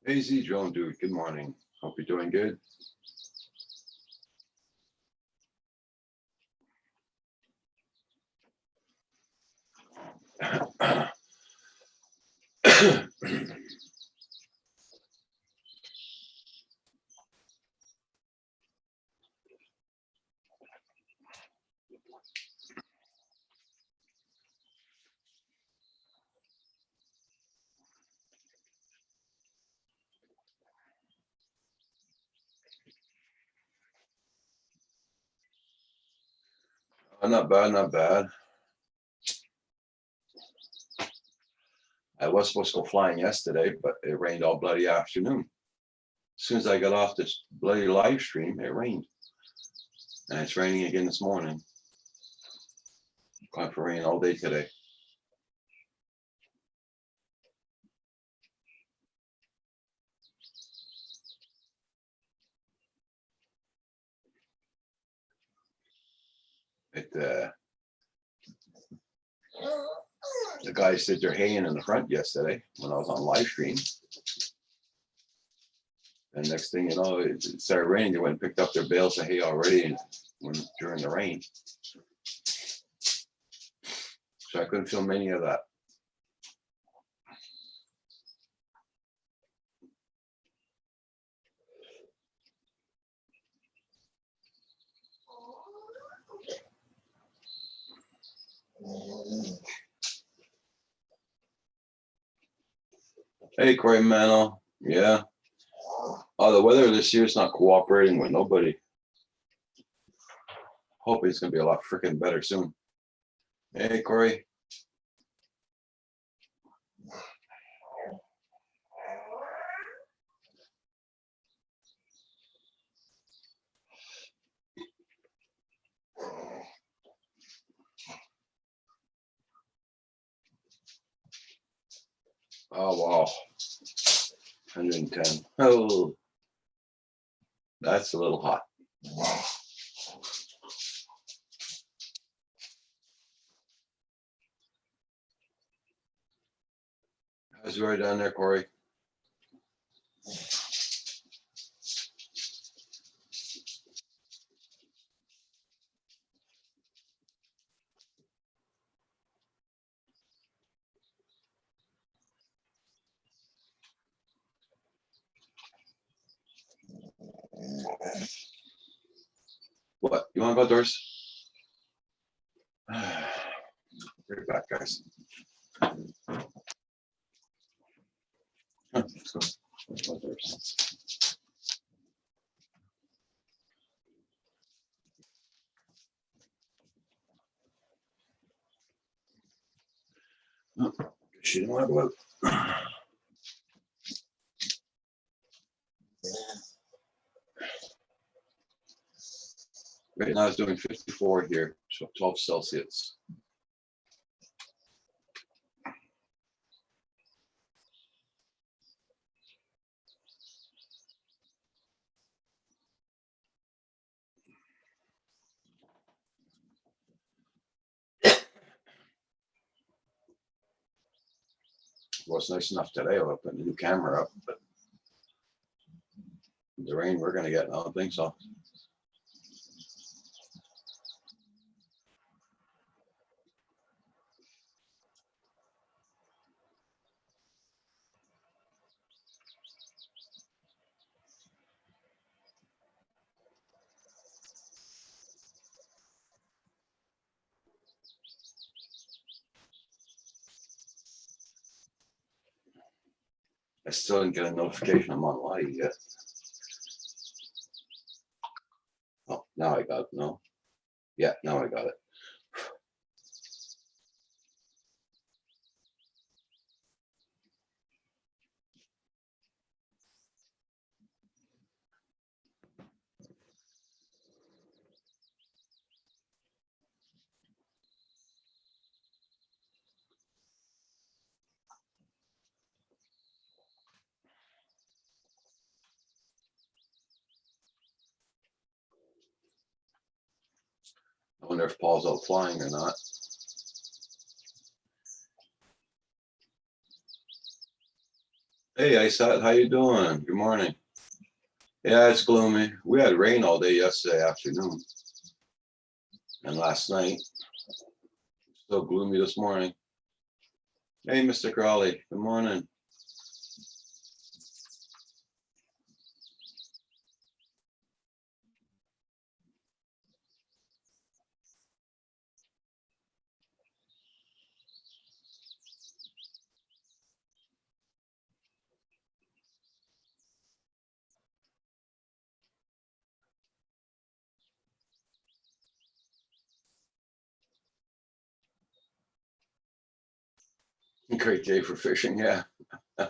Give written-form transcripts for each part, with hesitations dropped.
AZ Drone Dude, good morning. Hope you're doing good. Not bad, not bad. I was supposed to go flying yesterday, but it rained all bloody afternoon. As soon as I got off this bloody live stream, it rained. And it's raining again this morning. Going for rain all day today. The guys did their haying in the front yesterday when I was on live stream. And next thing you know, it started raining. They went and picked up their bales of hay already during the rain. So I couldn't film any of that. Hey, Corey Mano. Yeah. Oh, the weather this year is not cooperating with nobody. Hope it's going to be a lot freaking better soon. Hey, Corey. Oh, wow. 110. Oh, that's a little hot. How's it right down there, Corey? What? You want to go, Doris? Right back, guys. Let's go. Let's go, Doris. Oh, she didn't want to go out. Right now it's doing 54 here, so 12 Celsius. Well, it's nice enough today. I'll put the new camera up, but the rain we're going to get, I don't think so. I still didn't get a notification I'm on live yet. Oh, now I got it. No. Yeah, now I got it. I wonder if Paul's out flying or not. Hey, Isat, how you doing? Good morning. Yeah, it's gloomy. We had rain all day yesterday afternoon and last night. Still gloomy this morning. Hey, Mr. Crowley, good morning. Great day for fishing, yeah. I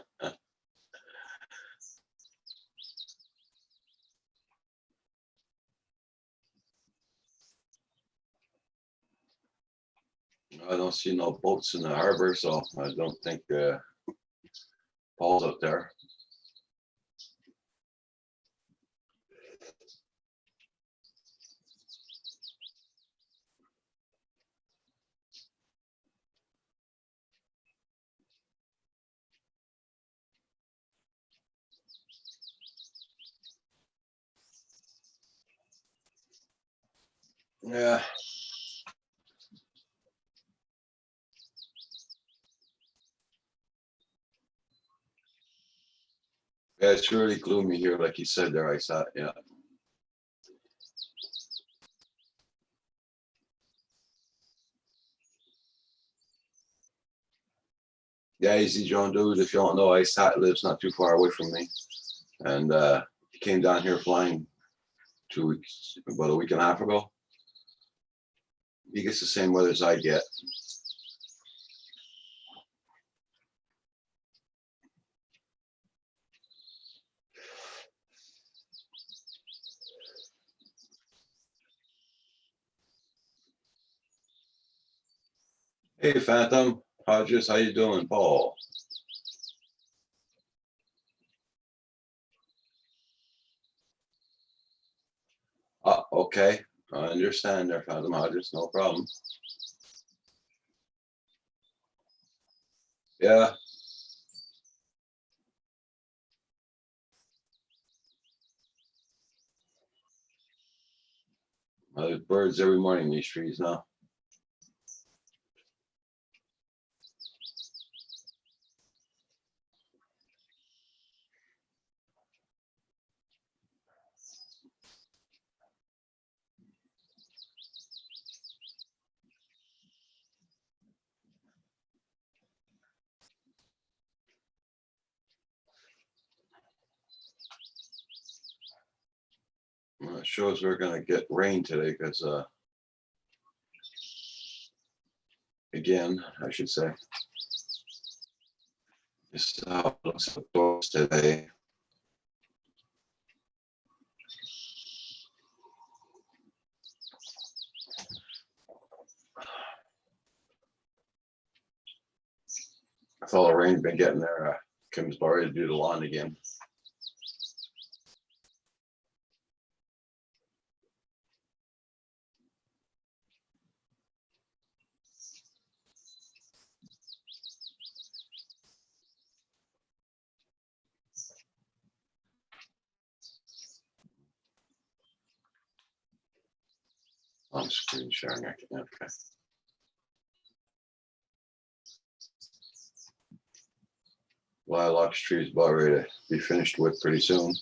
don't see no boats in the harbor, so I don't think Paul's up there. Yeah, yeah, it's really gloomy here, like you said there, Isat, yeah. Yeah, Easy John Dude, if you don't know, Isat lives not too far away from me. And he came down here flying 2 weeks, about a week and a half ago. He gets the same weather as I get. Hey, Phantom, Hodges, how you doing, Paul? Okay, I understand there, Phantom Hodges, no problem. Yeah, there's birds every morning in these trees now. It shows we're gonna get rain today because, again, I should say. This is how it looks outdoors today. With all the rain been getting there, Kim's about ready to do the lawn again. I'm screen sharing, okay. Lilac tree is about ready to be finished with pretty soon.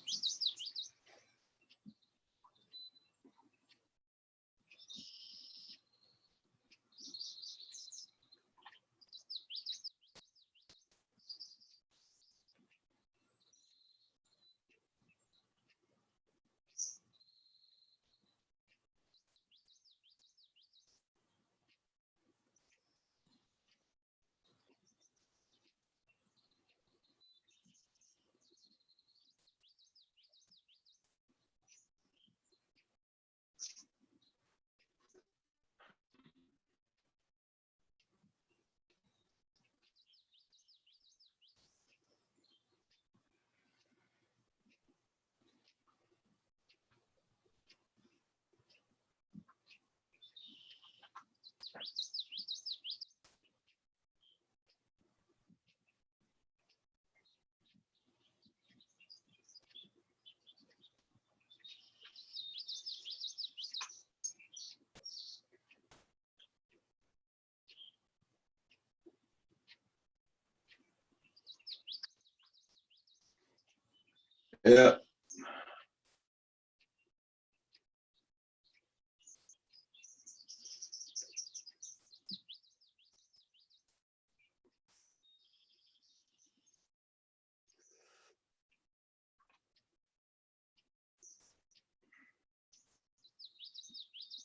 Yeah.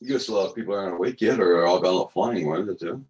I guess a lot of people aren't awake yet, or are all gone up flying. One of the two.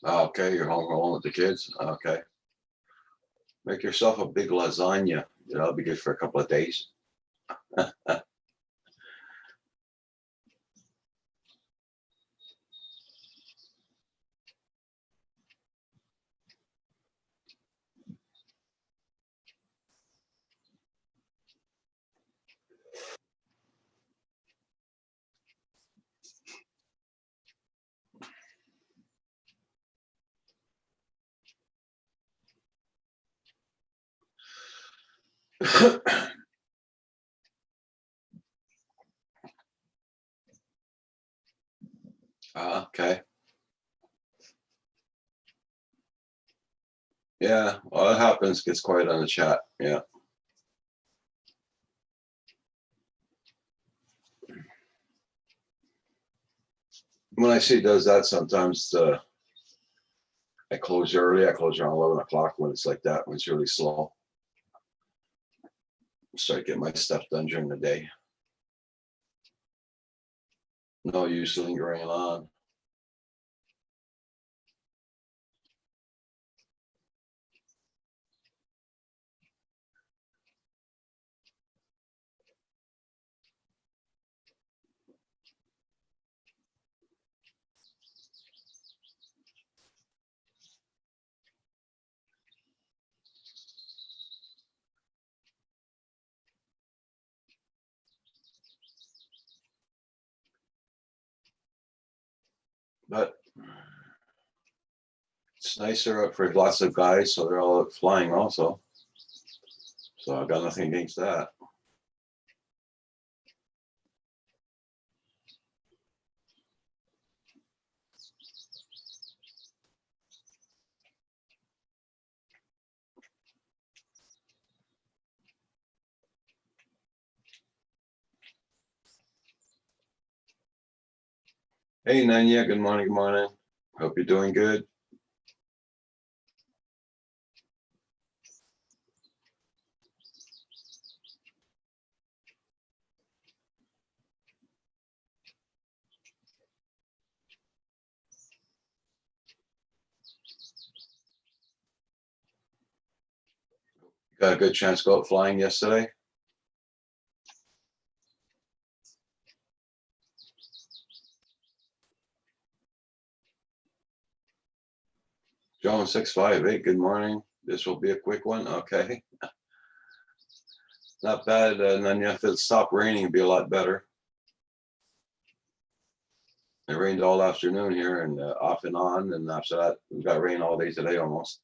Okay, you're home alone with the kids. Okay, make yourself a big lasagna. That'll be good for a couple of days. Okay. Yeah, well, it happens. Gets quiet on the chat. Yeah. When I see it does that, sometimes I close early. I close around 11 o'clock when it's like that. When it's really slow, start getting my stuff done during the day. No use lingering on. But it's nicer out for lots of guys, so they're all out flying also. So I've got nothing against that. Hey, Nanya, good morning, good morning. Hope you're doing good. Got a good chance to go out flying yesterday? John 658, good morning. This will be a quick one. Okay. Not bad. And then if it stopped raining, it'd be a lot better. It rained all afternoon here and off and on. And after that, we've got rain all day today almost.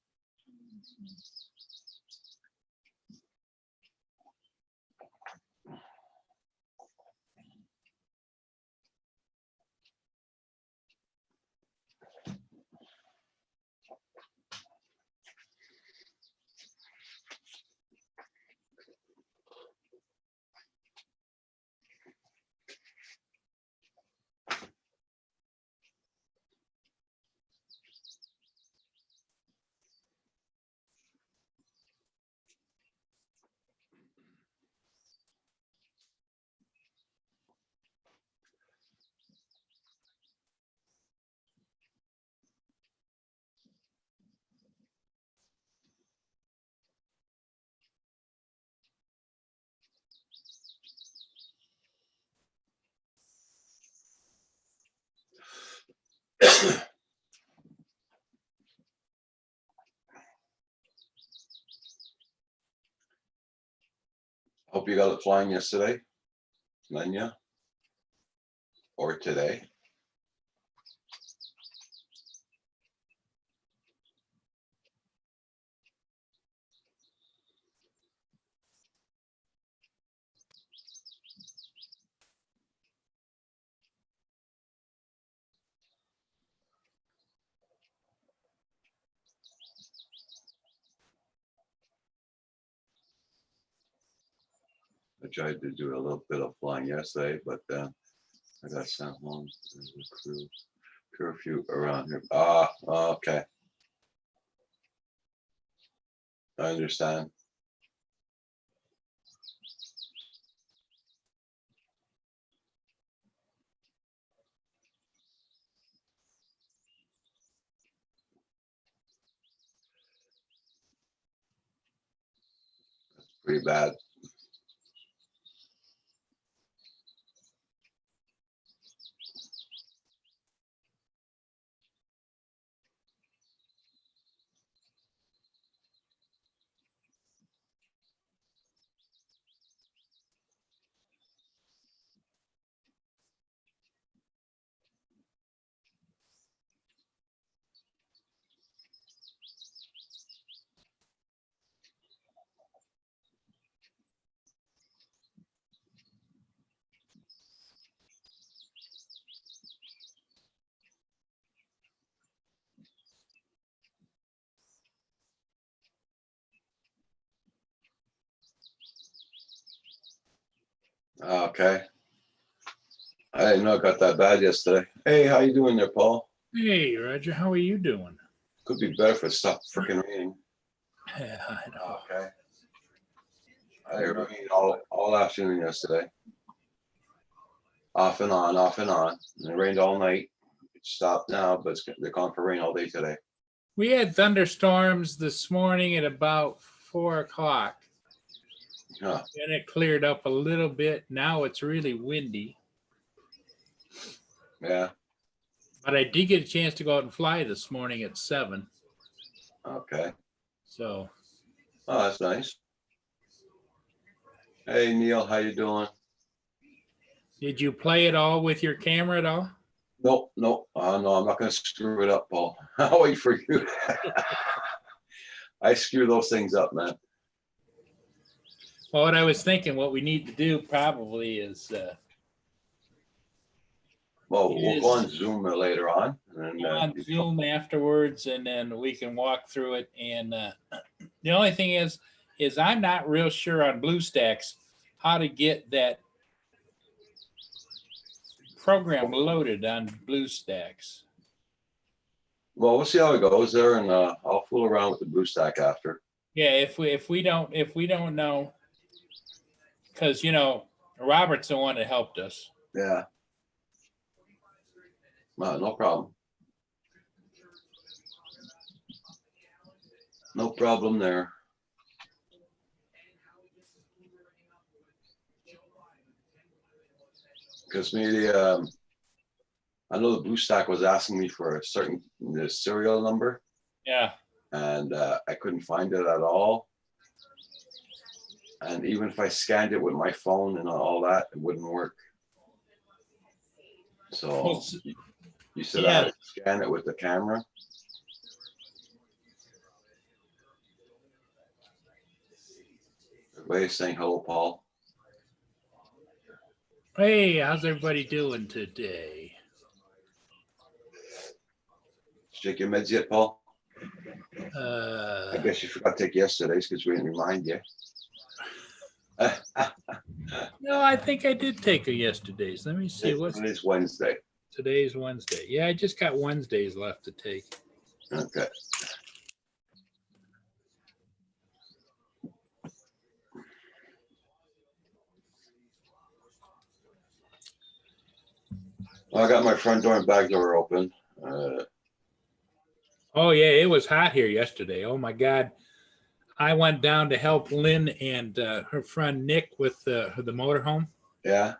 Hope you got it flying yesterday, Lenya, or today. I tried to do a little bit of flying yesterday, but I got sent home. There's a curfew around here. Ah, okay. I understand. Pretty bad. Okay. I didn't know it got that bad yesterday. Hey, how you doing there, Paul? Hey, Roger, how are you doing? Could be better if it stopped freaking raining. Yeah, I know. Okay. I had rain all afternoon yesterday. Off and on, off and on. And it rained all night. It stopped now, but they're calling for rain all day today. We had thunderstorms this morning at about 4 o'clock. Huh. Then it cleared up a little bit. Now it's really windy. Yeah. But I did get a chance to go out and fly this morning at 7. Okay. So, Oh, that's nice. Hey, Neil, how you doing? did you play it all with your camera at all? Nope, nope. No, I'm not going to screw it up, Paul. I'll wait for you. I screw those things up, man. Well, what I was thinking, what we need to do probably is Well, we'll go on Zoom later on. And, go on Zoom afterwards, and then we can walk through it. And the only thing is I'm not real sure on BlueStacks how to get that program loaded on BlueStacks. well, we'll see how it goes there, and I'll fool around with the BlueStack after. Yeah, if we don't know, because Robert's the one that helped us. Yeah. No problem. No problem there. Because maybe I know the BlueStack was asking me for a certain serial number. Yeah. And I couldn't find it at all. And even if I scanned it with my phone and all that, it wouldn't work. So Well, you said yeah. I had to scan it with the camera. Everybody's saying hello, Paul. Hey, how's everybody doing today? Did you take your meds yet, Paul? Uh, I guess you forgot to take yesterday's because we didn't remind you. no, I think I did take a yesterday's. Let me see what's Today's Wednesday. today's Wednesday. Yeah, I just got Wednesdays left to take. Okay. Well, I got my front door and back door open. Oh yeah, it was hot here yesterday. Oh my God. I went down to help Lynn and her friend Nick with the motorhome. Yeah.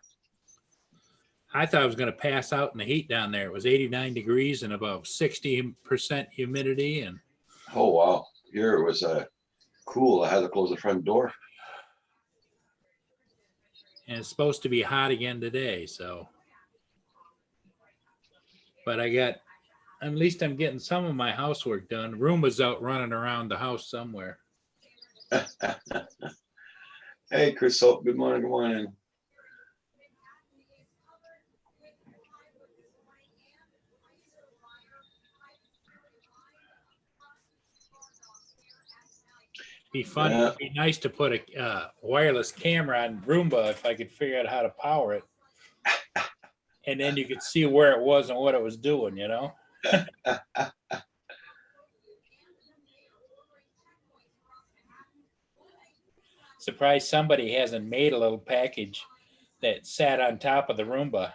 I thought I was going to pass out in the heat down there. It was 89 degrees and about 60% humidity. And Oh, wow. Here it was cool. I had to close the front door. and it's supposed to be hot again today. So, but at least I'm getting some of my housework done. Roomba's out running around the house somewhere. Hey, Chris Hope, good morning, good morning. Be fun. Yeah. It'd be nice to put a wireless camera on Roomba if I could figure out how to power it. And then you could see where it was and what it was doing, you know? Surprised somebody hasn't made a little package that sat on top of the Roomba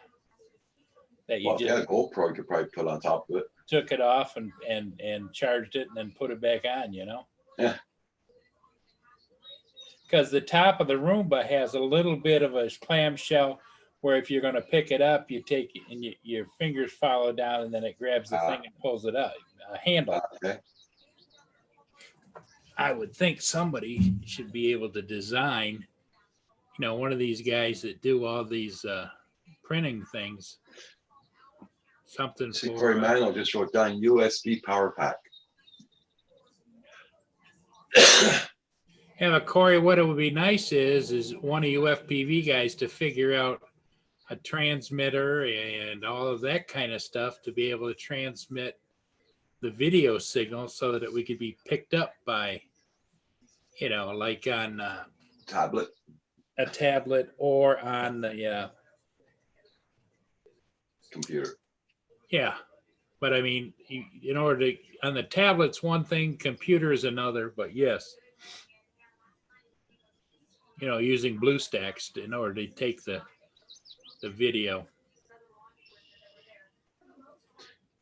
that you Well, if you just had a GoPro, you could probably put on top of it. took it off and charged it and then put it back on, you know? Yeah. Because the top of the Roomba has a little bit of a clamshell where if you're going to pick it up, you take it and your fingers follow down and then it grabs the thing and pulls it up. A handle. Okay. I would think somebody should be able to design, one of these guys that do all these printing things. Something See, for Corey Manuel just wrote down USB power pack. Yeah, but Corey, what it would be nice is one of you FPV guys to figure out a transmitter and all of that kind of stuff to be able to transmit the video signal so that we could be picked up by, like on Tablet. a tablet or on the Computer. yeah. But I mean, in order to on the tablet's one thing, computer is another. But yes, using BlueStacks in order to take the video.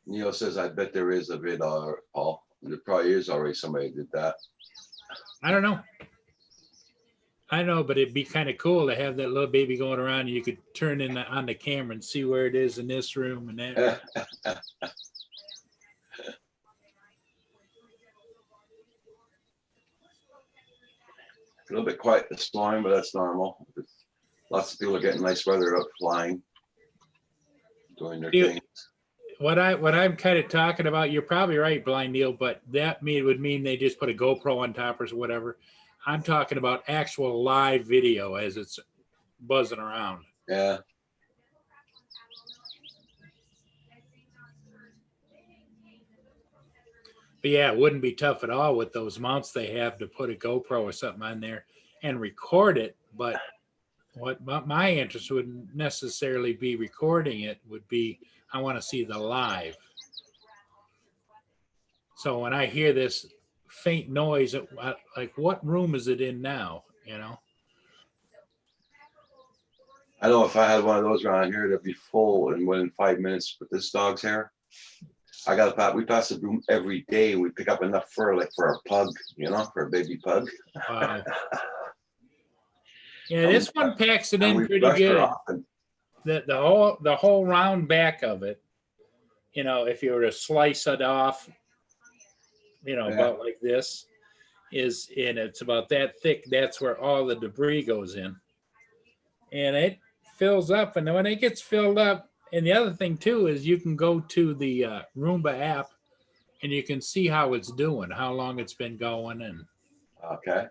Neil says, I bet there is a vid, Paul. There probably is already somebody did that. I don't know. I know, but it'd be kind of cool to have that little baby going around and you could turn in on the camera and see where it is in this room and that. A little bit quiet this morning, but that's normal. Lots of people are getting nice weather up flying, doing their things. What I'm kind of talking about, you're probably right, Blind Neil, but that would mean they just put a GoPro on top or whatever. I'm talking about actual live video as it's buzzing around. Yeah. But yeah, it wouldn't be tough at all with those mounts they have to put a GoPro or something on there and record it. But what my interest wouldn't necessarily be recording it, would be I want to see the live. So when I hear this faint noise, like what room is it in now? I know if I had one of those around here, it'd be full and within 5 minutes with this dog's hair. We pass the room every day. We pick up enough fur, like for a pug, for a baby pug. Wow. Yeah, this one packs it in pretty good. The whole round back of it, if you were to slice it off, about like this, and it's about that thick. That's where all the debris goes in, and it fills up. And when it gets filled up, and the other thing too is you can go to the Roomba app, and you can see how it's doing, how long it's been going, and okay.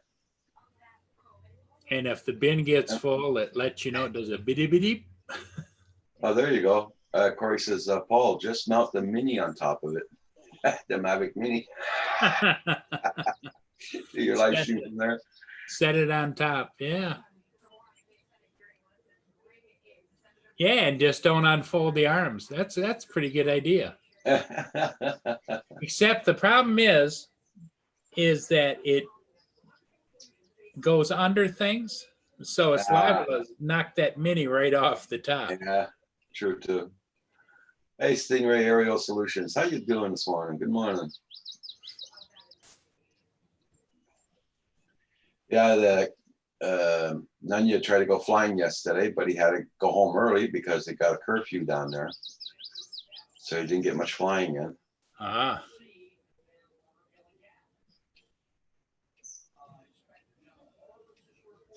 And if the bin gets full, it lets you know. It does a bitty bitty. Oh, there you go. Corey says, Paul, just mount the Mini on top of it. The Mavic Mini. Do your live stream from there. Set it on top. Yeah. Yeah, and just don't unfold the arms. That's a pretty good idea. Except the problem is that it goes under things, so it's liable to knock that Mini right off the top. Yeah, true too. Hey, Stingray Aerial Solutions, how you doing this morning? Good morning. Yeah, Nunya tried to go flying yesterday, but he had to go home early because they got a curfew down there, so he didn't get much flying in. Ah.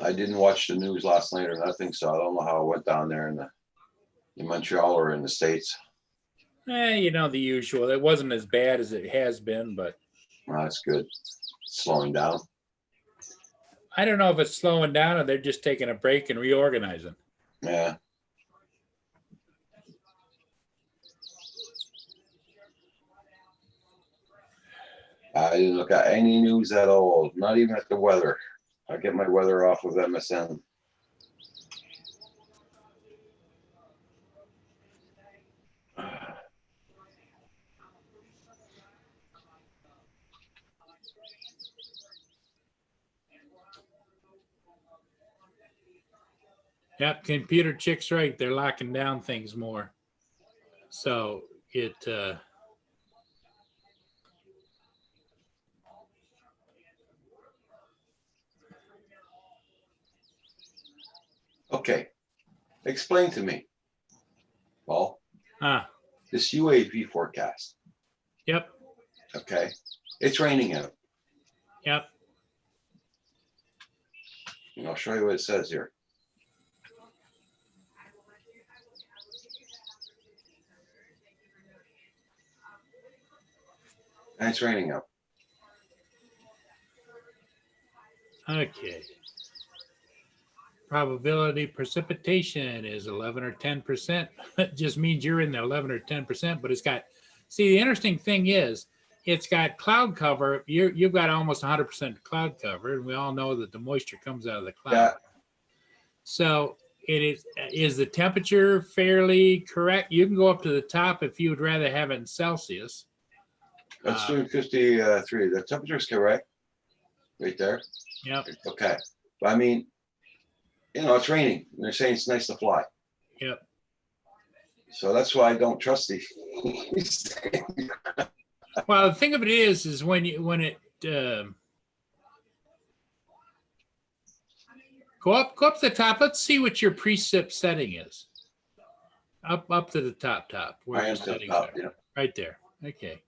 I didn't watch the news last night or nothing, so I don't know how it went down there in Montreal or in the States. You know, the usual. It wasn't as bad as it has been, but Well, that's good. Slowing down. I don't know if it's slowing down or they're just taking a break and reorganizing. Yeah. I didn't look at any news at all, not even at the weather. I get my weather off of MSN. Yep, computer chick's right. They're locking down things more. So it Okay, explain to me, Paul, this UAV forecast. Yep. Okay, it's raining out. Yep. And I'll show you what it says here. And it's raining out. Okay. Probability precipitation is 11 or 10%. It just means you're in the 11 or 10%, but it's got, see, the interesting thing is it's got cloud cover. You've got almost 100% cloud cover, and we all know that the moisture comes out of the cloud. Yeah. So it is the temperature fairly correct? You can go up to the top if you would rather have it in Celsius. That's doing 53. The temperature is correct. Right there. Yep. Okay. But I mean, you know, it's raining. They're saying it's nice to fly. Yep. So that's why I don't trust these. Well, the thing of it is when it go up to the top. Let's see what your precip setting is. Up to the top. Where your settings are. Yeah. Right there. Okay.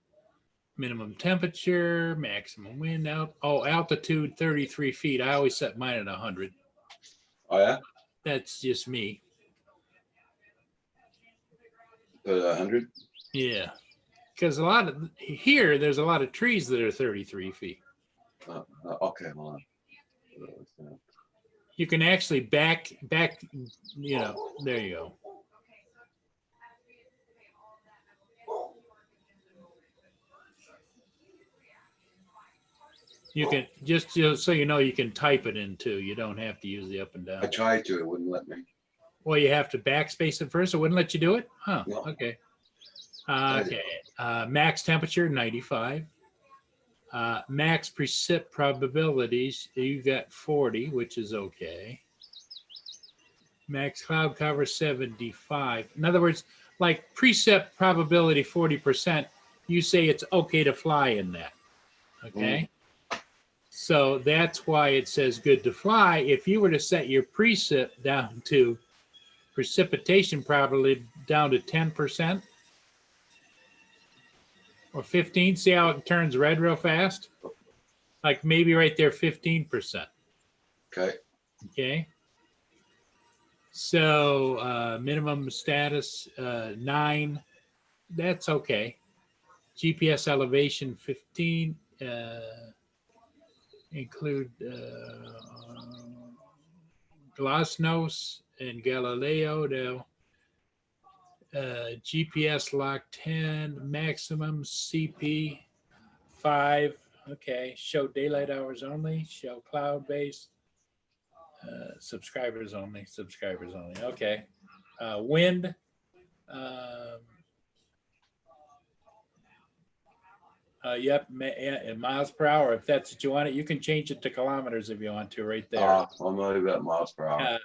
Minimum temperature, maximum wind out. Oh, altitude 33 feet. I always set mine at 100. Oh yeah. That's just me. Put 100. Yeah, because there's a lot of trees that are 33 feet. Okay, hold on. You can actually back. You know, there you go. You can just so you know, you can type it in too. You don't have to use the up and down. I tried to, it wouldn't let me. Well, you have to backspace it first. It wouldn't let you do it? Huh. No. Okay. Okay. Max temperature 95. Max precip probabilities, you got 40, which is okay. Max cloud cover 75. In other words, like precip probability 40%, you say it's okay to fly in that. Okay. So that's why it says good to fly. If you were to set your precip down to precipitation probability down to 10% or 15, see how it turns red real fast? Like maybe right there, 15%. Okay. Okay. So minimum status 9, that's okay. GPS elevation 15, include Glasnost and Galileo. GPS lock 10, maximum CP 5. Okay, show daylight hours only, show cloud base. Subscribers only. Okay. Wind. Yep, miles per hour. If that's what you want it, you can change it to kilometers if you want to, right there. I'm not about miles per hour.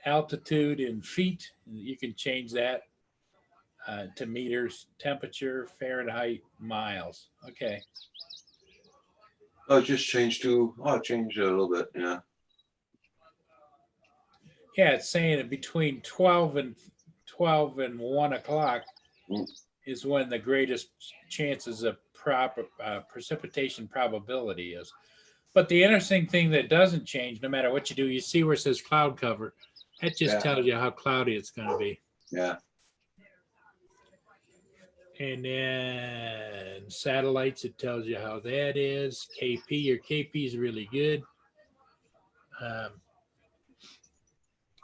Altitude in feet, you can change that to meters. Temperature, Fahrenheit, miles. Okay. Oh, just change to. Oh, change it a little bit. Yeah. Yeah, it's saying that between 12 and 1 o'clock is when the greatest chances of proper precipitation probability is. But the interesting thing that doesn't change, no matter what you do, you see where it says cloud cover. That just tells you how cloudy it's going to be. Yeah. And then satellites, it tells you how that is. KP, your KP is really good.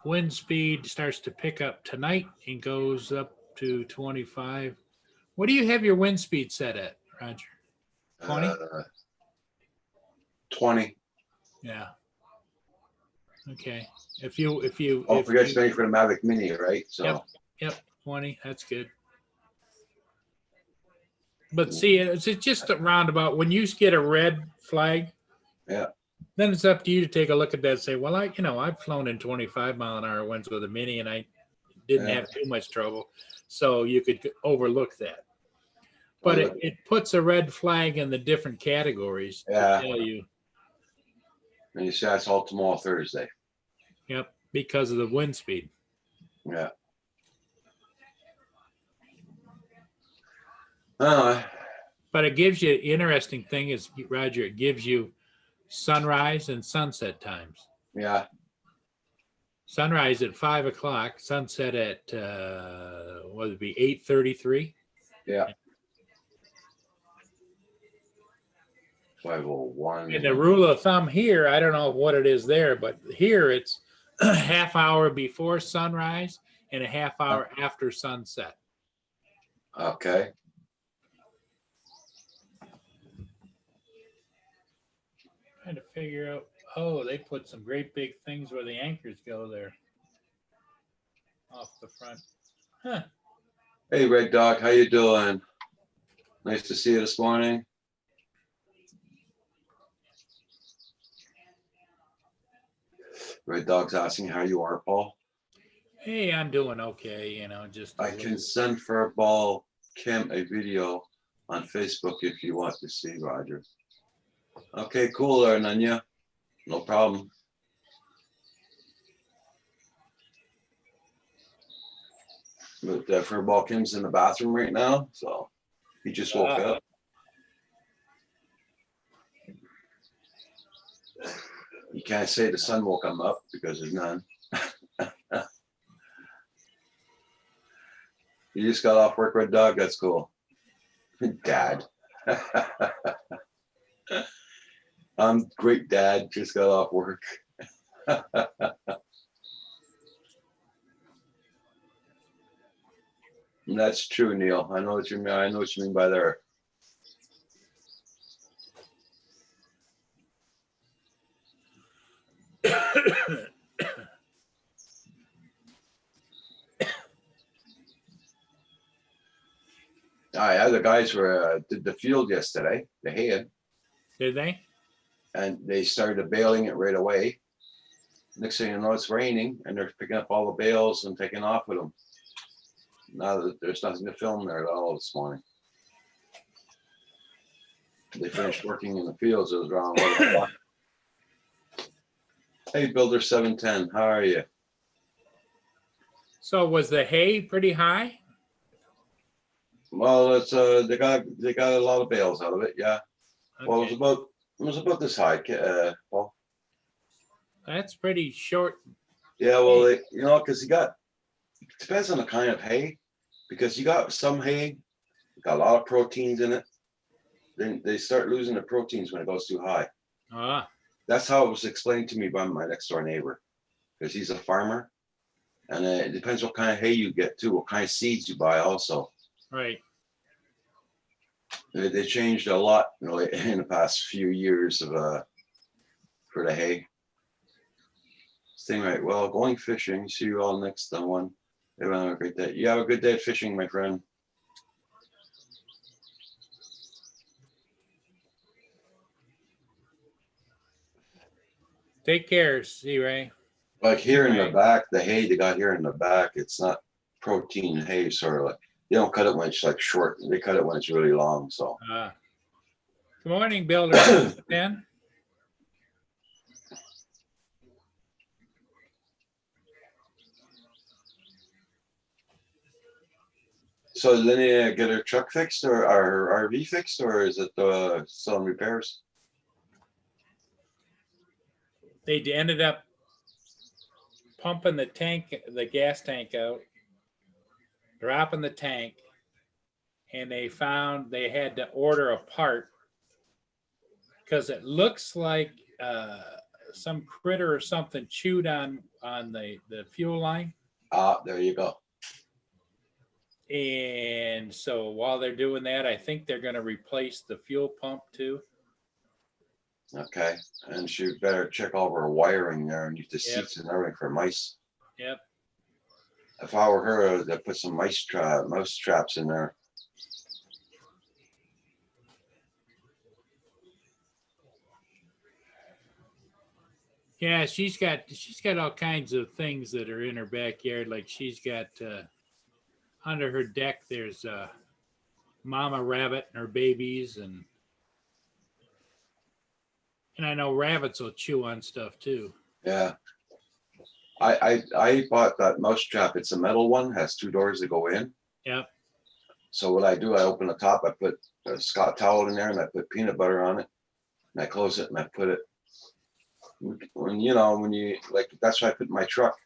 Wind speed starts to pick up tonight and goes up to 25. What do you have your wind speed set at, Roger? 20? 20. Yeah. Okay. If forget spending for the Mavic Mini, right? So. Yep. 20. That's good. But see, it's just a roundabout. When you get a red flag, yeah, then it's up to you to take a look at that and say, well, I've flown in 25-mile-an-hour winds with a Mini and I didn't have too much trouble. So you could overlook that. But it puts a red flag in the different categories to tell you. And you say that's all tomorrow, Thursday. Yep, because of the wind speed. Yeah. But it gives you, interesting thing is, Roger, it gives you sunrise and sunset times. Yeah. Sunrise at 5 o'clock, sunset at what would it be, 8:33? Yeah. 5:01. And the rule of thumb here, I don't know what it is there, but here it's a half hour before sunrise and a half hour after sunset. Okay. Trying to figure out, oh, they put some great big things where the anchors go there off the front. Huh. Hey, Red Dog, how you doing? Nice to see you this morning. Red Dog's asking how you are, Paul. Hey, I'm doing okay, just. I can send Furball Kim a video on Facebook if you want to see, Roger. Okay, cool there, Nanya. No problem. But Furball Kim's in the bathroom right now, so he just woke up. You can't say the sun woke him up because there's none. You just got off work, Red Dog? That's cool. Dad. I'm great, Dad. Just got off work. That's true, Neil. I know what you mean. I know what you mean by there. The guys did the field yesterday. The hay. Did they? And they started bailing it right away. Next thing you know, it's raining, and they're picking up all the bales and taking off with them. Now that there's nothing to film there at all this morning. They finished working in the fields. It was around 11 o'clock. Hey, Builder 710, how are you? So was the hay pretty high? Well, it's they got a lot of bales out of it. Yeah. Okay. Well, it was about this high, Paul. That's pretty short. Yeah, well, because it depends on the kind of hay, because you got some hay got a lot of proteins in it. Then they start losing the proteins when it goes too high. That's how it was explained to me by my next door neighbor, because he's a farmer, and it depends what kind of hay you get too, what kind of seeds you buy also. Right. They changed a lot, in the past few years for the hay. Thing, right? Well, going fishing. See you all next one. Everyone have a great day. You have a good day fishing, my friend. Take care, C-Ray. Like here in the back, the hay they got here in the back, it's not protein hay, sort of like they don't cut it when it's like short. They cut it when it's really long. So. Good morning, Builder. Ben. So then you get her truck fixed or her RV fixed, or is it still in repairs? they ended up pumping the gas tank out, dropping the tank, and they found they had to order a part because it looks like some critter or something chewed on the fuel line. There you go. And so while they're doing that, I think they're going to replace the fuel pump too. Okay, and she better check all her wiring there and the Yep. seats and everything for mice. Yep. If I were her, I'd put some mouse traps in there. Yeah, she's got all kinds of things that are in her backyard. Like she's got under her deck, there's mama rabbit and her babies, and I know rabbits will chew on stuff too. Yeah. I bought that mouse trap. It's a metal one, has 2 doors that go in. Yep. So what I do, I open the top, I put a Scott towel in there and I put peanut butter on it. And I close it and I put it when you like, that's what I put in my truck.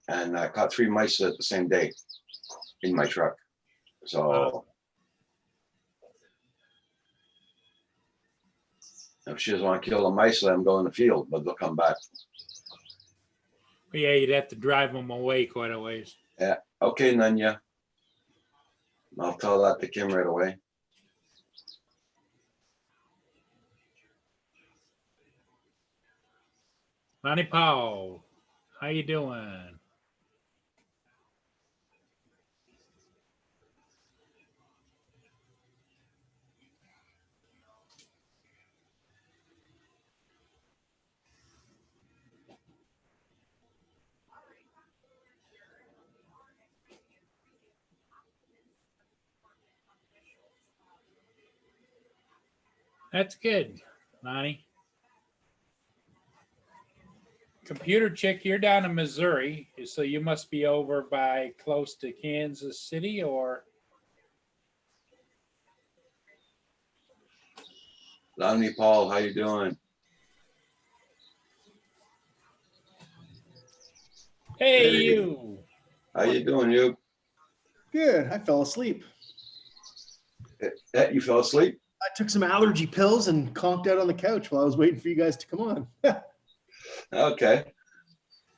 And I caught 3 mice at the same day in my truck. So Wow. If she doesn't want to kill the mice, let them go in the field, but they'll come back. Yeah, you'd have to drive them away quite a ways. Yeah. Okay, Nanya. I'll tell that to Kim right away. Lonnie Paul, how you doing? That's good, Lonnie. Computer chick, you're down in Missouri, so you must be over by close to Kansas City, or Lonnie Paul, how you doing? hey, you. How you doing, you? Good. I fell asleep. You fell asleep? I took some allergy pills and conked out on the couch while I was waiting for you guys to come on. Okay.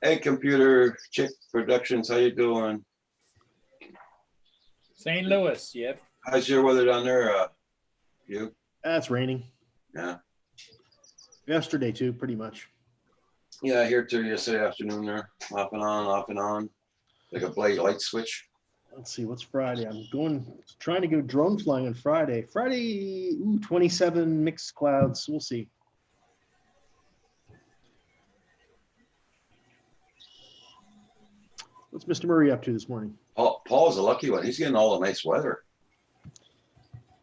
Hey, Computer Chick Productions, how you doing? St. Louis, yep. How's your weather down there, you? It's raining. Yeah. Yesterday too, pretty much. Yeah, here too yesterday afternoon there. Off and on. Like a blade light switch. Let's see, what's Friday? Trying to go drone flying on Friday. Friday, 27 mixed clouds. We'll see. What's Mr. Murray up to this morning? Paul's a lucky one. He's getting all the nice weather.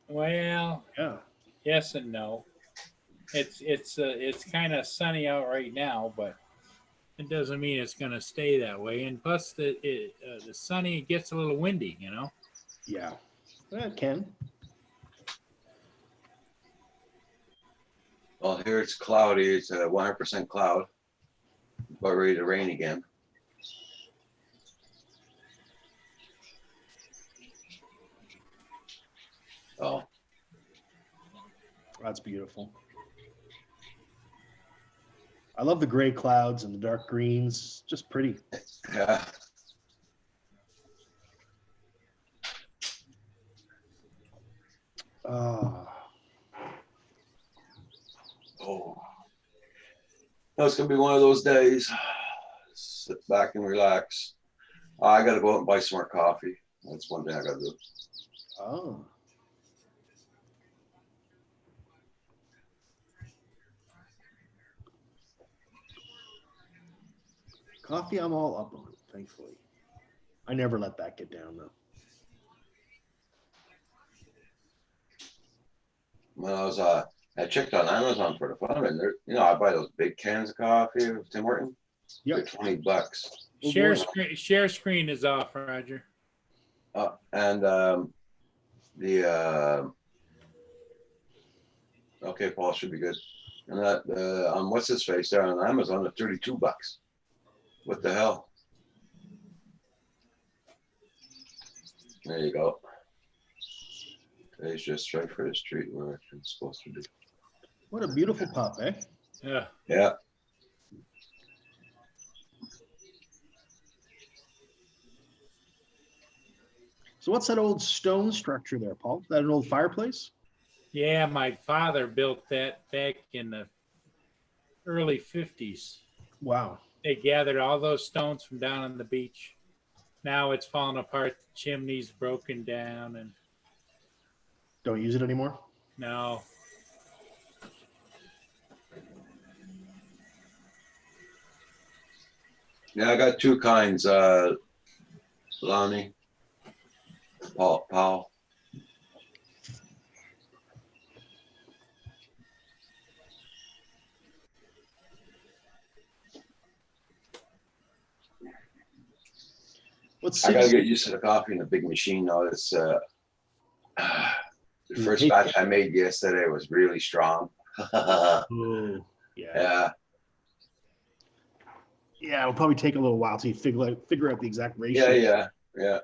Well, Yeah. yes and no. It's kind of sunny out right now, but it doesn't mean it's going to stay that way. And plus, the sunny gets a little windy, you know. Yeah. It can. Well, here it's cloudy. It's a 100% cloud, but ready to rain again. Oh, That's beautiful. I love the gray clouds and the dark greens. Just pretty. yeah. Oh. No, it's gonna be one of those days. Sit back and relax. I gotta go out and buy some more coffee. That's one thing I gotta do. Oh. Coffee, I'm all up on, thankfully. I never let that get down, though. When I checked on Amazon for the fun, and there, I buy those big cans of coffee with Tim Horton. Yep. They're $20. Share screen is off, Roger. And okay, Paul should be good. And that on what's his face there on Amazon at $32. What the hell? There you go. Today's just right for the street where it's supposed to be. What a beautiful pup, eh? Yeah. Yeah. So what's that old stone structure there, Paul? That an old fireplace? Yeah, my father built that back in the early 50s. Wow. They gathered all those stones from down on the beach. Now it's fallen apart. The chimney's broken down, and Don't use it anymore? now Yeah, I got two kinds, Lonnie, Paul. What's I gotta six? get used to the coffee in the big machine now. It's the first hate batch I made yesterday was really strong. Oh, yeah. Yeah, Yeah, it'll probably take a little while till you figure out the exact ratio. yeah.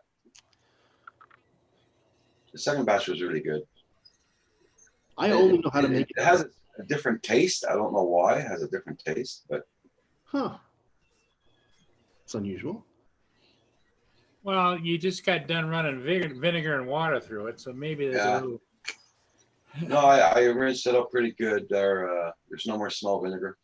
The second batch was really good. I only know how to make It has a different taste. I don't know why it has a different taste, but Huh. It's unusual. well, you just got done running vinegar and water through it, so maybe there's Yeah. a little. no, I rinsed it up pretty good. There's no more smell vinegar.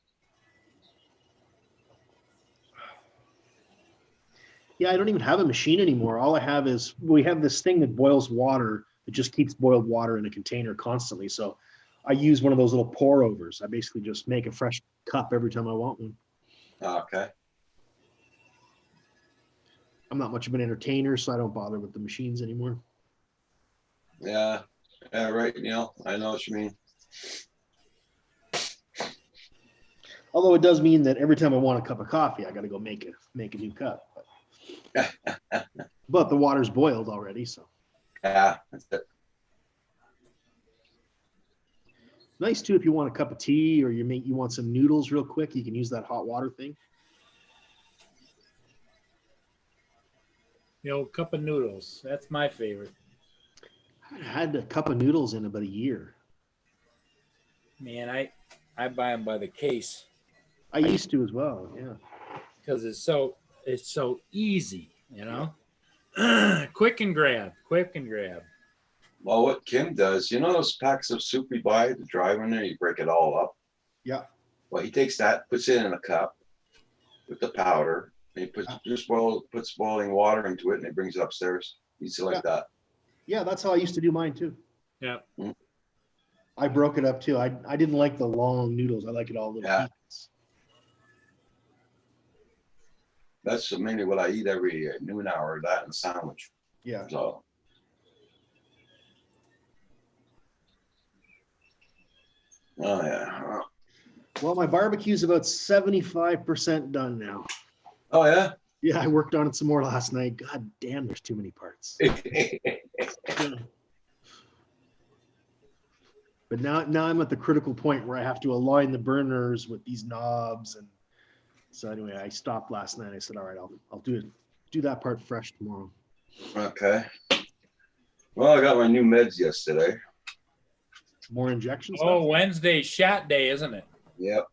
Yeah, I don't even have a machine anymore. All I have is we have this thing that boils water. It just keeps boiled water in a container constantly. So I use one of those little pour overs. I basically just make a fresh cup every time I want one. Okay. I'm not much of an entertainer, so I don't bother with the machines anymore. Yeah. Yeah, right, Neil. I know what you mean. Although it does mean that every time I want a cup of coffee, I got to go make a new cup. But the water's boiled already, so Yeah, that's it. nice too. If you want a cup of tea or you want some noodles real quick, you can use that hot water thing. The old cup of noodles. That's my favorite. I had a cup of noodles in about a year. Man, I buy them by the case I used to as well. Yeah. because it's so easy, you know. Quick and grab. Well, what Kim does, you know those packs of soup we buy at the drive-in there, you break it all up. Yeah. Well, he takes that, puts it in a cup with the powder, and he puts boiling water into it, and he brings it upstairs. Eats it like that. Yeah, that's how I used to do mine too. Yeah. I broke it up too. I didn't like the long noodles. I like it all little Yeah. pieces. That's mainly what I eat every noon hour, that and sandwich. Yeah. So. Oh, yeah. Well, my barbecue's about 75% done now. Oh, yeah? Yeah, I worked on it some more last night. God damn, there's too many parts. But now I'm at the critical point where I have to align the burners with these knobs, and so anyway, I stopped last night. I said, all right, I'll do that part fresh tomorrow. Okay. Well, I got my new meds yesterday. More injections. Oh, Wednesday's shot day, isn't it? Yep.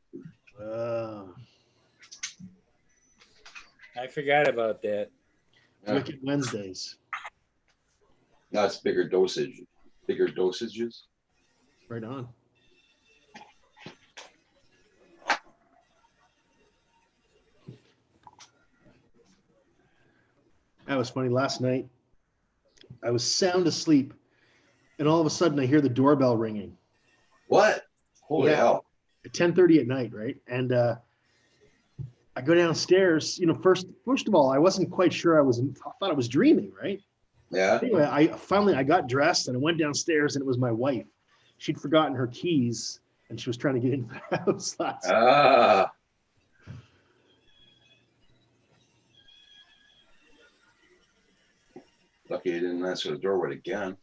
I forgot about that. Wicked Wednesdays. That's bigger dosages. Right on. That was funny. Last night, I was sound asleep, and all of a sudden, I hear the doorbell ringing What? Holy Yeah. hell. at 10:30 at night, right? And I go downstairs. First of all, I wasn't quite sure I thought I was dreaming, right? Yeah. Anyway, I got dressed and I went downstairs, and it was my wife. She'd forgotten her keys, and she was trying to get into the house last night. Ah. Lucky you didn't answer the door with again.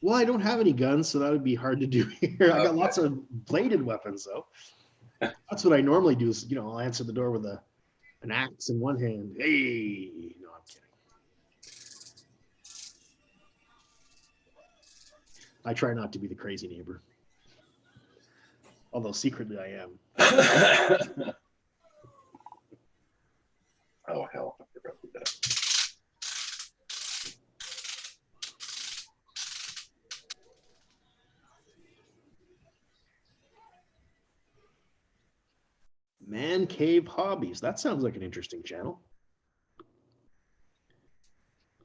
Well, I don't have any guns, so that would be hard to do here. I got lots of bladed weapons, though. That's what I normally do. Is I'll answer the door with an axe in one hand. Hey, no, I'm kidding. I try not to be the crazy neighbor, although secretly I am. Oh hell, I forgot that. Man Cave Hobbies. That sounds like an interesting channel.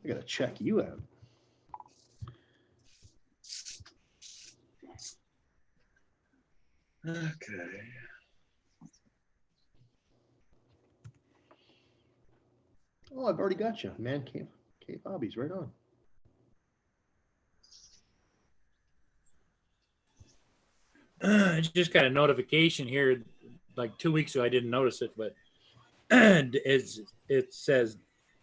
I gotta check you out. Okay. Oh, I've already got you. Man Cave Hobbies, right on. I just got a notification here like 2 weeks ago. I didn't notice it, but it says,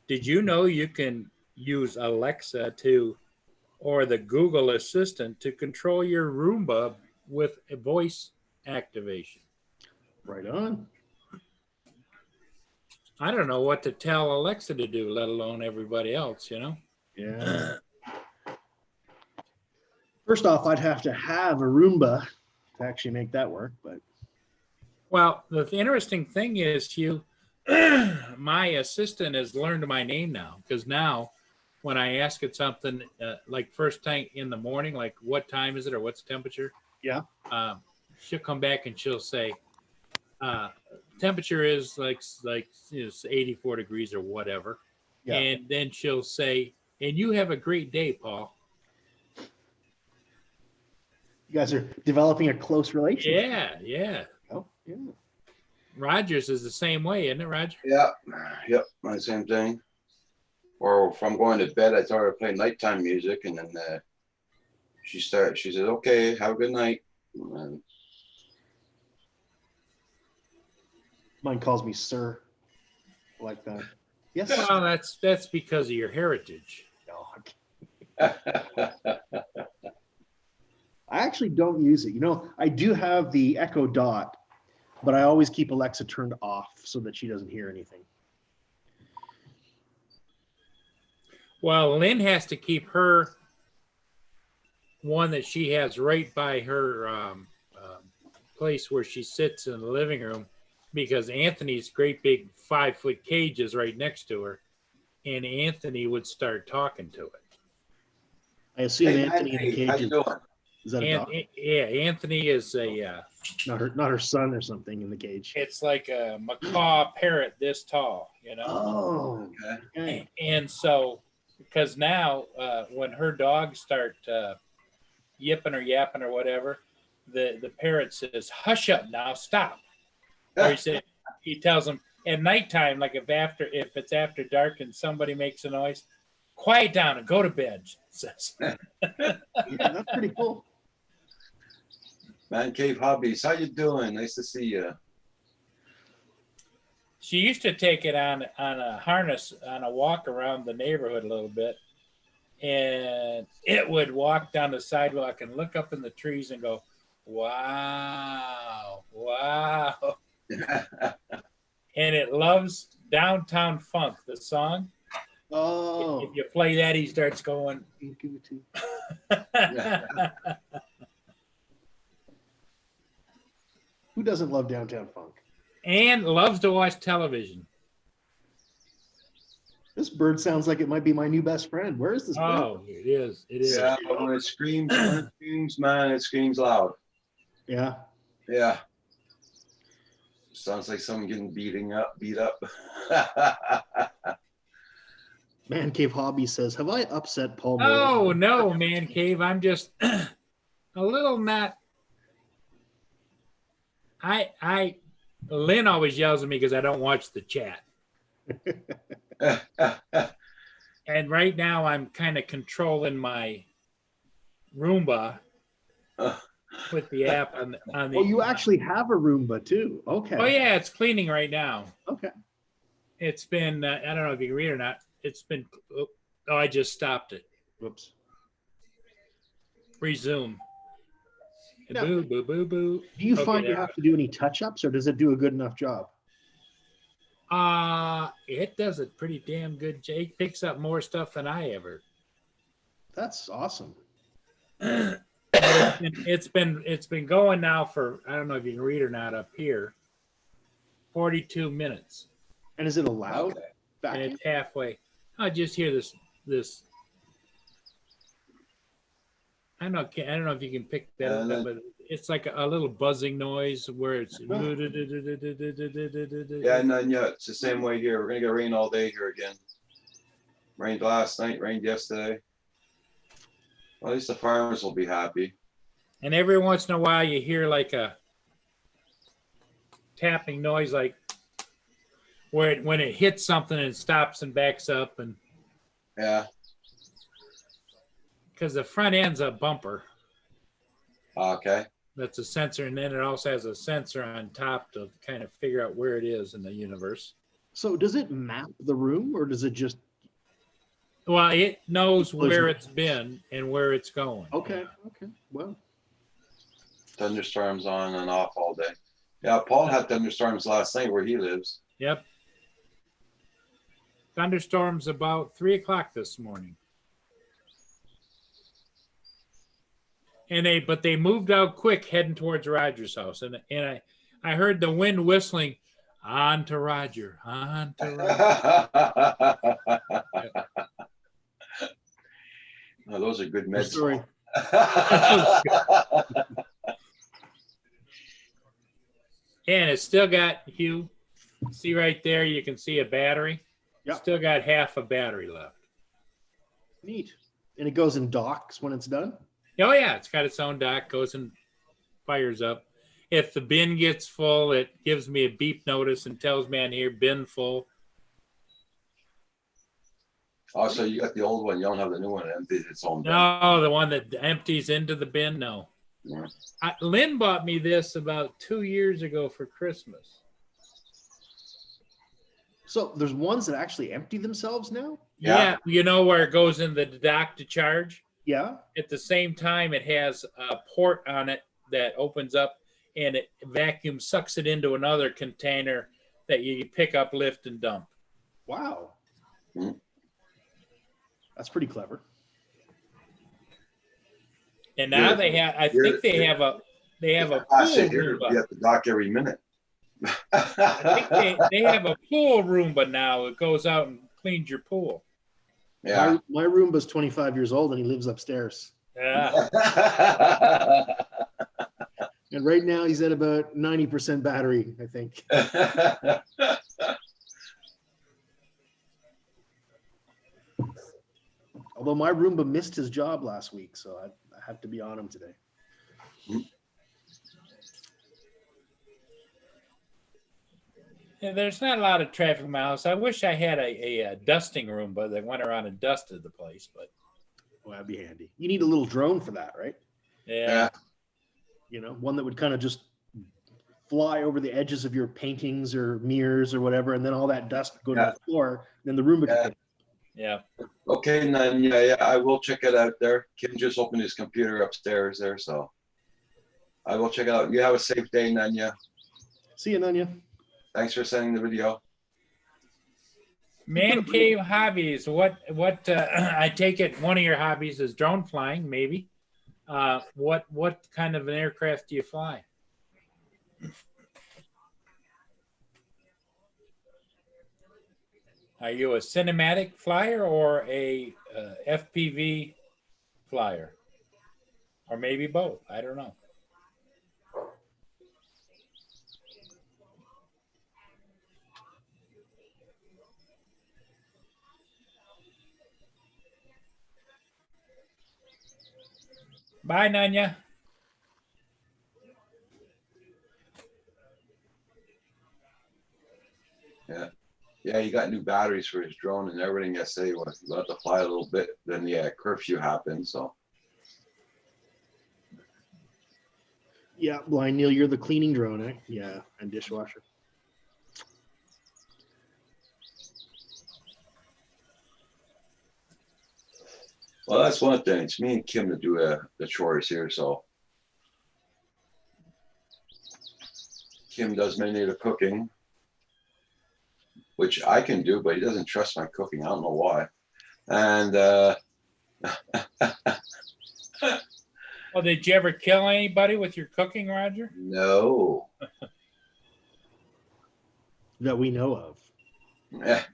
did you know you can use Alexa or the Google Assistant to control your Roomba with a voice activation? Right on. I don't know what to tell Alexa to do, let alone everybody else, Yeah. First off, I'd have to have a Roomba to actually make that work, but Well, the interesting thing is, my assistant has learned my name now, because now when I ask it something like first thing in the morning, like what time is it or what's the temperature? Yeah. She'll come back and she'll say, temperature is like 84 degrees or whatever. Yeah. And then she'll say, and you have a great day, Paul. You guys are developing a close relationship. Yeah. Oh, yeah. Rogers is the same way, isn't it, Roger? Yeah, yep, my same thing. Or if I'm going to bed, I tell her to play nighttime music, and then she says, okay, have a good night. And Mine calls me sir. I like that. Yes. Well, that's because of your heritage. No, I actually don't use it. I do have the Echo Dot, but I always keep Alexa turned off so that she doesn't hear anything. Well, Lynn has to keep her one that she has right by her place where she sits in the living room, because Anthony's great big 5-foot cage is right next to her, and Anthony would start talking to it. I assume Hey, Anthony in the Anthony, how cage you doing? is that a dog? Yeah, Anthony is a Not her son or something in the cage. it's like a macaw parrot this tall, Oh, Okay. okay. And so, because now when her dogs start yipping or yapping or whatever, the parrot says, "Hush up now, stop." Or he tells them at nighttime, like if it's after dark and somebody makes a noise, quiet down and go to bed. Says. Yeah, that's pretty cool. Man Cave Hobbies, how you doing? Nice to see you. She used to take it on a harness on a walk around the neighborhood a little bit, and it would walk down the sidewalk and look up in the trees and go, "Wow, wow." And it loves Downtown Funk, the song. Oh. If you play that, he starts going. Who doesn't love Downtown Funk? And loves to watch television. This bird sounds like it might be my new best friend. Where is this bird? Oh, it is. It is. Yeah, when it screams, man, it screams loud. Yeah. Yeah. Sounds like someone getting beat up. Man Cave Hobby says, have I upset Paul? Oh, no, Man Cave. I'm just a little not. Lynn always yells at me because I don't watch the chat. And right now I'm kind of controlling my Roomba with the app on the. Oh, you actually have a Roomba too. Okay. Oh yeah, it's cleaning right now. Okay. It's been I don't know if you can read it or not. It's been. Oh, I just stopped it. Whoops. Resume. No. Boo, boo, boo, boo. Do you Okay, find you there. have to do any touch-ups, or does it do a good enough job? It does a pretty damn good. Jake picks up more stuff than I ever. That's awesome. But it's been going now for, I don't know if you can read or not up here, 42 minutes. And is it a loud Okay. And vacuum? it's halfway. I just hear this. I don't know if you can pick that up, but it's like a little buzzing noise where it's. Yeah, and then it's the same way here. We're gonna get rain all day here again. Rained last night, rained yesterday. Well, at least the farmers will be happy. And every once in a while, you hear like a tapping noise, like where when it hits something and it stops and backs up, and Yeah. because the front end's a bumper. Okay. That's a sensor, and then it also has a sensor on top to kind of figure out where it is in the universe. So does it map the room, or does it just? Well, it knows where it's been and where it's going. Okay. Okay. Well, Thunderstorms on and off all day. Yeah, Paul had thunderstorms last night where he lives. Yep. Thunderstorms about 3:00 this morning. And they moved out quick heading towards Roger's house. And I heard the wind whistling, on to Roger, on to Roger. Oh, those are good meds. story. And it's still got, Hugh, see right there, you can see a battery. Yep. Still got half a battery left. Neat. And it goes in docks when it's done. Oh, yeah, it's got its own dock, goes and fires up. If the bin gets full, it gives me a beep notice and tells me on here, bin full. Oh, so you got the old one. You don't have the new one. It empties its own. No, the one that empties into the bin, no. Yeah. Lynn bought me this about 2 years ago for Christmas. So there's ones that actually empty themselves now. Yeah, you know where it goes in the dock to charge? Yeah. At the same time, it has a port on it that opens up and it vacuum sucks it into another container that you pick up, lift, and dump. Wow. Hmm. That's pretty clever. And now they have, I think they have a pool Roomba. You have to dock every minute. I think they have a pool Roomba now. It goes out and cleans your pool. Yeah. My Roomba's 25 years old and he lives upstairs. Yeah. And right now he's at about 90% battery, I think. Although my Roomba missed his job last week, so I have to be on him today. Yeah, there's not a lot of traffic in my house. I wish I had a dusting Roomba that went around and dusted the place, but Well, that'd be handy. You need a little drone for that, right? yeah. You know, one that would kind of just fly over the edges of your paintings or mirrors or whatever, and then all that dust would go to the floor. Then the Roomba could Yeah. Okay, and then yeah, I will check it out there. Kim just opened his computer upstairs there, so I will check it out. You have a safe day, Nanya. See you, Nanya. Thanks for sending the video. Man cave hobbies. What I take it one of your hobbies is drone flying, maybe. What kind of an aircraft do you fly? Are you a cinematic flyer or a FPV flyer? Or maybe both. I don't know. Bye, Nanya. Yeah, he got new batteries for his drone and everything yesterday. He let to fly a little bit. Then yeah, curfew happened. So Yeah, Blind Neil, you're the cleaning drone, eh? Yeah, and dishwasher. Well, that's one thing. It's me and Kim to do the chores here, so. Kim does many of the cooking, which I can do, but he doesn't trust my cooking. I don't know why. And Well, did you ever kill anybody with your cooking, Roger? no. That we know of. I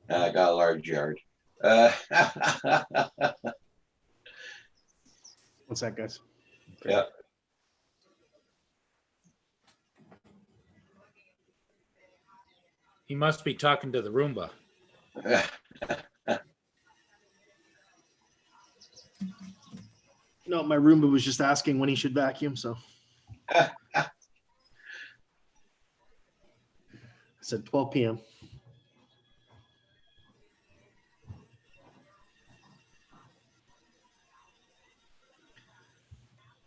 got a large yard. What's that, guys? Yeah. He must be talking to the Roomba. No, my Roomba was just asking when he should vacuum, so. I said 12 p.m.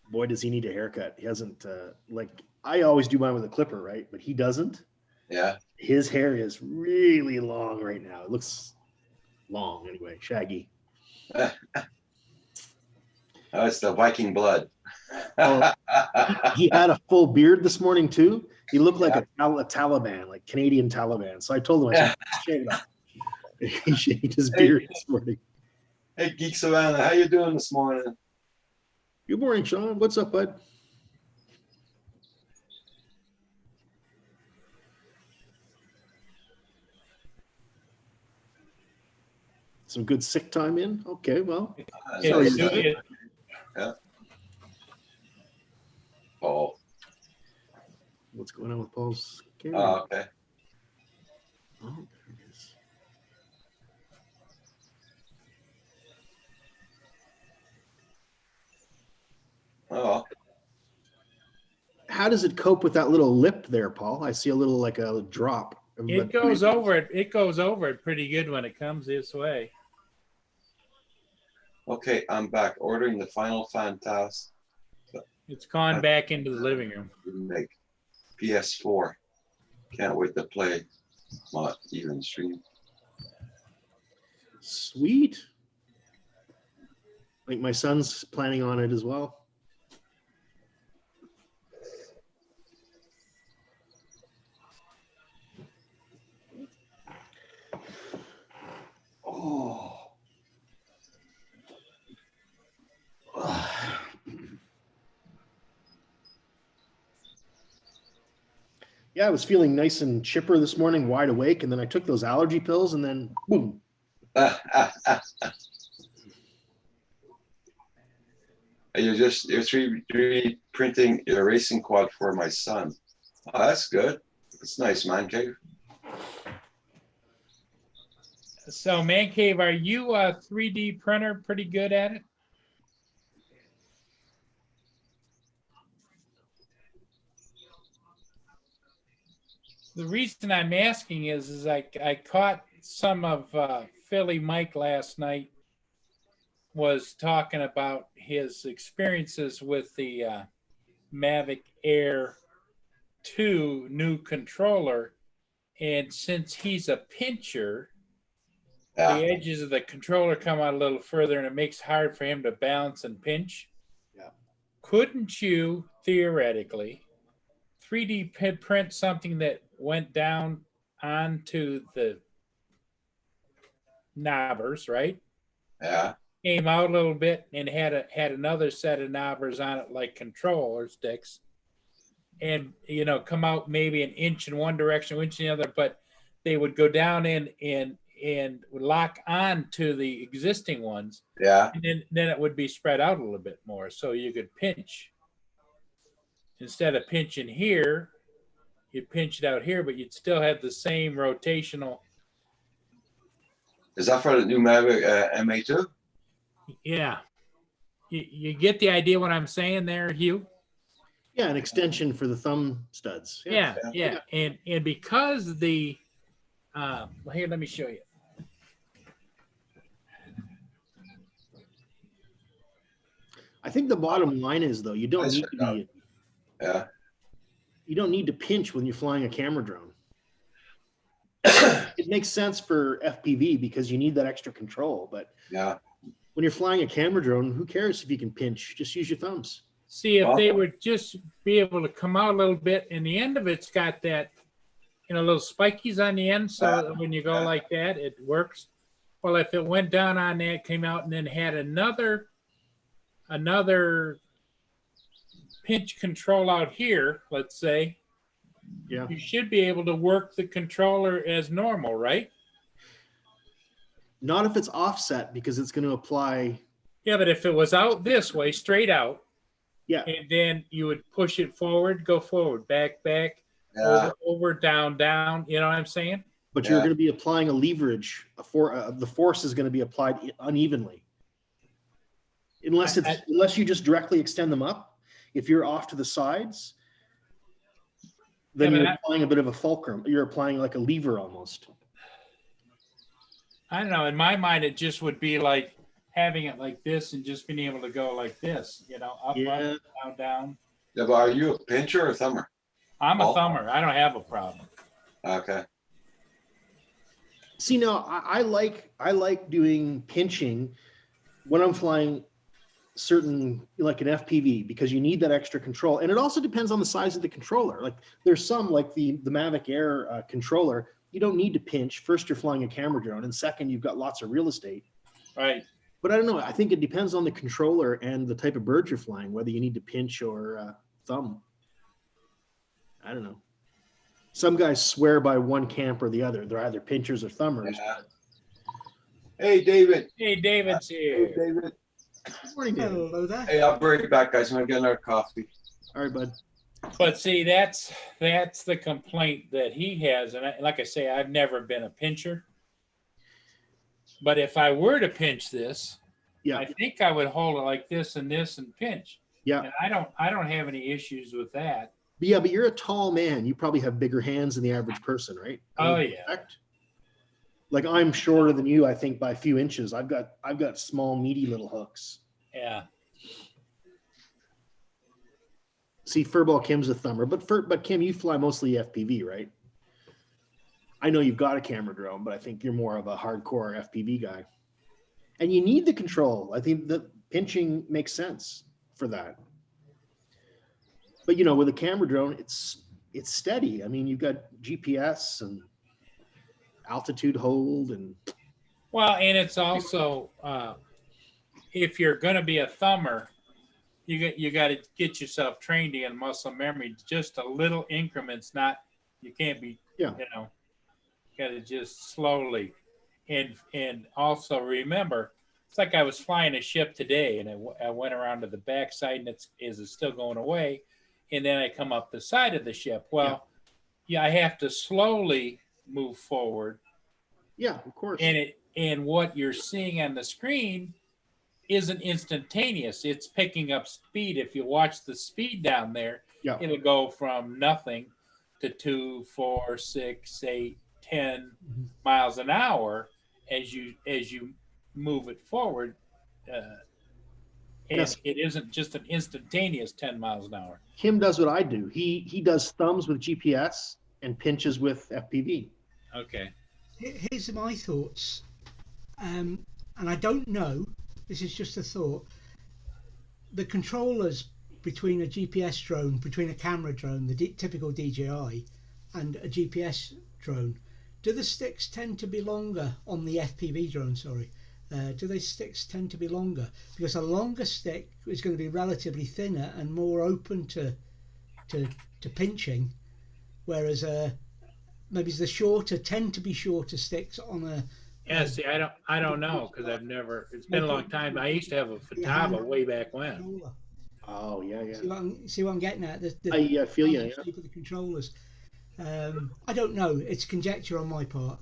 Boy, does he need a haircut. He hasn't, like, I always do mine with a clipper, right? But he doesn't. Yeah. His hair is really long right now. It looks long anyway, shaggy. Oh, it's the Viking blood. Oh, he had a full beard this morning too. He looked like a Taliban, like Canadian Taliban. So I told him, I said, shave it up. He shaved his beard this morning. Hey, Geek Savannah, how you doing this morning? Good morning, Sean. What's up, bud? Some good sick time in? Okay, well. Yeah. Paul. What's going on with Paul's camera? Oh, okay. Oh, there it is. Oh, How does it cope with that little lip there, Paul? I see a little like a drop. It goes over it. It goes over it pretty good when it comes this way. okay. I'm back ordering the Final Fantastic It's gone back into the living room. remake. PS4. Can't wait to play my even stream. Sweet. I think my son's planning on it as well. Oh. Yeah, I was feeling nice and chipper this morning, wide awake, and then I took those allergy pills, and then boom. You're 3D printing a racing quad for my son. Oh, that's good. It's nice, man cave. So, Man Cave, are you a 3D printer pretty good at it? The reason I'm asking is I caught some of Philly Mike last night was talking about his experiences with the Mavic Air 2 new controller. And since he's a pincher, Yeah. the edges of the controller come out a little further and it makes it hard for him to balance and pinch. Yeah. Couldn't you theoretically 3D print something that went down onto the knobbers, right? Yeah. Came out a little bit and had another set of knobbers on it like controller sticks, and come out maybe an inch in one direction, inch in the other, but they would go down and lock on to the existing ones. Yeah. And then it would be spread out a little bit more, so you could pinch. Instead of pinching here, you'd pinch it out here, but you'd still have the same rotational. Is that for the new Mavic MA2? Yeah. You get the idea what I'm saying there, Hugh? Yeah, an extension for the thumb studs. Yeah. And because the here, let me show you. I think the bottom line is though, you don't need to be. Yeah. You don't need to pinch when you're flying a camera drone. It makes sense for FPV because you need that extra control, but Yeah. when you're flying a camera drone, who cares if you can pinch? Just use your thumbs. See, if they would just be able to come out a little bit, and the end of it's got that, little spikies on the end, so that when you go like that, it works. Well, if it went down on that, came out, and then had another pinch control out here, let's say, Yeah. you should be able to work the controller as normal, right? Not if it's offset, because it's going to apply. Yeah, but if it was out this way, straight out, Yeah. and then you would push it forward, go forward, back, Yeah. over, down, down. You know what I'm saying? But you're going to be applying a leverage. The force is going to be applied unevenly, unless you just directly extend them up. If you're off to the sides, then you're applying a bit of a fulcrum. You're applying like a lever almost. I don't know. In my mind, it just would be like having it like this and just being able to go like this. Up, down, down. Yeah, but are you a pincher or a thumber? I'm a thumber. I don't have a problem. Okay. See, now I like doing pinching when I'm flying certain, like an FPV, because you need that extra control, and it also depends on the size of the controller. Like there's some, like the Mavic Air controller, you don't need to pinch. First, you're flying a camera drone, and second, you've got lots of real estate. Right. But I don't know. I think it depends on the controller and the type of bird you're flying, whether you need to pinch or thumb. I don't know. Some guys swear by one camp or the other. They're either pinchers or thumbers. Yeah. Hey, David. Hey, David's here. Hey, David. Good morning, David. Hello there. Hey, I'll bring it back, guys. I'm gonna get another coffee. All right, bud. But see, that's the complaint that he has, and like I say, I've never been a pincher. But if I were to pinch this, Yeah. I think I would hold it like this and pinch. Yeah. And I don't have any issues with that. Yeah, but you're a tall man. You probably have bigger hands than the average person, right? Oh, yeah. Correct? Like I'm shorter than you, I think, by a few inches. I've got small, meaty little hooks. Yeah. See, Furball Kim's a thumber, but Kim, you fly mostly FPV, right? I know you've got a camera drone, but I think you're more of a hardcore FPV guy. And you need the control. I think the pinching makes sense for that. But with a camera drone, it's steady. I mean, you've got GPS and altitude hold and. Well, and it's also if you're going to be a thumber, you got to get yourself trained in muscle memory. Just a little increments. You can't be. Yeah. Got to just slowly, and also remember, it's like I was flying a ship today, and I went around to the backside, and it's still going away, and then I come up the side of the ship. Well, I have to slowly move forward. Yeah, of course. And what you're seeing on the screen isn't instantaneous. It's picking up speed. If you watch the speed down there, it'll go from nothing to 2, 4, 6, 8, 10 miles an hour as you move it forward. And it isn't just an instantaneous 10 miles an hour. Kim does what I do. He does thumbs with GPS and pinches with FPV. Okay. Here's my thoughts. And I don't know, this is just a thought. The controllers between a GPS drone, between a camera drone, the typical DJI, and a GPS drone, do the sticks tend to be longer on the FPV drone, sorry? Do those sticks tend to be longer? Because a longer stick is going to be relatively thinner and more open to pinching, whereas maybe the shorter tend to be shorter sticks on a. Yeah, see, I don't know because I've never. It's been a long time. I used to have a Futaba way back when. Oh yeah. See what I'm getting at? I feel you. Yeah. The controllers. I don't know. It's conjecture on my part,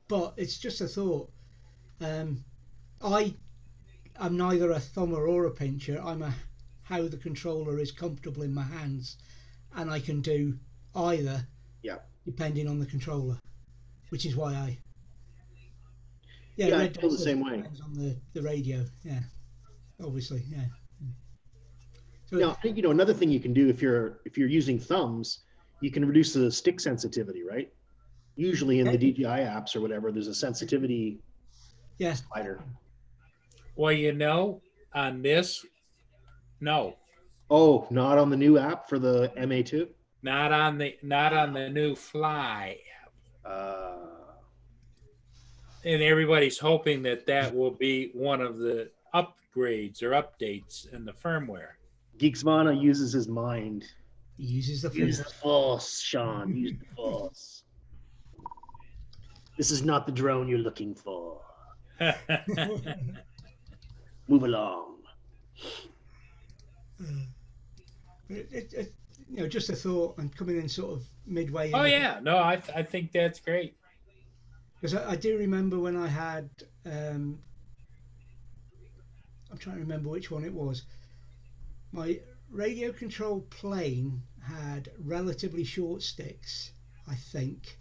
but it's just a thought. I'm neither a thumber or a pincher. I'm how the controller is comfortable in my hands, and I can do either. Yeah. Depending on the controller, which is why I. Yeah, I feel the same way. On the radio, yeah, obviously, yeah. So, now, another thing you can do if you're using thumbs, you can reduce the stick sensitivity, right? Usually in the DJI apps or whatever, there's a sensitivity slider. Well, you know, on this, no, Oh, not on the new app for the MA2? not on the new Fly. Uh, And everybody's hoping that will be one of the upgrades or updates in the firmware. Geeksvana uses his mind. He uses the Use the force. force, Sean. Use the force. This is not the drone you're looking for. Move along. Just a thought, and coming in sort of midway. Oh yeah, no, I think that's great. Because I do remember when I had, I'm trying to remember which one it was. My radio controlled plane had relatively short sticks, I think,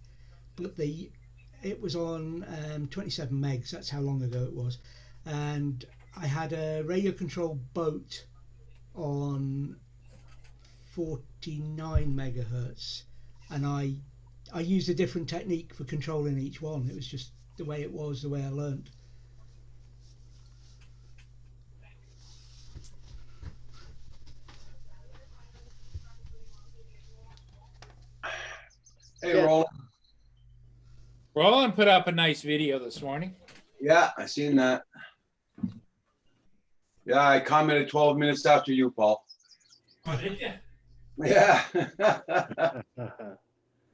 but it was on 27 megs. That's how long ago it was, and I had a radio controlled boat on 49 megahertz, and I used a different technique for controlling each one. It was just the way it was, the way I learned. Hey, Yeah. Roland. Roland put up a nice video this morning. Yeah, I seen that. Yeah, I commented 12 minutes after you, Paul. Oh, did you? Yeah.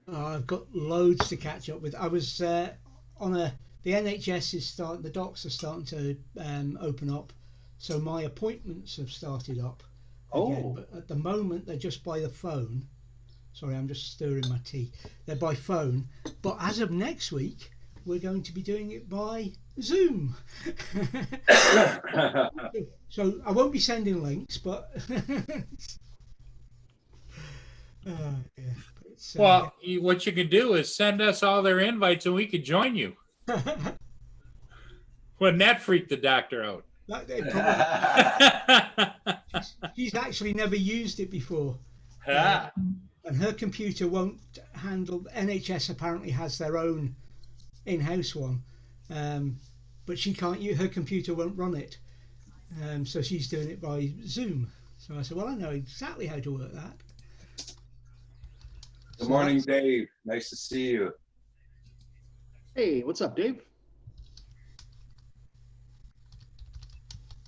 I've got loads to catch up with. I was the NHS is starting, the docs are starting to open up, so my appointments have started up again. Oh. But at the moment they're just by the phone. Sorry, I'm just stirring my tea. They're by phone, but as of next week, we're going to be doing it by Zoom. So I won't be sending links, but yeah. Well, what you could do is send us all their invites and we could join you. Wouldn't that freak the doctor out? She's actually never used it before. And her computer won't handle. NHS apparently has their own in-house one, but she can't use. Her computer won't run it, so she's doing it by Zoom. So I said, well, I know exactly how to work that. Good morning, Dave. Nice to see you. Hey, what's up, Dave?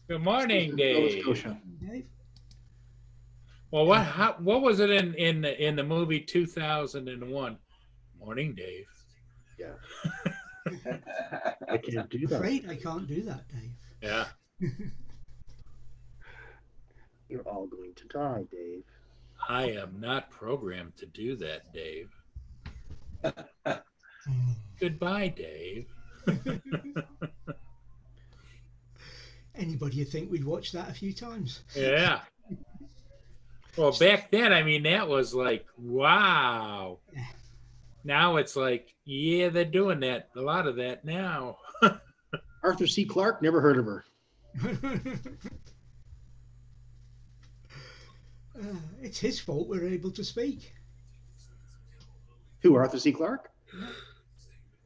Good morning, Nova Dave. Scotia. Dave? Well, what was it in the movie 2001? Morning, Dave. Yeah. I can't do I'm that. afraid I can't do that, Dave. Yeah. You're all going to die, Dave. I am not programmed to do that, Dave. Goodbye, Dave. Anybody would think we'd watch that a few times. Yeah. Well, back then, I mean, that was like, wow. Now it's like, yeah, they're doing that. A lot of that now. Arthur C. Clarke, never heard of her. It's his fault we're able to speak. Who, Arthur C. Clarke?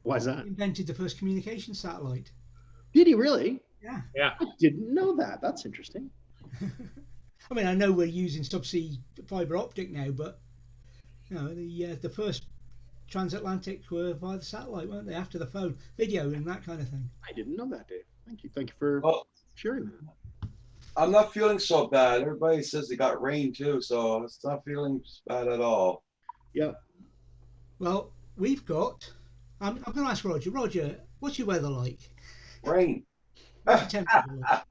Why is that? He invented the first communication satellite. Did he really? Yeah. Yeah. I didn't know that. That's interesting. I mean, I know we're using subsea fiber optic now, but the first transatlantic were via the satellite, weren't they? After the phone, video and that kind of thing. I didn't know that, Dave. Thank you. Thank you for sharing that. I'm not feeling so bad. Everybody says they got rain too, so it's not feeling bad at all. Yeah. Well, we've got. I'm going to ask Roger. Roger, what's your weather like? Rain. What's your temperature like?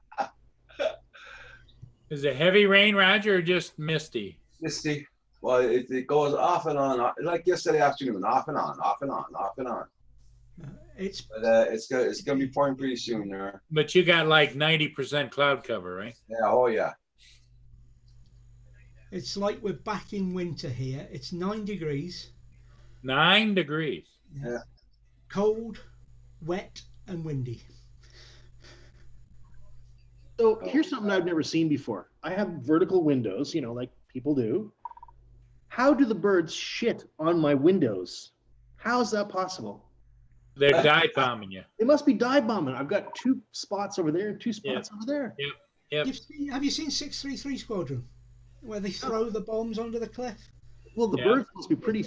Is it heavy rain, Roger, or just misty? Misty. Well, it goes off and on, like yesterday afternoon, off and on, off and on, off and on. It's But it's gonna be pouring pretty soon there. But you got like 90% cloud cover, right? Yeah. Oh yeah. It's like we're back in winter here. It's 9 degrees. 9 degrees. Yeah. Cold, wet, and windy. So here's something I've never seen before. I have vertical windows, like people do. How do the birds shit on my windows? How is that possible? They're dive bombing you. They must be dive bombing. I've got 2 spots over there and 2 spots over there. Yep. Have you seen 633 Squadron, where they throw the bombs onto the cliff? Well, the birds must be pretty.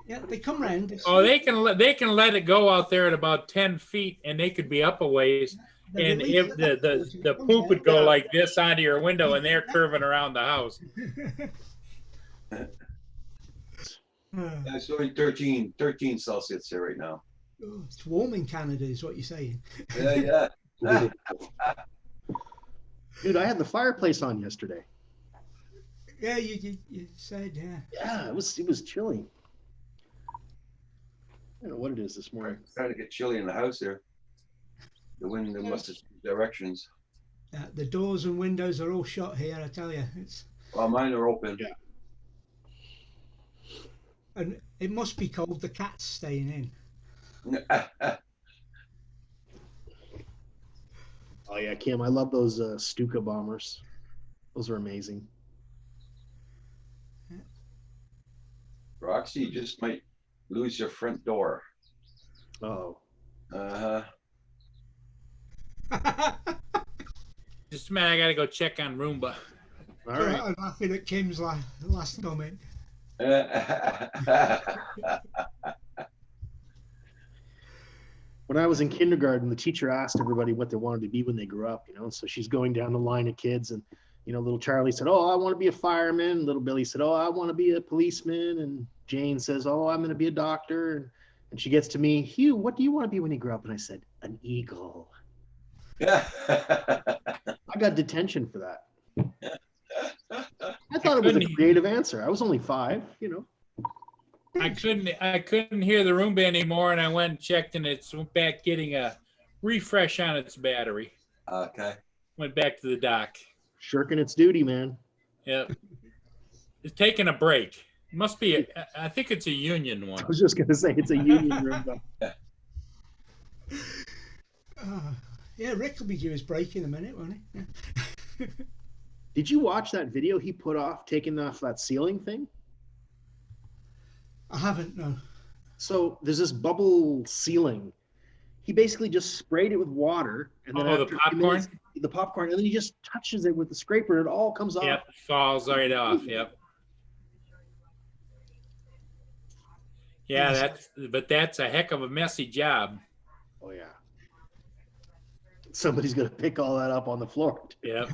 Yeah, they come round. Oh, they can let it go out there at about 10 feet, and they could be up a ways. And if the poop would go like this onto your window, and they're curving around the house. It's only 13 Celsius here right now. Oh, it's warm in Canada, is what you're saying. Yeah. Dude, I had the fireplace on yesterday. Yeah, you said, yeah. Yeah, it was chilly. I don't know what it is this morning. It's starting to get chilly in the house here. The wind must have changed directions. The doors and windows are all shut here, I tell you. Well, mine are open. Yeah. And it must be cold. The cat's staying in. Oh yeah, Kim, I love those Stuka bombers. Those are amazing. Roxy, you just might lose your front door. Oh. Just a minute, I gotta go check on Roomba. All right. I'm laughing at Kim's last comment. When I was in kindergarten, the teacher asked everybody what they wanted to be when they grew up, so she's going down the line of kids, and little Charlie said, "Oh, I want to be a fireman." Little Billy said, "Oh, I want to be a policeman." And Jane says, "Oh, I'm going to be a doctor." And she gets to me, "Hugh, what do you want to be when you grow up?" And I said, "An eagle." I got detention for that. I thought it was a creative answer. I was only 5, I couldn't hear the Roomba anymore, and I went and checked, and it's back getting a refresh on its battery. Okay. Went back to the dock. Shirking its duty, man. Yep. It's taking a break. It must be. I think it's a union one. I was just gonna say it's a union Roomba. Yeah, Rick will be due his break in a minute, won't he? Yeah. Did you watch that video he put off taking off that ceiling thing? I haven't, no. So there's this bubble ceiling. He basically just sprayed it with water, and then the popcorn. The popcorn, and then he just touches it with the scraper, and it all comes off. Yep, falls right off. Yep. Yeah, that's a heck of a messy job. Oh yeah. Somebody's gonna pick all that up on the floor. Yep.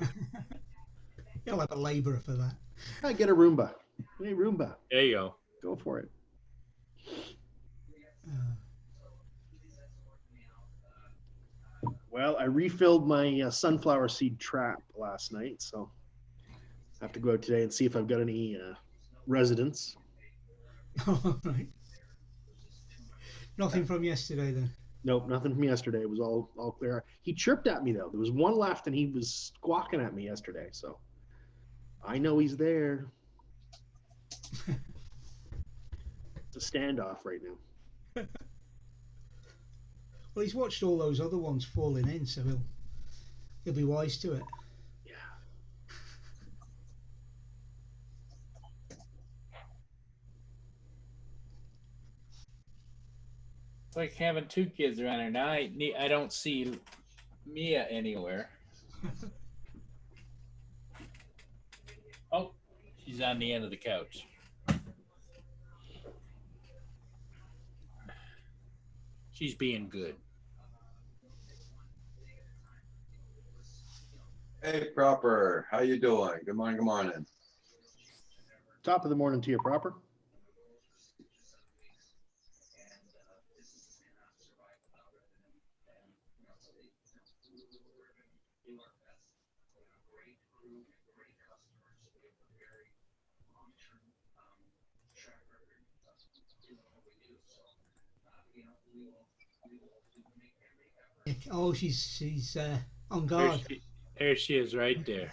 You'll have a laborer for that. I get a Roomba. Hey, Roomba. There you go. Go for it. Well, I refilled my sunflower seed trap last night, so I have to go out today and see if I've got any residents. All right. Nothing from yesterday then. Nope, nothing from yesterday. It was all clear. He chirped at me though. There was one left, and he was squawking at me yesterday. So I know he's there. It's a standoff right now. Well, he's watched all those other ones falling in, so he'll be wise to it. Yeah. It's like having 2 kids around here. Now I don't see Mia anywhere. Oh, she's on the end of the couch. She's being good. Hey, Proper, how you doing? Good morning, good morning. Top of the morning to you, Proper. Oh, she's on guard. There she is, right there.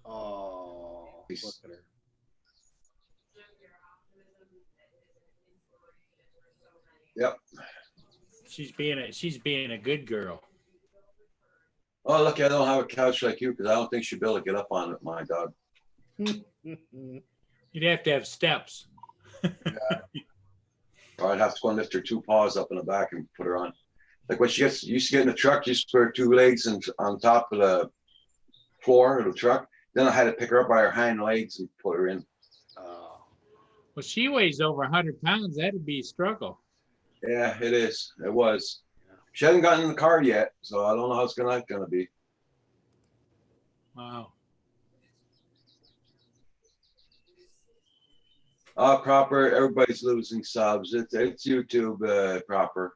Oh, look at her. Yep. She's being a good girl. Oh, look, I don't have a couch like you because I don't think she'd be able to get up on it, my dog. You'd have to have steps. Or I'd have to go and lift her 2 paws up in the back and put her on. Like when she used to get in the truck, she used to put her 2 legs on top of the floor of the truck. Then I had to pick her up by her hind legs and put her in. Well, she weighs over 100 pounds. That'd be a struggle. Yeah, it is. It was. She hasn't gotten in the car yet, so I don't know how it's gonna be. Wow. Proper. Everybody's losing subs. It's YouTube proper.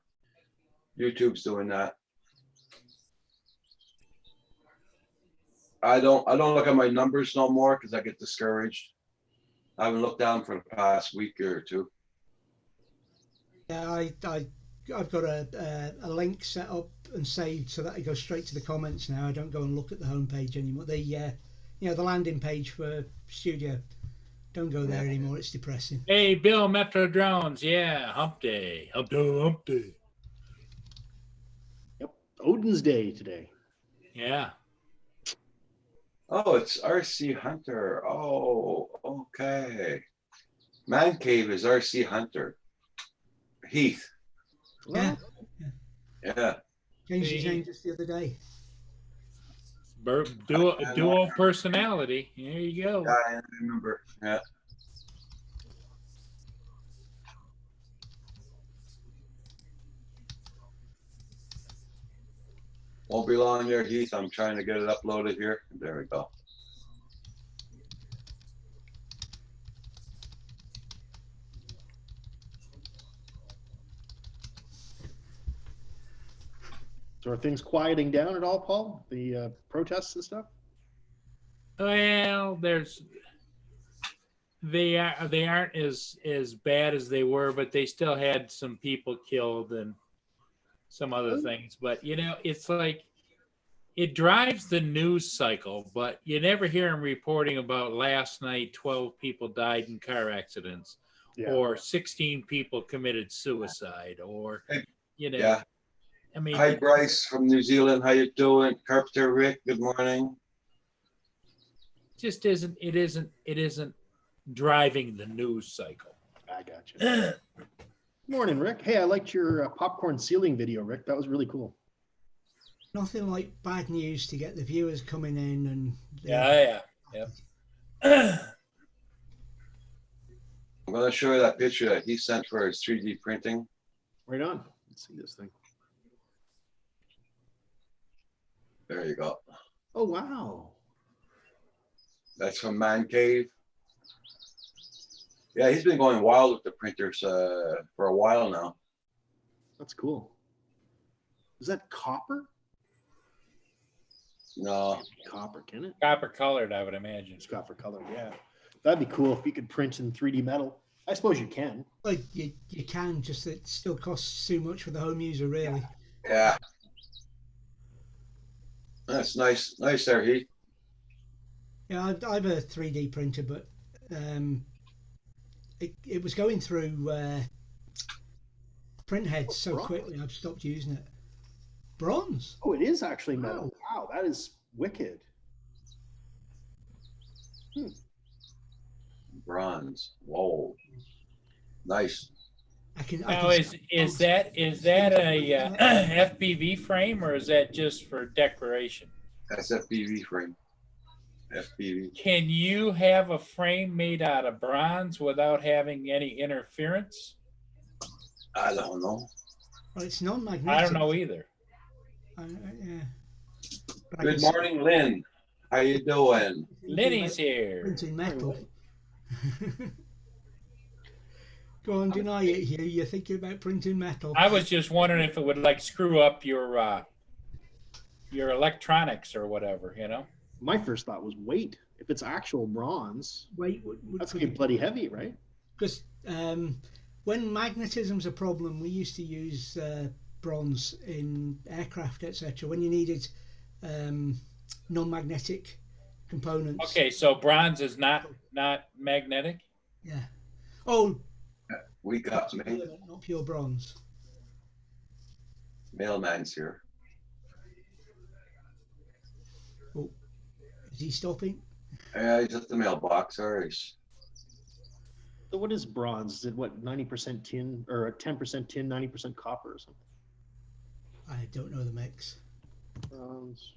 YouTube's doing that. I don't look at my numbers no more because I get discouraged. I haven't looked down for the past week or 2. Yeah, I've got a link set up and saved so that I go straight to the comments now. I don't go and look at the homepage anymore. The the landing page for Studio. Don't go there anymore. It's depressing. Hey, Bill, Metro Drones. Yeah, hump day. Hump day. Hump day. Yep. Odin's Day today. Yeah. Oh, it's RC Hunter. Oh, okay. Man Cave is RC Hunter. Heath. Yeah. Yeah. Changed his name just the other day. Dual personality. There you go. Yeah, I remember. Yeah. Won't be long there, Heath. I'm trying to get it uploaded here. There we go. So are things quieting down at all, Paul? The protests and stuff? Well, they aren't as bad as they were, but they still had some people killed and some other things. But it's like it drives the news cycle, but you never hear them reporting about last night 12 people died in car accidents, or 16 people committed suicide, or Yeah. I mean, hi Bryce from New Zealand. How you doing? Carpenter Rick, good morning. Just isn't driving the news cycle. I got you. Morning, Rick. Hey, I liked your popcorn sealing video, Rick. That was really cool. Nothing like bad news to get the viewers coming in and Yeah. I'm going to show you that picture that he sent for his 3D printing. Right on. Let's see this thing. There you go. Oh, wow. That's from Man Cave. Yeah, he's been going wild with the printers for a while now. That's cool. Is that copper? No. Copper, can it? Copper colored, I would imagine. It's copper colored, yeah. That'd be cool if you could print in 3D metal. I suppose you can. Well, you can, just it still costs too much for the home user, really. Yeah. That's nice. Nice there, Heath. Yeah, I have a 3D printer, but it was going through print heads so quickly I've stopped using it. Bronze. Oh, it is actually metal. Wow, that is wicked. Bronze. Whoa. Nice. Now, is that a FPV frame, or is that just for decoration? That's FPV frame. FPV. Can you have a frame made out of bronze without having any interference? I don't know. Well, it's non-magnetic. I don't know either. Yeah. Good morning, Lynn. How you doing? Lenny's here. Printing metal. Go on, deny it, Hugh. You're thinking about printing metal. I was just wondering if it would like screw up your electronics or whatever, My first thought was weight. If it's actual bronze, weight that's gonna be bloody heavy, right? Because when magnetism's a problem, we used to use bronze in aircraft, etc. When you needed non-magnetic components. Okay, so bronze is not magnetic? Yeah. Oh, we got me. Not pure bronze. Mailman's here. Oh, is he stopping? Yeah, he's at the mailbox. All right. So what is bronze? Is it what, 90% tin or 10% tin, 90% copper or something? I don't know the mix. Bronze.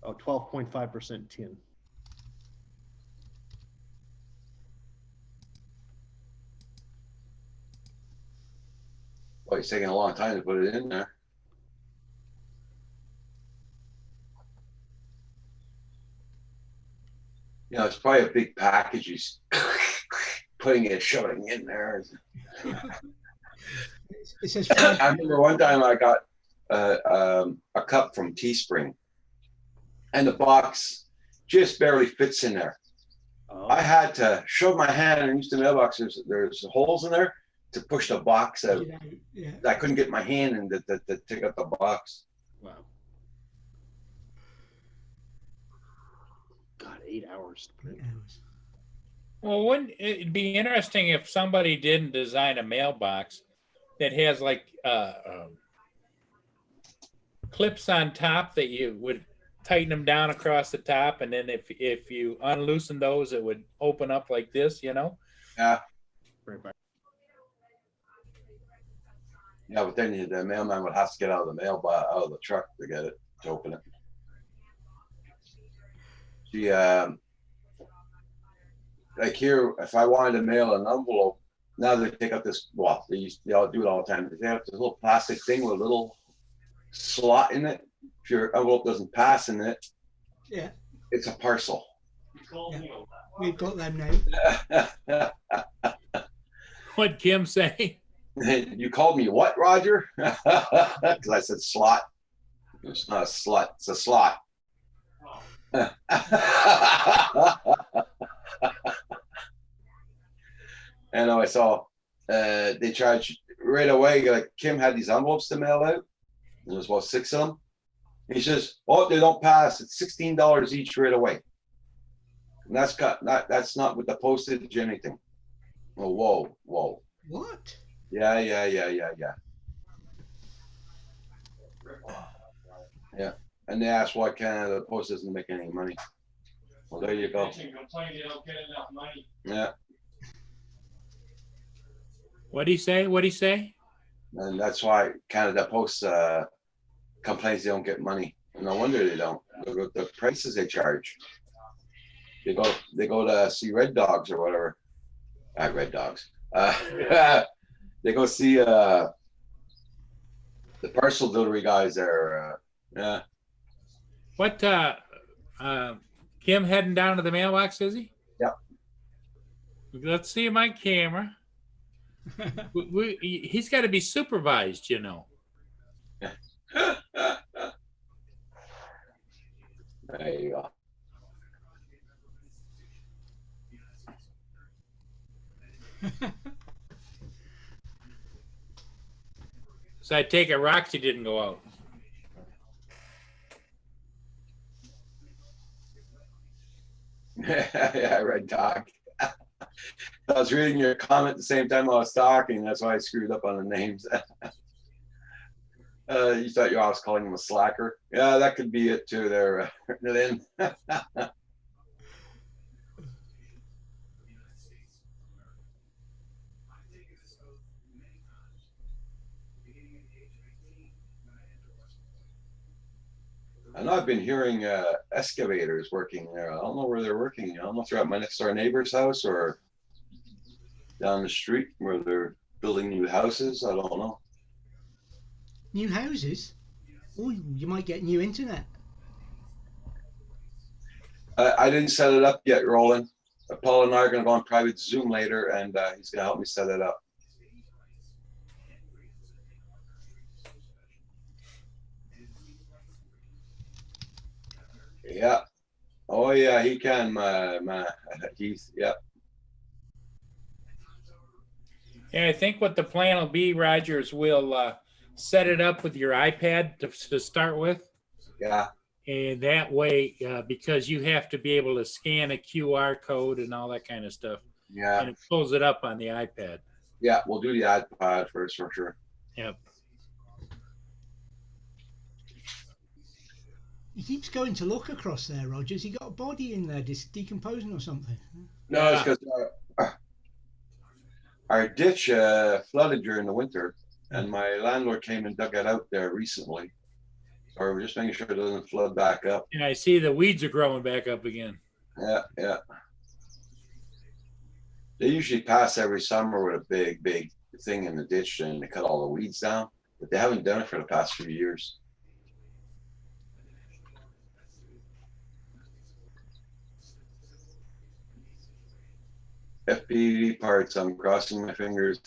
Oh, 12.5% tin. Well, it's taking a long time to put it in there. You know, it's probably a big package. He's putting it, shoving it in there. It says I remember one time I got a cup from Teespring, and the box just barely fits in there. Oh. I had to shove my hand underneath the mailbox. There's holes in there to push the box out. Yeah. I couldn't get my hand in to take out the box. Wow. God, 8 hours. 8 hours. Well, wouldn't it be interesting if somebody didn't design a mailbox that has like clips on top that you would tighten them down across the top, and then if you unloosen those, it would open up like this, you know? Yeah. Right back. Yeah, but then the mailman would have to get out of the truck to get it, to open it. She, like here, if I wanted to mail an envelope, now they take out this, well, they all do it all the time. They take out this little plastic thing with a little slot in it. If your envelope doesn't pass in it, Yeah. it's a parcel. Yeah. We've got them now. What'd Kim say? You called me what, Roger? Because I said slot. It's not a slut, it's a slot. And I saw they charge right away. Like Kim had these envelopes to mail out. There was about 6 of them. He says, "Oh, they don't pass. It's $16 each right away." And that's not with the postage or anything. Oh, whoa. What? Yeah. And they asked why Canada Post doesn't make any money. Well, there you go. Complain they don't get enough money. Yeah. What'd he say? And that's why Canada Post complains they don't get money. No wonder they don't. Look at the prices they charge. They go to see Red Dogs or whatever. Red Dogs. They go see the parcel delivery guys there. Yeah. What Kim heading down to the mailbox, is he? Yep. Let's see my camera. He's got to be supervised, you know. There you go. So I take it Roxy didn't go out. Yeah, Red Dog. I was reading your comment at the same time I was talking. That's why I screwed up on the names. You thought I was calling him a slacker. Yeah, that could be it too there, Lynn. I know I've been hearing excavators working there. I don't know where they're working. I don't know if they're at my next door neighbor's house or down the street where they're building new houses. I don't know. New houses? Oh, you might get new internet. I didn't set it up yet, Roland. Paul and I are going to go on private Zoom later, and he's going to help me set it up. Yeah. Oh yeah, he can. He's yeah. Yeah, I think what the plan will be, Roger, is we'll set it up with your iPad to start with. Yeah. And that way, because you have to be able to scan a QR code and all that kind of stuff. Yeah. And it pulls it up on the iPad. Yeah, we'll do the iPad first for sure. Yep. He keeps going to look across there, Roger. Has he got a body in there decomposing or something? No, it's because Our ditch flooded during the winter, and my landlord came and dug it out there recently. So we're just making sure it doesn't flood back up. And I see the weeds are growing back up again. Yeah, yeah. They usually pass every summer with a big thing in the ditch and they cut all the weeds down, but they haven't done it for the past few years. FPV parts, I'm crossing my fingers.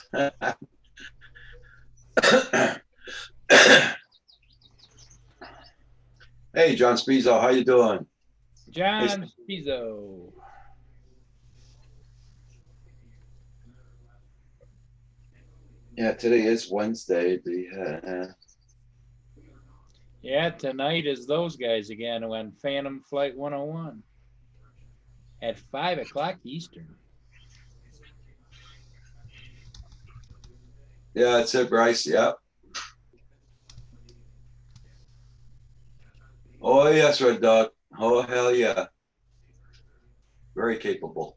Hey, John Spizzo, how you doing? John Pizzo. Yeah, today is Wednesday. Yeah, tonight is those guys again on Phantom Flight 101 at 5 o'clock Eastern. Yeah, that's it, Bryce. Yep. Oh, yes, Red Dog. Oh, hell yeah. Very capable.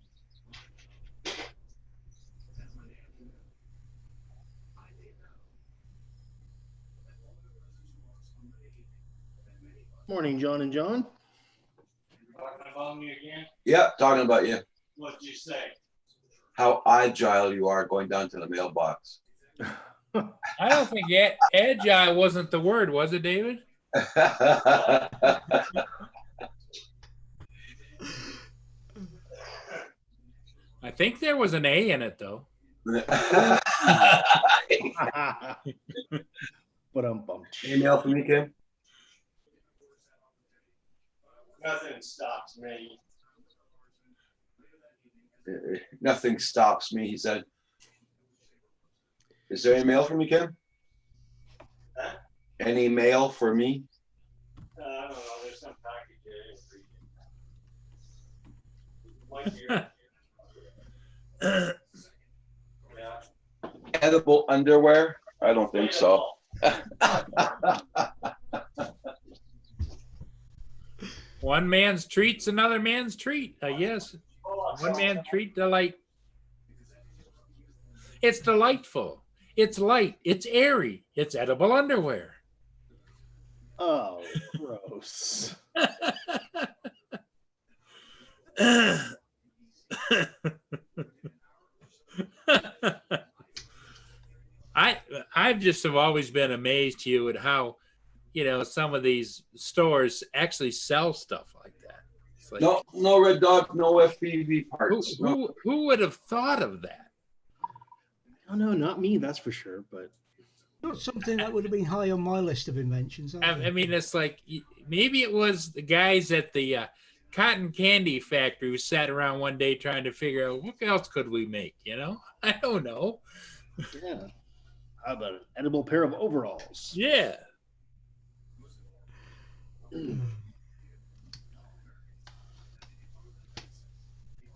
Morning, John and John. Talking about me again? Yeah, talking about you. What'd you say? How agile you are going down to the mailbox. I don't think agile wasn't the word, was it, David? I think there was an A in it, though. But I'm bummed. Email from me, Kim? Nothing stops me. Nothing stops me, he said. Is there any mail for me, Kim? Huh? Any mail for me? I don't know. There's some package there. Might be. Yeah. Edible underwear? I don't think so. One man's treat's another man's treat, I guess. One man's treat delight. It's delightful. It's light. It's airy. It's edible underwear. Oh, gross. I've just have always been amazed, Hugh, at how, some of these stores actually sell stuff like that. It's like, No Red Dog, no FPV parts. who would have thought of that? Oh no, not me, that's for sure. But Not something that would have been high on my list of inventions. I mean, it's like maybe it was the guys at the cotton candy factory who sat around one day trying to figure out what else could we make. I don't know. yeah, how about an edible pair of overalls? Yeah.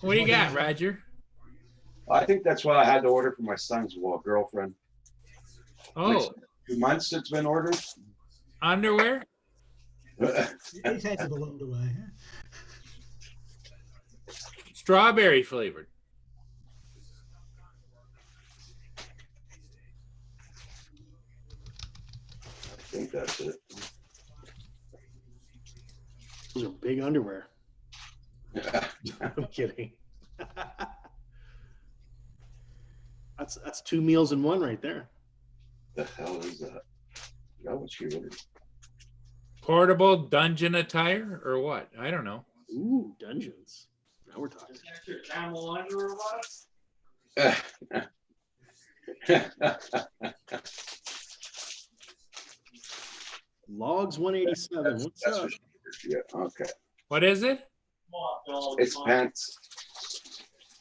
What do you got, Roger? I think that's what I had to order for my son's girlfriend. Oh, 2 months it's been ordered. underwear? It's edible underwear. Strawberry flavored. I think that's it. Those are big underwear. I'm kidding. That's 2 meals in one right there. The hell is that? That what she ordered. Portable dungeon attire or what? I don't know. Ooh, dungeons. Now we're talking. Is that your camel under or what? Logs 187. What's That's up? what she ordered. Yeah, okay. What is it? Come on, dog. It's pants.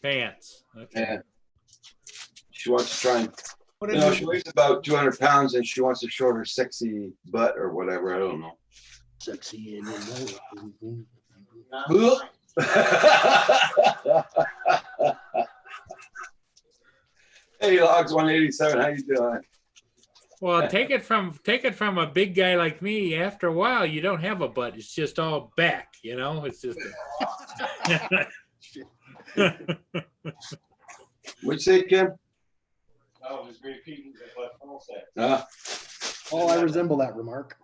Pants. Okay. Yeah. She wants to try and, What she weighs about 200 pounds and she wants to show her sexy butt or whatever. I don't know. Sexy and Hey, Logs 187, how you doing? Well, take it from a big guy like me. After a while, you don't have a butt. It's just all back. It's just. What'd you say, Kim? repeating what Paul said. Oh, I resemble that remark.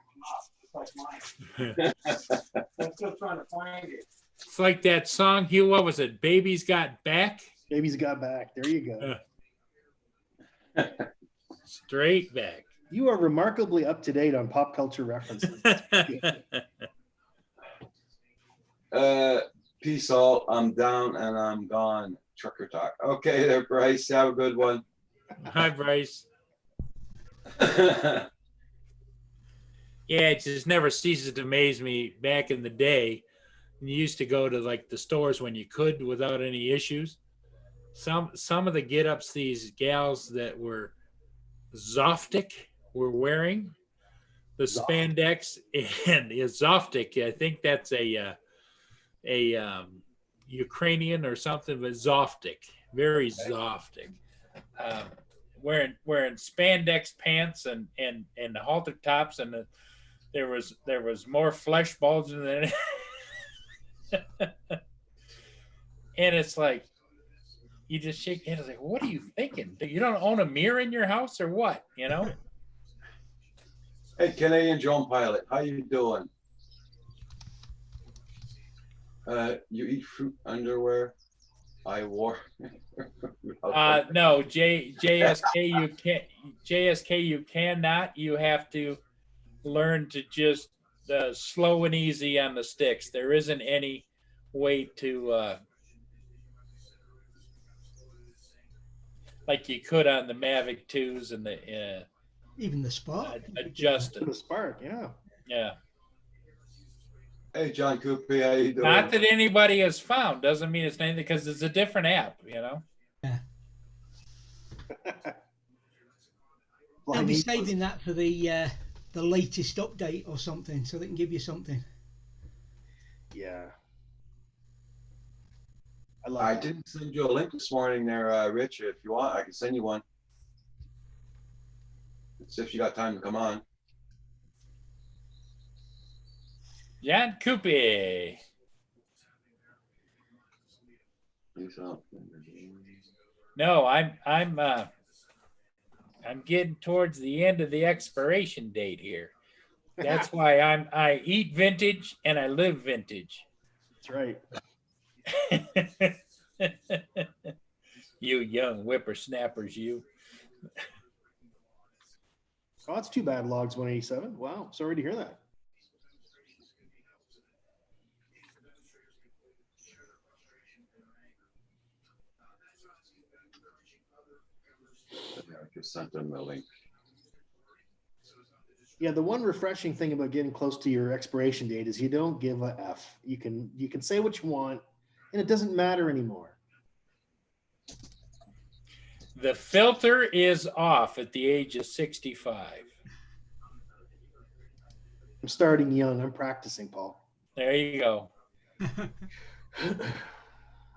It's like mine. I'm still trying to find it. It's like that song, Hugh, what was it? Baby's Got Back? Baby's got back. There you go. Straight back. You are remarkably up to date on pop culture references. Peace all. I'm down and I'm gone. Trucker talk. Okay, there, Bryce. Have a good one. Hi, Bryce. Yeah, it just never ceases to amaze me. Back in the day, you used to go to like the stores when you could without any issues. Some of the get-ups these gals that were Zoftic were wearing, the spandex and Zoftic. I think that's a Ukrainian or something, but Zoftic, very Zoftic. Wearing spandex pants and halter tops, and there was more flesh bulging than and it's like you just shake your head. It's like, what are you thinking? You don't own a mirror in your house or what? You know? Hey, Canadian drone pilot, how you doing? You eat fruit underwear? I wore. No, JSK, you cannot. You have to learn to just slow and easy on the sticks. There isn't any way to like you could on the Mavic 2s and the Even the Spark. adjust it. The Spark, yeah. Yeah. Hey, John Cooper, how you doing? Not that anybody has found. Doesn't mean it's anything, because it's a different app, you know? Yeah. Well, They'll be I saving that for the latest update or something, so they can give you something. Yeah. I love I that. didn't send you a link this morning there, Rich. If you want, I can send you one. It's if you got time to come on. John Coopy. No, I'm getting towards the end of the expiration date here. That's why I eat vintage and I live vintage. That's right. You young whippersnappers, you. Oh, that's too bad, Logs 187. Wow, sorry to hear that. I just sent them the link. Yeah, the one refreshing thing about getting close to your expiration date is you don't give a F. You can say what you want, and it doesn't matter anymore. The filter is off at the age of 65. I'm starting young. I'm practicing, Paul. There you go. I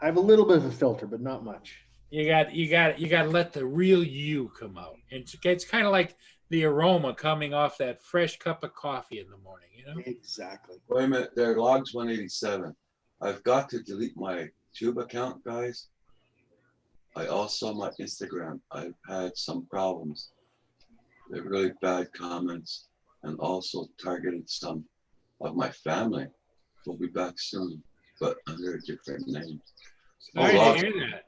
have a little bit of a filter, but not much. You got to let the real you come out. It's kind of like the aroma coming off that fresh cup of coffee in the morning, you know? Exactly. Wait a minute, there, Logs 187. I've got to delete my Tube account, guys. I also, my Instagram, I've had some problems. They're really bad comments, and also targeted some of my family. We'll be back soon, but under a different name. Sorry to Logs, hear that.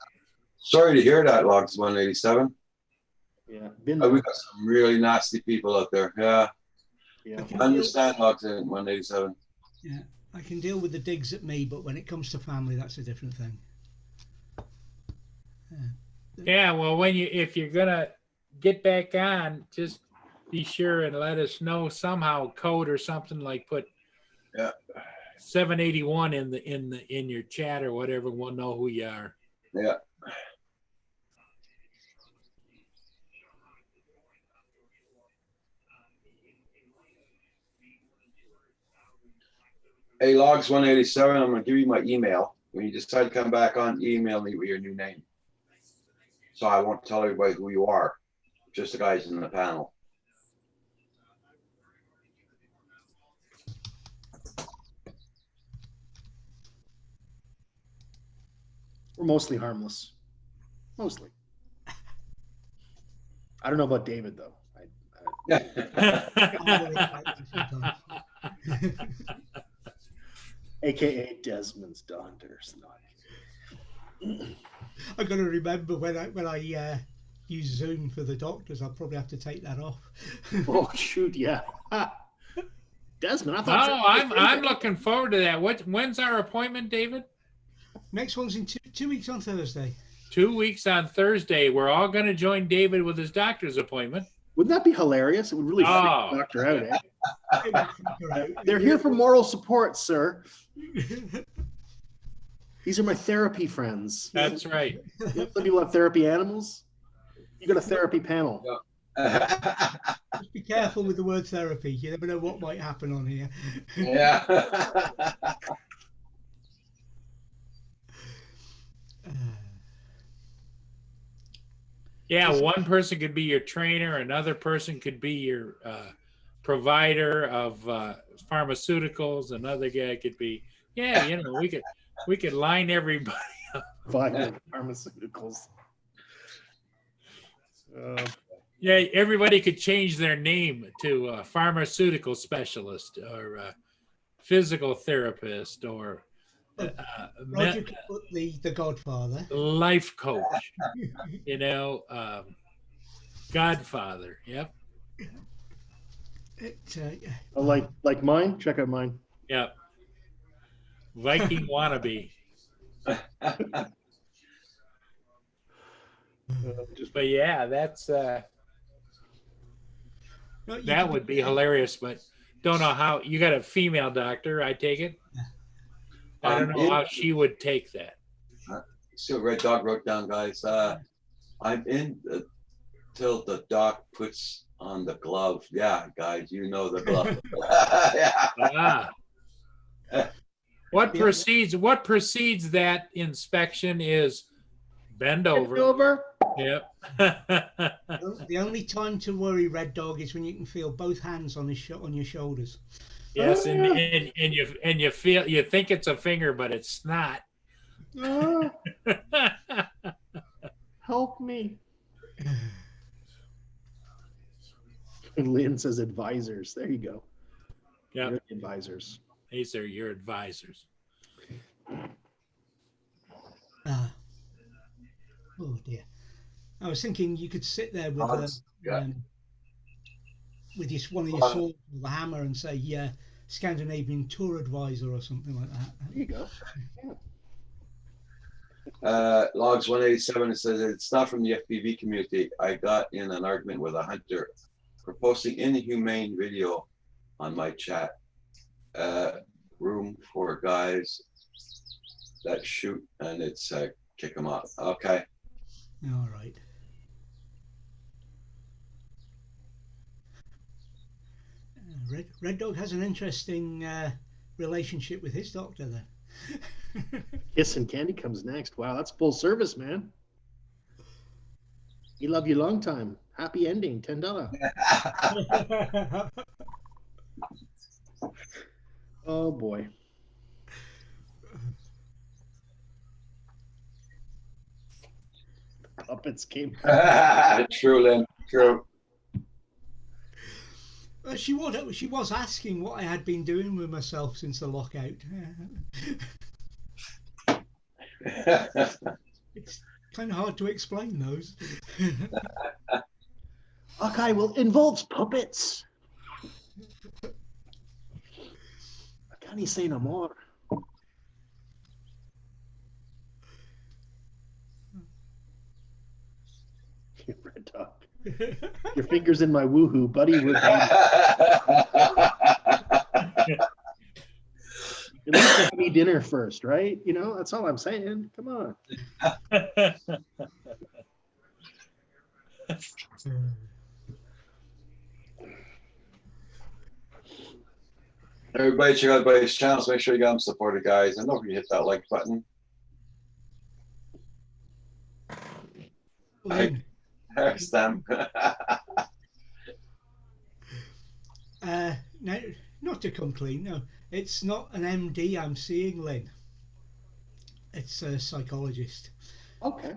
sorry to hear that, Logs 187. Yeah, been We there. got some really nasty people out there. Yeah, Yeah. I understand Logs 187. Yeah, I can deal with the digs at me, but when it comes to family, that's a different thing. Yeah, well, if you're gonna get back on, just be sure and let us know somehow, code or something, like put 781 in your chat or whatever. We'll know who you are. Yeah. Hey, Logs 187, I'm going to give you my email. When you decide to come back on, email me with your new name. So I won't tell everybody who you are, just the guys in the panel. We're mostly harmless. Mostly. I don't know about David though. AKA Desmond's Donders. I got to remember when I use Zoom for the doctors, I'll probably have to take that off. Oh shoot, yeah. Desmond, I Oh, thought. I'm looking forward to that. When's our appointment, David? Next one's in 2 weeks on Thursday. 2 weeks on Thursday. We're all going to join David with his doctor's appointment. Wouldn't that be hilarious? It would really freak the doctor out, eh? They're here for moral support, sir. These are my therapy friends. That's right. Some people have therapy animals. You got a therapy panel. Just be careful with the word therapy. You never know what might happen on here. Yeah. Yeah, one person could be your trainer, another person could be your provider of pharmaceuticals, another guy could be, we could line everybody up. Pharmaceuticals. Yeah, everybody could change their name to a pharmaceutical specialist or physical therapist or Roger could put the Godfather, life coach, Godfather. Yep. Like mine. Check out mine. Yep. Viking wannabe. But yeah, that's that would be hilarious. But don't know how. You got a female doctor, I take it. I don't know how she would take that. So Red Dog wrote down, guys, I'm in till the doc puts on the glove. Yeah, guys, you know the glove. Yeah. What precedes that inspection is bend over. Bend over. Yep. The only time to worry, Red Dog, is when you can feel both hands on your shoulders. Yes, and you think it's a finger, but it's not. Help me. Lynn says advisors. There you go. Yeah, advisors. These are your advisors. Oh dear. I was thinking you could sit there with one of your swords with a hammer and say, "Yeah, Scandinavian tour advisor" or something like that. There you go. Logs 187 says it's not from the FPV community. I got in an argument with a hunter for posting inhumane video on my chat room for guys that shoot, and it's kick them out. Okay. All right. Red Dog has an interesting relationship with his doctor then. Kiss and Candy comes next. Wow, that's full service, man. He love you long time. Happy ending, $10. Oh boy. Puppets came. True, Lynn. True. She was asking what I had been doing with myself since the lockout. It's kind of hard to explain those. Okay, well, involves puppets. I can't say no more. Red Dog. Your fingers in my woohoo, buddy. At least have me dinner first, right? You know, that's all I'm saying. Come on. Everybody check out everybody's channels. Make sure you got them supported, guys. And don't forget to hit that like button. There's them. No, not to come clean. No, it's not an MD I'm seeing, Lynn. It's a psychologist. Okay.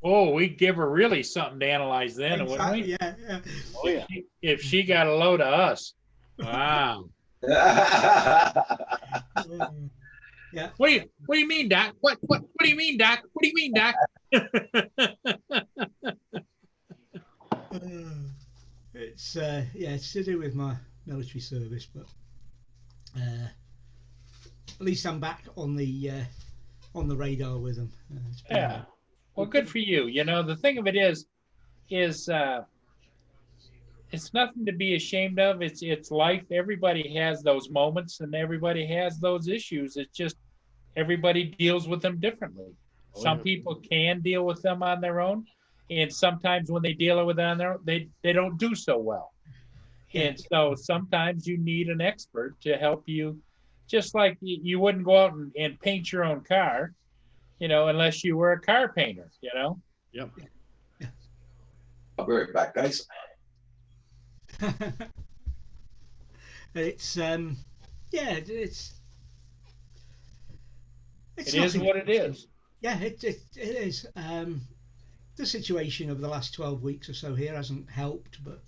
Oh, we'd give her really something to analyze then, wouldn't we? Exactly, yeah. Oh yeah. If she got a load of us. Wow. Yeah. What do you mean, Doc? What do you mean, Doc? What do you mean, Doc? It's yeah, it's to do with my military service, but at least I'm back on the radar with them. It's been, Yeah. Well, good for you. You know, the thing of it is it's nothing to be ashamed of. It's life. Everybody has those moments and everybody has those issues. It's just everybody deals with them differently. Oh, Some yeah. people can deal with them on their own, and sometimes when they deal with it on their own, they don't do so well. Yeah. And so sometimes you need an expert to help you, just like you wouldn't go out and paint your own car, you know, unless you were a car painter, you know? Yep. I'll be right back, guys. it's yeah, it's It is nothing. what it is. Yeah, it is. The situation over the last 12 weeks or so here hasn't helped, but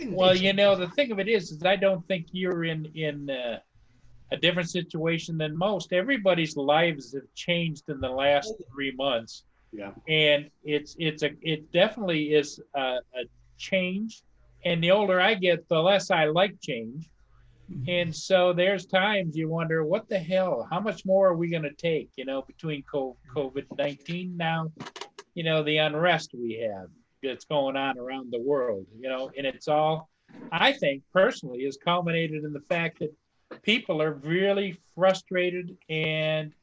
Well, you know, the thing of it is I don't think you're in a different situation than most. Everybody's lives have changed in the last 3 months, Yeah. and it definitely is a change. And the older I get, the less I like change. And so there's times you wonder, what the hell? How much more are we going to take? You know, between COVID-19 now, you know, the unrest we have that's going on around the world. You know, and it's all, I think personally, is culminated in the fact that people are really frustrated and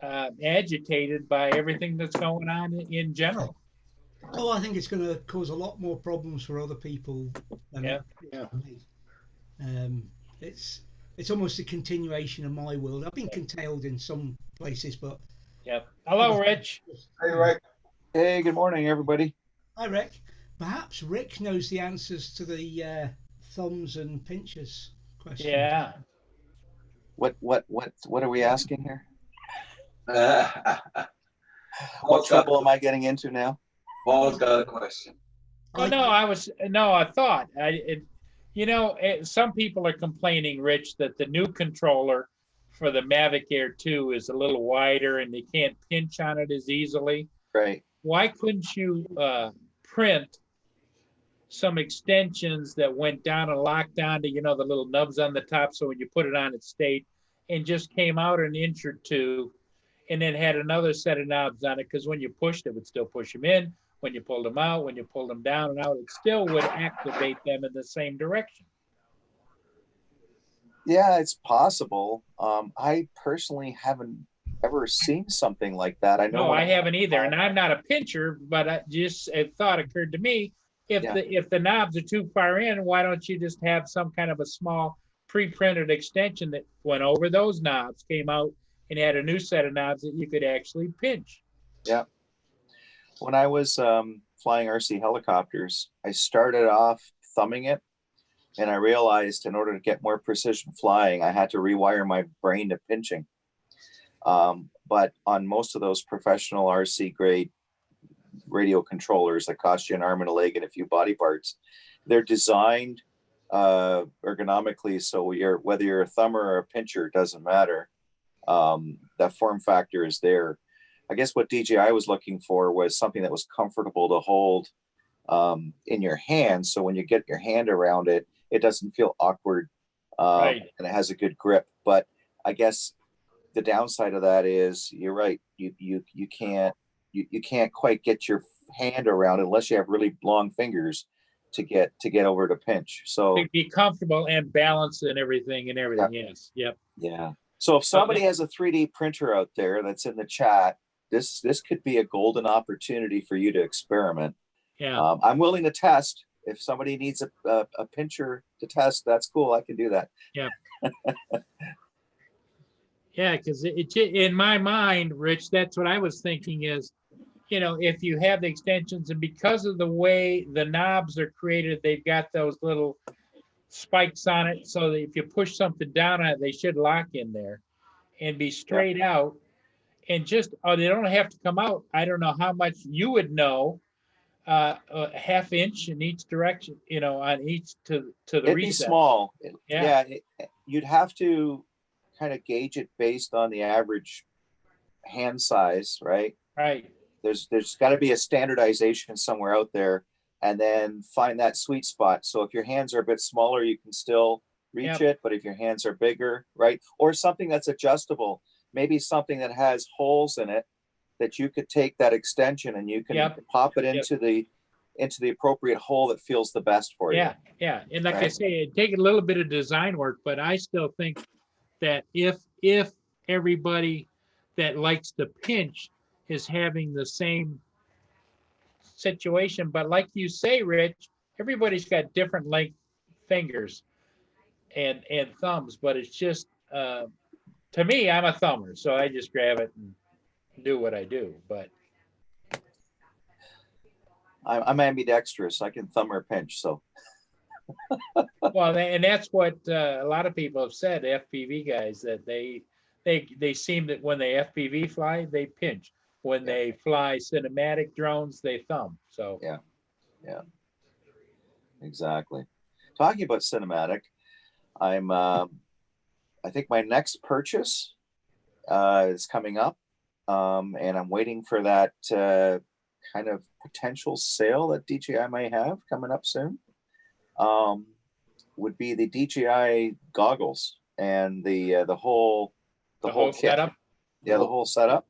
agitated by everything that's going on in general. Oh, I think it's going to cause a lot more problems for other people than Yeah. Yeah. me. It's almost a continuation of my world. I've been curtailed in some places, but Yep. Hello, Rich. Hey, Rick. Hey, good morning, everybody. hi, Rick. Perhaps Rick knows the answers to the thumbs and pinchers question. Yeah. What are we asking here? What Paul's trouble got, am I getting into now? Paul's got a question. Oh, no, I thought, you know, some people are complaining, Rich, that the new controller for the Mavic Air 2 is a little wider and they can't pinch on it as easily. Right. Why couldn't you print some extensions that went down and locked onto, you know, the little nubs on the top, so when you put it on, it stayed, and just came out an inch or two, and then had another set of knobs on it, because when you pushed, it would still push them in. When you pulled them out, when you pulled them down and out, it still would activate them in the same direction. Yeah, it's possible. I personally haven't ever seen something like that. I know. No, I haven't either, and I'm not a pincher, but a thought occurred to me: if the knobs are too far in, why don't you just have some kind of a small pre-printed extension that went over those knobs, came out, and had a new set of knobs that you could actually pinch? Yeah. When I was flying RC helicopters, I started off thumbing it, and I realized in order to get more precision flying, I had to rewire my brain to pinching. But on most of those professional RC grade radio controllers that cost you an arm and a leg and a few body parts, they're designed ergonomically, so whether you're a thumber or a pincher, doesn't matter. That form factor is there. I guess what DJI was looking for was something that was comfortable to hold in your hand, so when you get your hand around it, it doesn't feel awkward, Right. and it has a good grip. But I guess the downside of that is, you're right, you can't quite get your hand around it unless you have really long fingers to get over to pinch. So To be comfortable and balance and everything. Yes. Yep. yeah. So if somebody has a 3D printer out there that's in the chat, this could be a golden opportunity for you to experiment. Yeah. I'm willing to test. If somebody needs a pincher to test, that's cool. I can do that. Yeah. Yeah, because in my mind, Rich, that's what I was thinking is, you know, if you have the extensions, and because of the way the knobs are created, they've got those little spikes on it, so that if you push something down on it, they should lock in there and be straight out. and just, oh, they don't have to come out. I don't know how much you would know, a half inch in each direction, on each to the It'd be recess. small. Yeah. You'd have to kind of gauge it based on the average hand size, right? Right. There's got to be a standardization somewhere out there, and then find that sweet spot. So if your hands are a bit smaller, you can still reach it, but if your hands are bigger, right? Or something that's adjustable, maybe something that has holes in it that you could take that extension and you can pop it into the appropriate hole that feels the best for you. Yeah. And like I say, it take a little bit of design work, but I still think that if everybody that likes to pinch is having the same situation, but like you say, Rich, everybody's got different length fingers and thumbs, but it's just, to me, I'm a thumber, so I just grab it and do what I do. But I'm ambidextrous. I can thumb or pinch. So well, and that's what a lot of people have said, FPV guys, that they seem that when they FPV fly, they pinch. When they fly cinematic drones, they thumb. So yeah, exactly. Talking about cinematic, I think my next purchase is coming up, and I'm waiting for that kind of potential sale that DJI might have coming up soon. Would be the DJI goggles and the whole kit. Setup. Yeah, the whole setup.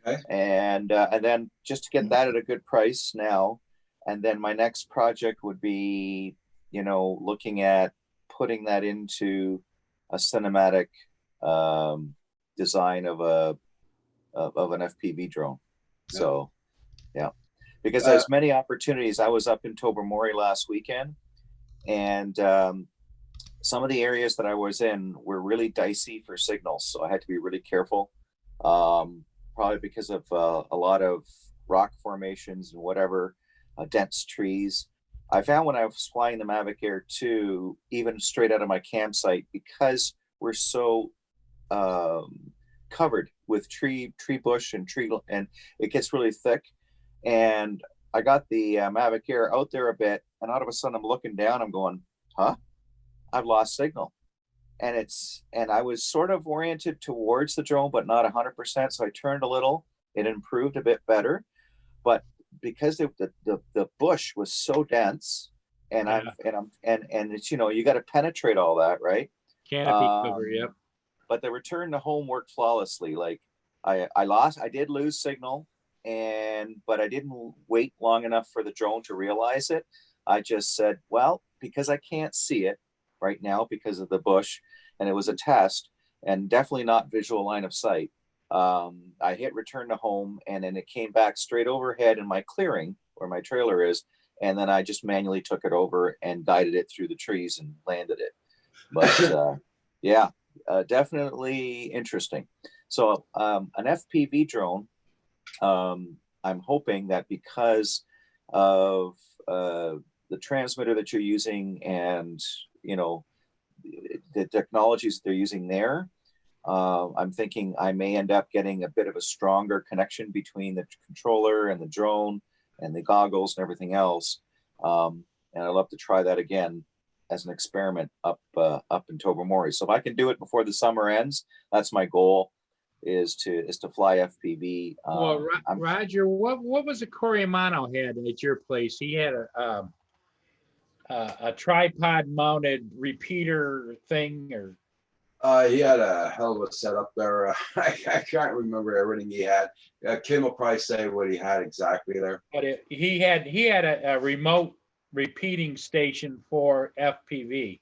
Okay. And then just to get that at a good price now, and then my next project would be, looking at putting that into a cinematic design of an FPV drone. Yeah. So, yeah, because there's many opportunities. I was up in Tobermory last weekend, and some of the areas that I was in were really dicey for signals, so I had to be really careful. Probably because of a lot of rock formations and whatever, dense trees. I found when I was flying the Mavic Air 2, even straight out of my campsite, because we're so covered with tree bush and it gets really thick. And I got the Mavic Air out there a bit, and all of a sudden I'm looking down, I'm going, huh? I've lost signal. And I was sort of oriented towards the drone, but not 100%. So I turned a little, it improved a bit better, but because the bush was so dense, and it's, you got to penetrate all that, right? Canopy cover, yep. But the return to home worked flawlessly. Like I did lose signal, but I didn't wait long enough for the drone to realize it. I just said, well, because I can't see it right now because of the bush, and it was a test and definitely not visual line of sight. I hit return to home, and then it came back straight overhead in my clearing where my trailer is. And then I just manually took it over and guided it through the trees and landed it. But definitely interesting. So an FPV drone, I'm hoping that because of the transmitter that you're using and, the technologies that they're using there, I'm thinking I may end up getting a bit of a stronger connection between the controller and the drone and the goggles and everything else. And I'd love to try that again as an experiment up in Tobermory. So if I can do it before the summer ends, that's my goal, is to fly FPV. Well, Roger, what was it Coriamano had at your place? He had a tripod mounted repeater thing, or he had a hell of a setup there. I can't remember everything he had. Kim will probably say what he had exactly there. But he had a remote repeating station for FPV,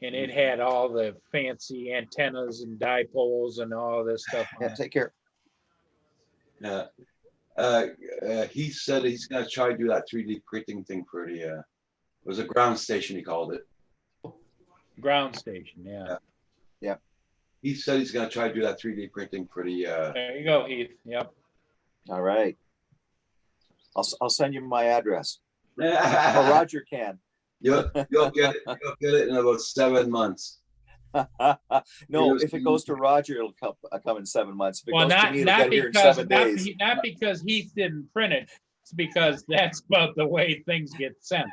and it had all the fancy antennas and dipoles and all this stuff. Yeah, take care. Yeah. He said he's going to try to do that 3D printing thing for the, it was a ground station, he called it. Ground station, yeah. He said he's going to try to do that 3D printing for the. There you go, Heath. Yep. All right. I'll send you my address. Or Roger can. You'll get it. You'll get it in about 7 months. No, if it goes to Roger, it'll come in 7 months. If it Well, goes to not me, it'll not get here in because 7 days. not because Heath didn't print it. It's because that's about the way things get sent.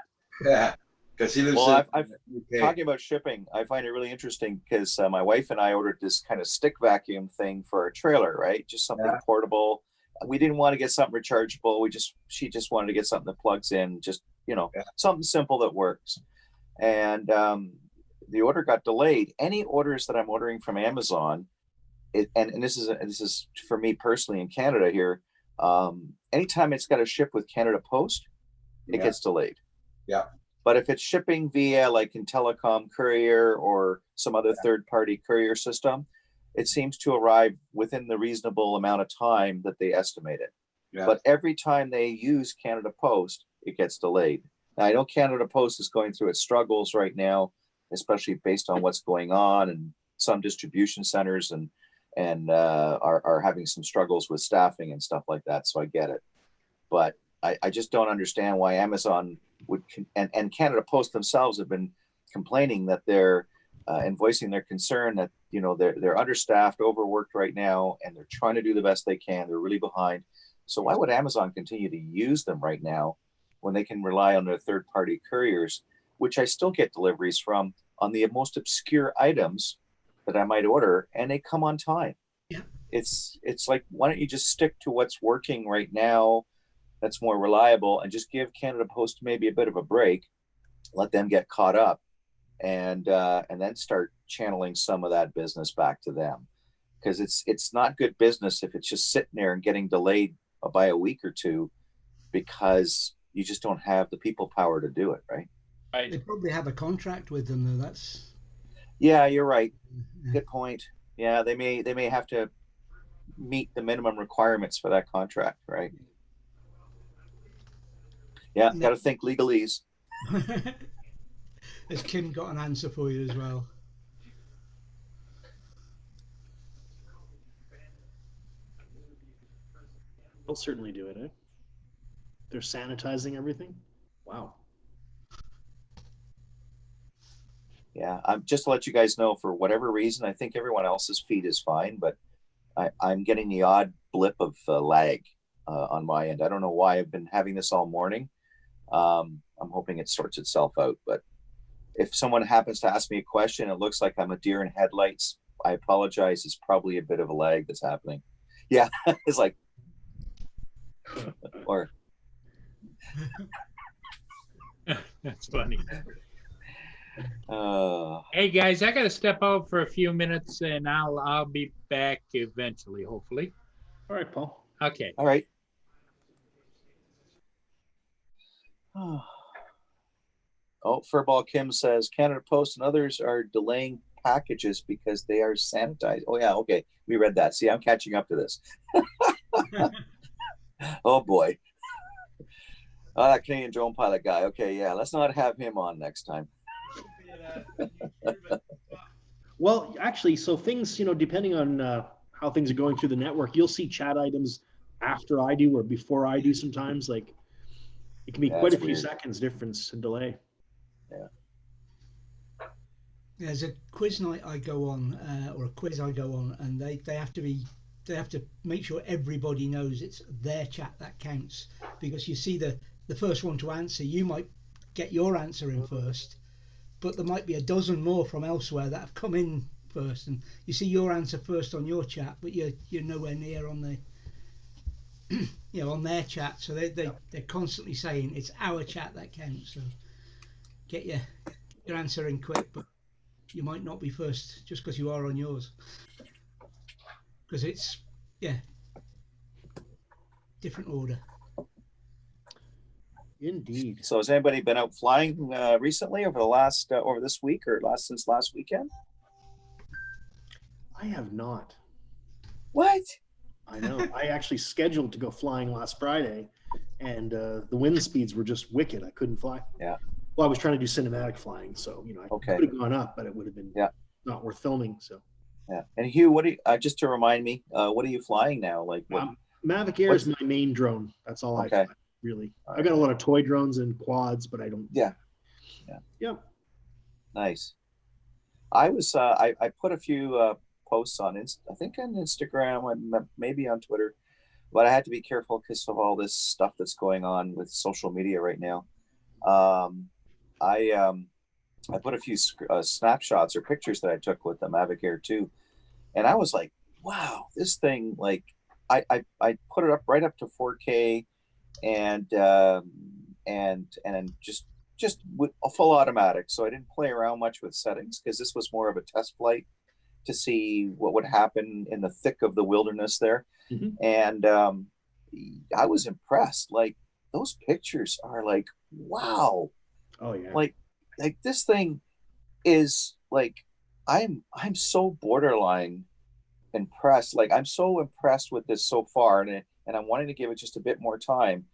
Yeah, because he lives Well, in UK. Talking about shipping, I find it really interesting because my wife and I ordered this kind of stick vacuum thing for our trailer, right? Just something portable. We didn't want to get something rechargeable. She just wanted to get something that plugs in, just, something simple that works. And the order got delayed. Any orders that I'm ordering from Amazon, and this is for me personally in Canada here. Anytime it's got to ship with Canada Post, it gets delayed. Yeah. But if it's shipping via like in Telecom Courier or some other third-party courier system, it seems to arrive within the reasonable amount of time that they estimated. Yeah. But every time they use Canada Post, it gets delayed. Now, I know Canada Post is going through its struggles right now, especially based on what's going on, and some distribution centers and are having some struggles with staffing and stuff like that. So I get it. But I just don't understand why Amazon would, and Canada Post themselves have been complaining that they're and voicing their concern that, they're understaffed, overworked right now, and they're trying to do the best they can. They're really behind. So why would Amazon continue to use them right now when they can rely on their third-party couriers, which I still get deliveries from on the most obscure items that I might order, and they come on time? Yeah. It's like, why don't you just stick to what's working right now that's more reliable, and just give Canada Post maybe a bit of a break, let them get caught up, and then start channeling some of that business back to them, because it's not good business if it's just sitting there and getting delayed by a week or two because you just don't have the people power to do it, right? They probably have a contract with them, though. Yeah, you're right. Good point. Yeah, they may have to meet the minimum requirements for that contract, right? Yeah, got to think legalese. Has Kim got an answer for you as well? They'll certainly do it, eh? They're sanitizing everything. Wow. Yeah, I'm just to let you guys know, for whatever reason, I think everyone else's feed is fine, but I'm getting the odd blip of lag on my end. I don't know why. I've been having this all morning. I'm hoping it sorts itself out, but if someone happens to ask me a question, it looks like I'm a deer in headlights, I apologize. It's probably a bit of a lag that's happening. Yeah, it's like, or That's funny. uh, Hey guys, I got to step out for a few minutes, and I'll be back eventually, hopefully. All right, Paul. Okay. all right. Oh, Furball Kim says Canada Post and others are delaying packages because they are sanitized. Oh yeah, okay, we read that. See, I'm catching up to this. Oh boy. Oh, that Canadian drone pilot guy. Okay, yeah, let's not have him on next time. Well, actually, so things, depending on how things are going through the network, you'll see chat items after I do or before I do sometimes. Like, it can be quite a few seconds difference in delay. Yeah. There's a quiz night I go on, or a quiz I go on, and they have to make sure everybody knows it's their chat that counts, because you see the first one to answer, you might get your answer in first, but there might be a dozen more from elsewhere that have come in first, and you see your answer first on your chat, but you're nowhere near on the on their chat. So they're constantly saying it's our chat that counts. So get your answer in quick, but you might not be first just because you are on yours, because it's different order. Indeed. So has anybody been out flying recently over this week or since last weekend? I have not. What? I know. I actually scheduled to go flying last Friday, and the wind speeds were just wicked. I couldn't fly. Yeah. Well, I was trying to do cinematic flying, so I could have gone up, but it would have been not worth filming. So. Yeah. And Hugh, what do you? Just to remind me, what are you flying now? Like what? Mavic Air is my main drone. That's all I fly, really. I got a lot of toy drones and quads, but I don't. Yeah. Yep. Nice. I put a few posts on I think on Instagram and maybe on Twitter, but I had to be careful because of all this stuff that's going on with social media right now. Um, I put a few snapshots or pictures that I took with the Mavic Air 2, and I was like, wow, this thing, like, I put it up right up to 4K, and just with a full automatic. So I didn't play around much with settings because this was more of a test flight to see what would happen in the thick of the wilderness there. Mhm. And I was impressed. Like, those pictures are like, wow, Oh yeah. like this thing is like, I'm so borderline impressed. Like, I'm so impressed with this so far, and I'm wanting to give it just a bit more time.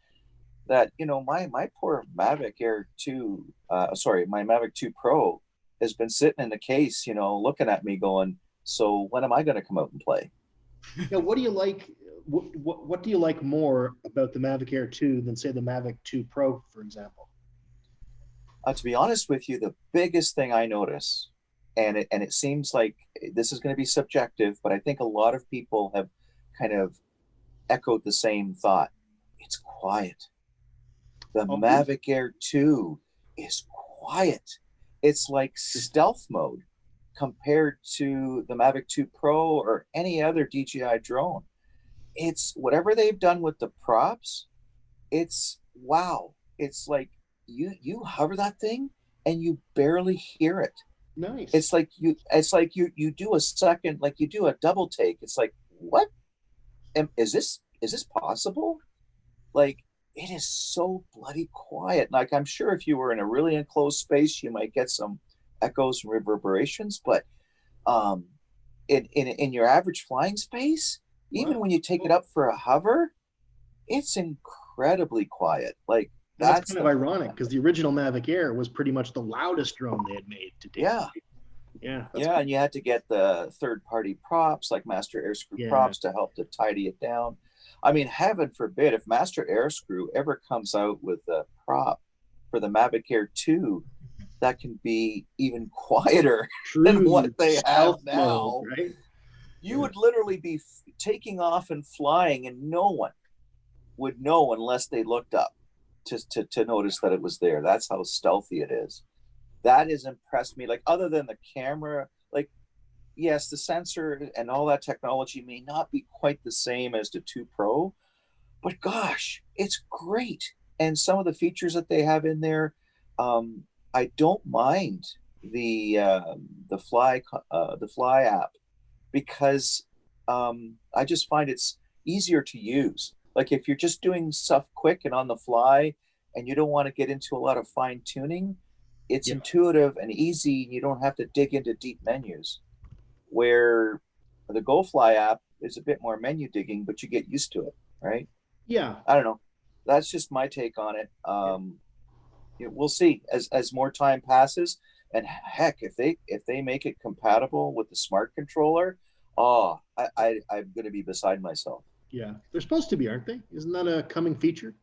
That, my poor Mavic Air 2, my Mavic 2 Pro has been sitting in the case, looking at me going, so when am I going to come out and play? Yeah, what do you like? What do you like more about the Mavic Air 2 than, say, the Mavic 2 Pro, for example? To be honest with you, the biggest thing I notice, and it seems like this is going to be subjective, but I think a lot of people have kind of echoed the same thought. It's quiet. The Mavic Air 2 is quiet. It's like stealth mode compared to the Mavic 2 Pro or any other DJI drone. It's whatever they've done with the props. It's wow. It's like you hover that thing and you barely hear it. Nice. It's like you do a second, like you do a double take. It's like, what? Is this possible? Like, it is so bloody quiet. Like, I'm sure if you were in a really enclosed space, you might get some echoes and reverberations, but in your average flying space, even when you take it up for a hover, it's incredibly quiet. Like, that's kind of ironic because the original Mavic Air was pretty much the loudest drone they had made to date. Yeah, cool. and you had to get the third-party props like Master Airscrew props to help to tidy it down. I mean, heaven forbid if Master Airscrew ever comes out with a prop for the Mavic Air 2 that can be even quieter than what they have now. Mode, right? You would literally be taking off and flying, and no one would know unless they looked up to notice that it was there. That's how stealthy it is. That has impressed me. Like, other than the camera, like, yes, the sensor and all that technology may not be quite the same as the 2 Pro, but gosh, it's great. And some of the features that they have in there, I don't mind the Fly app because I just find it's easier to use. Like, if you're just doing stuff quick and on the fly, and you don't want to get into a lot of fine tuning, it's intuitive and easy. You don't have to dig into deep menus. Where the GoFly app is a bit more menu digging, but you get used to it, right? Yeah. I don't know. That's just my take on it. We'll see as more time passes. And heck, if they make it compatible with the smart controller, I'm going to be beside myself. Yeah, they're supposed to be, aren't they? Isn't that a coming feature?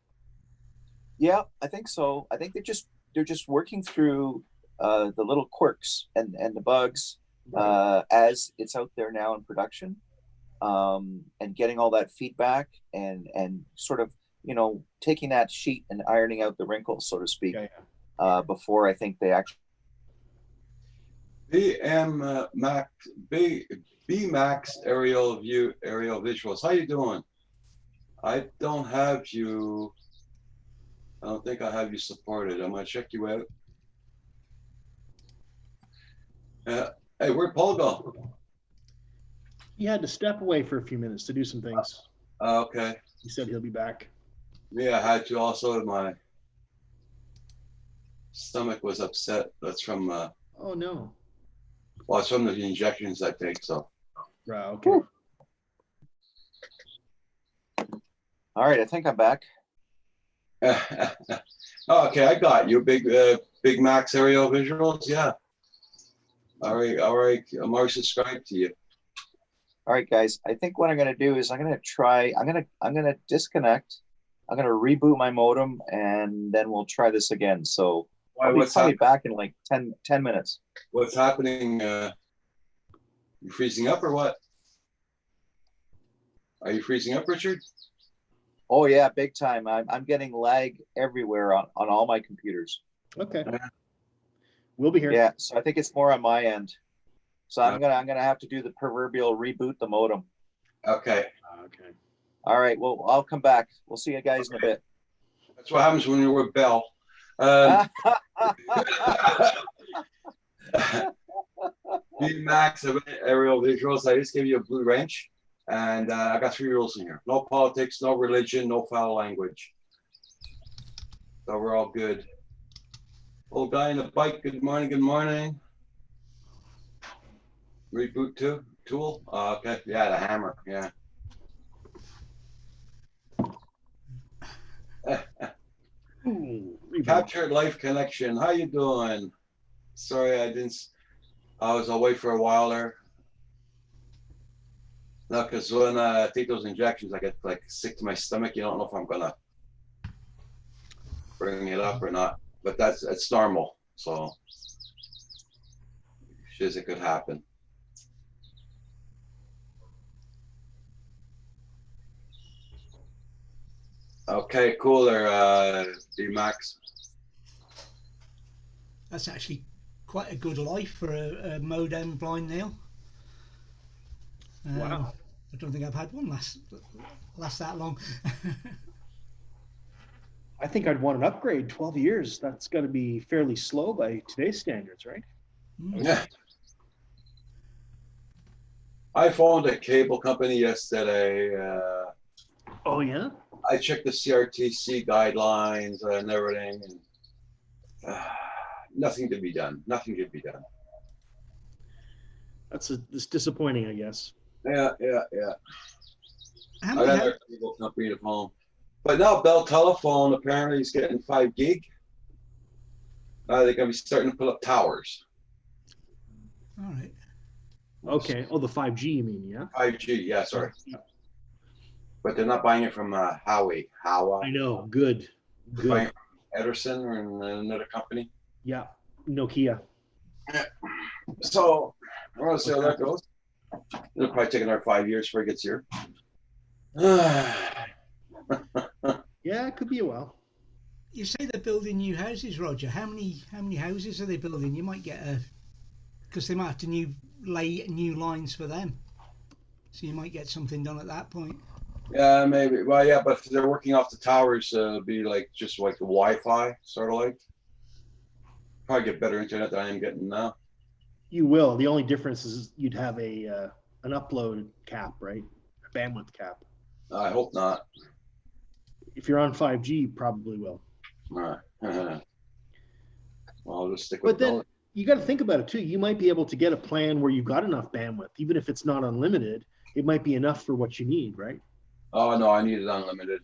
Yeah, I think so. I think they're just working through the little quirks and the bugs as it's out there now in production, and getting all that feedback and sort of taking that sheet and ironing out the wrinkles, so to speak, before I think they actually. BMax aerial visuals. How you doing? I don't have you. I don't think I have you supported. I'm gonna check you out. Hey, where'd Paul go? He had to step away for a few minutes to do some things. Okay. He said he'll be back. Yeah, I had to also. My stomach was upset. That's from. Oh no. Well, it's from the injections, I think so. Right. Okay. Woo. All right, I think I'm back. Okay, I got you. Big Max aerial visuals. Yeah. All right. I'm already subscribed to you. All right, guys. I think what I'm going to do is I'm going to disconnect. I'm going to reboot my modem, and then we'll try this again. So Why, I'll be what's probably happening? back in like 10 minutes. What's happening? You freezing up or what? Are you freezing up, Richard? Oh yeah, big time. I'm getting lag everywhere on all my computers. Okay. Yeah. We'll be here. Yeah, so I think it's more on my end. So I'm gonna have to do the proverbial reboot the modem. Okay. Okay. All right, well, I'll come back. We'll see you guys in a bit. That's what happens when you're with Bell. Max, aerial visuals. I just gave you a blue wrench, and I got 3 rules in here: no politics, no religion, no foul language. So we're all good. Old guy in the bike. Good morning. Good morning. Reboot tool. Okay. Yeah, the hammer. Yeah. Ooh, reboot. Captured life connection. How you doing? Sorry, I was away for a while there. No, because when I take those injections, I get like sick to my stomach. You don't know if I'm gonna bring it up or not, but it's normal. So, shiz, it could happen. Okay, cool there, D-Max. That's actually quite a good life for a modem blind nail. Wow. I don't think I've had one last that long. I think I'd want an upgrade. 12 years. That's got to be fairly slow by today's standards, right? Yeah. I phoned a cable company yesterday. Oh yeah. I checked the CRTC guidelines and everything, and nothing to be done. Nothing to be done. It's disappointing, I guess. Yeah. How I many got a cable company to phone, but now Bell Telephone apparently is getting 5 gig. They're gonna be starting to put up towers. All right. Okay. Oh, the 5G, you mean? Yeah. 5G, yeah, sorry. But they're not buying it from Howie. I know. Good. They're buying Good. it from Ederson or another company. Yeah. Nokia. So I want to see how that goes. It'll probably take another 5 years before it gets here. Yeah, it could be a while. You say they're building new houses, Roger. How many houses are they building? You might get because they might have to lay new lines for them. So you might get something done at that point. Yeah, maybe. Well, yeah, but if they're working off the towers, be like just like the Wi-Fi, sort of like. Probably get better internet than I am getting now. You will. The only difference is you'd have an upload cap, right? A bandwidth cap. I hope not. If you're on 5G, you probably will. All right. Well, I'll just stick with But then Bell. you got to think about it too. You might be able to get a plan where you've got enough bandwidth, even if it's not unlimited. It might be enough for what you need, right? Oh no, I need it unlimited.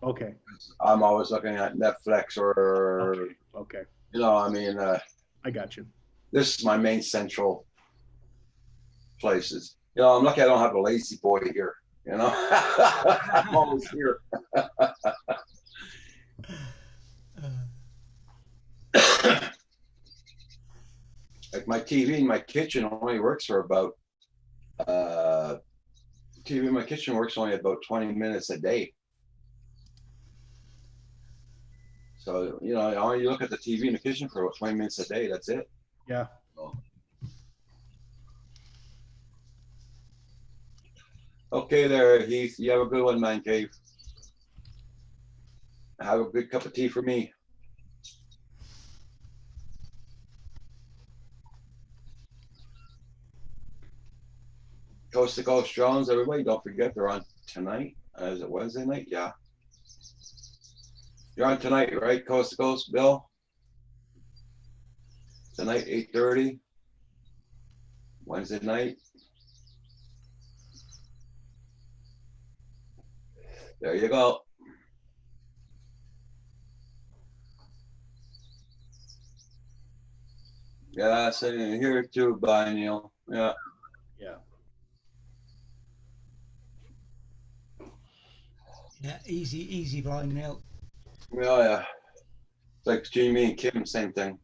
Okay. I'm always looking at Netflix or Okay. you know, I mean, I got you. this is my main central places. You know, I'm lucky I don't have a lazy boy here. You know, I'm always here. Like my TV in my kitchen only works for about TV in my kitchen works only about 20 minutes a day. So, you know, I only look at the TV in the kitchen for about 20 minutes a day. That's it. Yeah. So. Okay there, Heath. You have a good one, man cave. Have a good cup of tea for me. Coast to Coast Jones, everybody, don't forget they're on tonight. Is it Wednesday night? Yeah. You're on tonight, right? Coast to Coast, Bill? Tonight, 8:30. Wednesday night. There you go. Yeah, sitting here too, bye, Neil. Yeah. Yeah. Yeah, easy blind nail. Oh, yeah. It's like Jamie and Kim, same thing.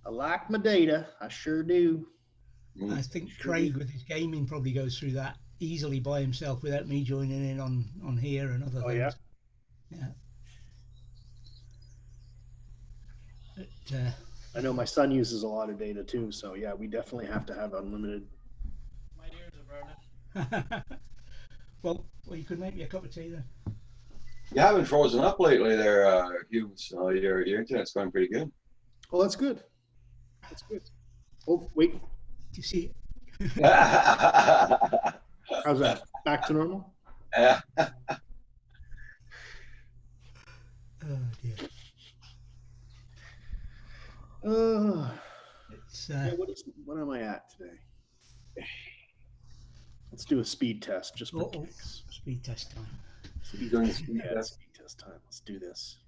I like my data. I sure do. I think Craig with his gaming probably goes through that easily by himself without me joining in on here and other Oh, things. yeah? Yeah. But, I know my son uses a lot of data too, so yeah, we definitely have to have unlimited. My ears are burning. well, you could make me a cup of tea then. You haven't frozen up lately there, Hugh. So your internet's going pretty good. Oh, that's good. That's good. Oh, wait. Do you see it? How's that? Back to normal? Yeah. Oh dear. It's Yeah, what am I at today? Let's do a speed test just for kicks. Speed test time. You're doing speed Yeah, test. speed test time. Let's do this.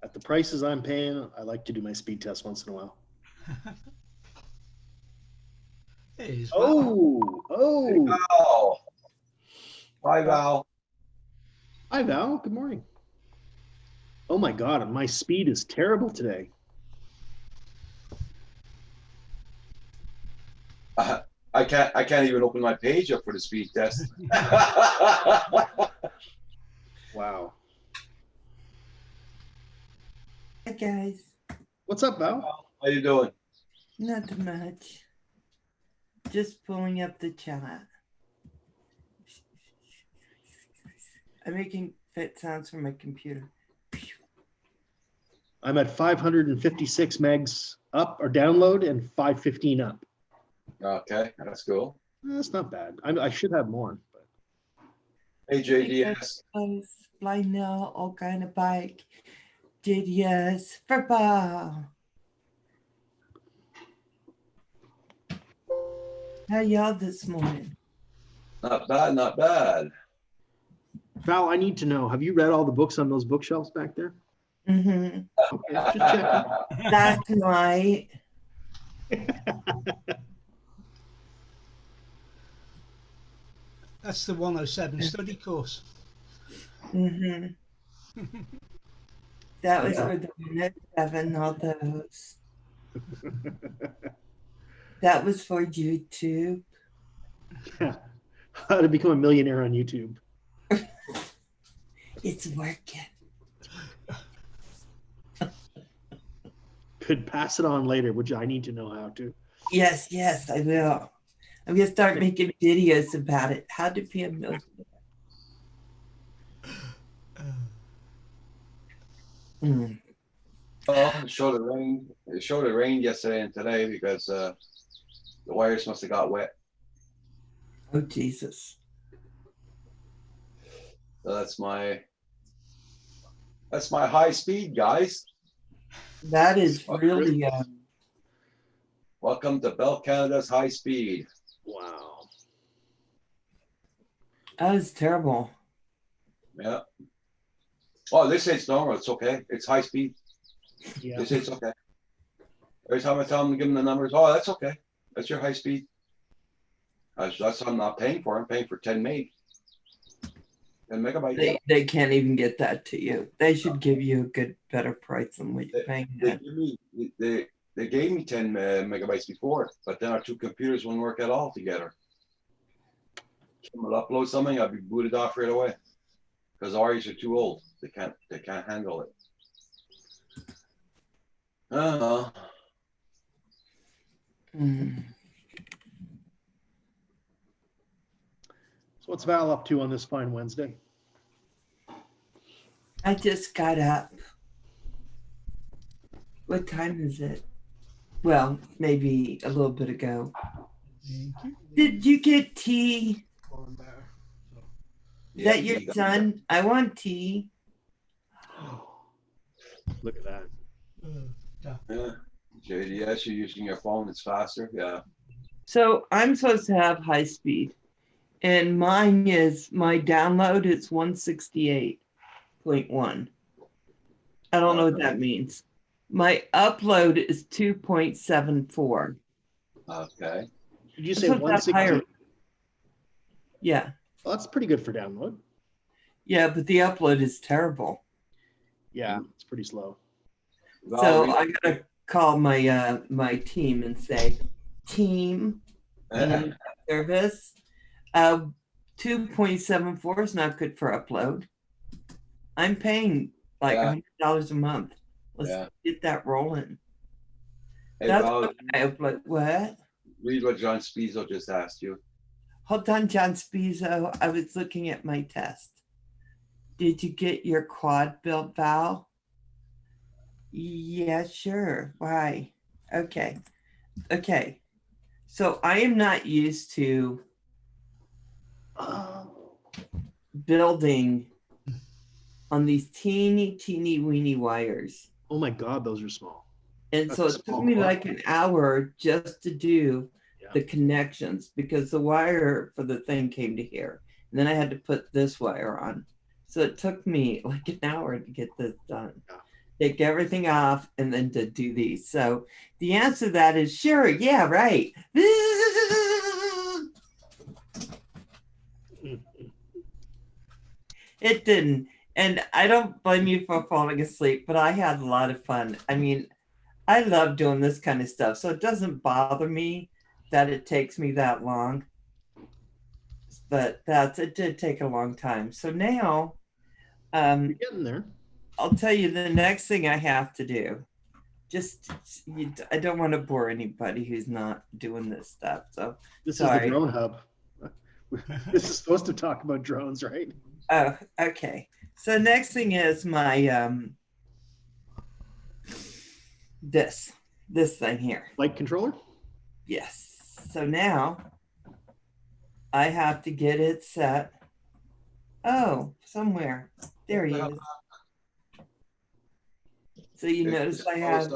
At the prices I'm paying, I like to do my speed test once in a while. It is. Oh. Oh. Hi, Val. Hi, Val. Good morning. Oh my God, my speed is terrible today. I can't even open my page up for the speed test. Wow. Hi guys, What's up, Val? How you doing? not much. Just pulling up the chat. I'm making fit sounds from my computer. I'm at 556 megs up or download and 515 up. Okay, that's cool. That's not bad. I should have more. But... Hey, JDS. Fly now, all kind of bike. JDS, football. How y'all this morning? Not bad, not bad. Val, I need to know, have you read all the books on those bookshelves back there? Mm-hmm. Okay, just checking. Last night. That's the 107 study course. Mm-hmm. That was for the 107, all those. That was for YouTube. Yeah. How to become a millionaire on YouTube. It's working. Could pass it on later, which I need to know how to. Yes, I will. I'm gonna start making videos about it. How to be a millionaire. Mm. Oh, it showed it rained. It showed it rained yesterday and today because the wires must have got wet. Oh Jesus. So that's my high speed, guys. That is really Welcome to Bell Canada's high speed. Wow. that was terrible. Yeah. Oh, they say it's normal. It's okay. It's high speed. Yeah. They say it's okay. Every time I tell them to give them the numbers, oh, that's okay. That's your high speed. That's what I'm not paying for. I'm paying for 10 meg. 10 megabytes. They can't even get that to you. They should give you a good, better price than what you're paying. They gave me 10 megabytes before, but then our two computers wouldn't work at all together. I'll upload something, I'll be booted off right away because ours are too old. They can't handle it. Mm. So what's Val up to on this fine Wednesday? I just got up. What time is it? Well, maybe a little bit ago. Did you get tea? Is that your son? I want tea. Look at that. Yeah. JDS, you're using your phone, it's faster. Yeah. So I'm supposed to have high speed. And mine is, my download is 168.1. I don't know what that means. My upload is 2.74. Okay. Did you say So that's 160? higher. Yeah. Well, that's pretty good for download. Yeah, but the upload is terrible. Yeah, it's pretty slow. So I gotta call my my team and say, team, service. 2.74 is not good for upload. I'm paying like $100 a month. Let's get that rolling. Hey, That's Val, what I upload. What? read what John Spizzo just asked you. Hold on, John Spizzo. I was looking at my test. Did you get your quad built, Val? Yeah, sure. Why? Okay. Okay. So I am not used to building on these teeny weeny wires. Oh my God, those are small. And That's so a it took small me part. like an hour just to do the connections because the wire for the thing came to here. And then I had to put this wire on. So it took me like an hour to get this done. Take everything off and then to do these. So the answer to that is sure, yeah, right. It didn't. And I don't blame you for falling asleep, but I had a lot of fun. I mean, I love doing this kind of stuff. So it doesn't bother me that it takes me that long. But it did take a long time. So now You're getting there. I'll tell you the next thing I have to do. I don't want to bore anybody who's not doing this stuff. So this is the drone hub. This is supposed to talk about drones, right? Oh, okay. So next thing is my this thing here. Light controller? Yes. So now I have to get it set. Oh, somewhere. There he is. So you notice I have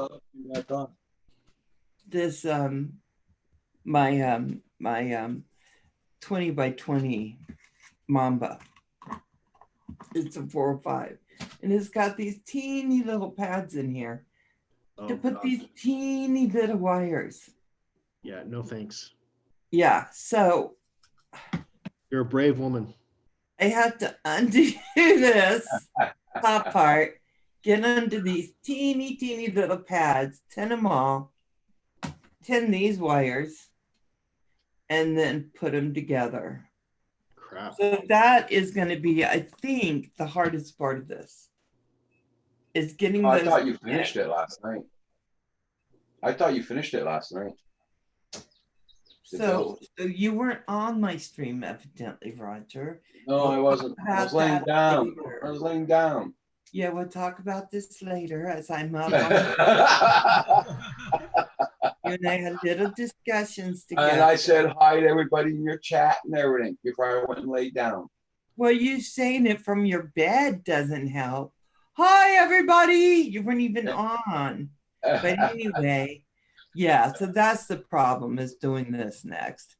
this my 20 by 20 Mamba. It's a 405. And it's got these teeny little pads in here to put these teeny little wires. Yeah, no thanks. Yeah, so you're a brave woman. I have to undo this top part, get under these teeny little pads, 10 them all, 10 these wires, and then put them together. Crap. So that is going to be, I think, the hardest part of this. Is getting I thought you finished it last night. So you weren't on my stream, evidently, Roger. No, I wasn't. I was laying down. Yeah, we'll talk about this later as I'm up. You and I had little discussions together. And I said hi to everybody in your chat and everything before I went and laid down. Well, you saying it from your bed doesn't help. Hi, everybody. You weren't even on. But anyway, yeah, so that's the problem is doing this next.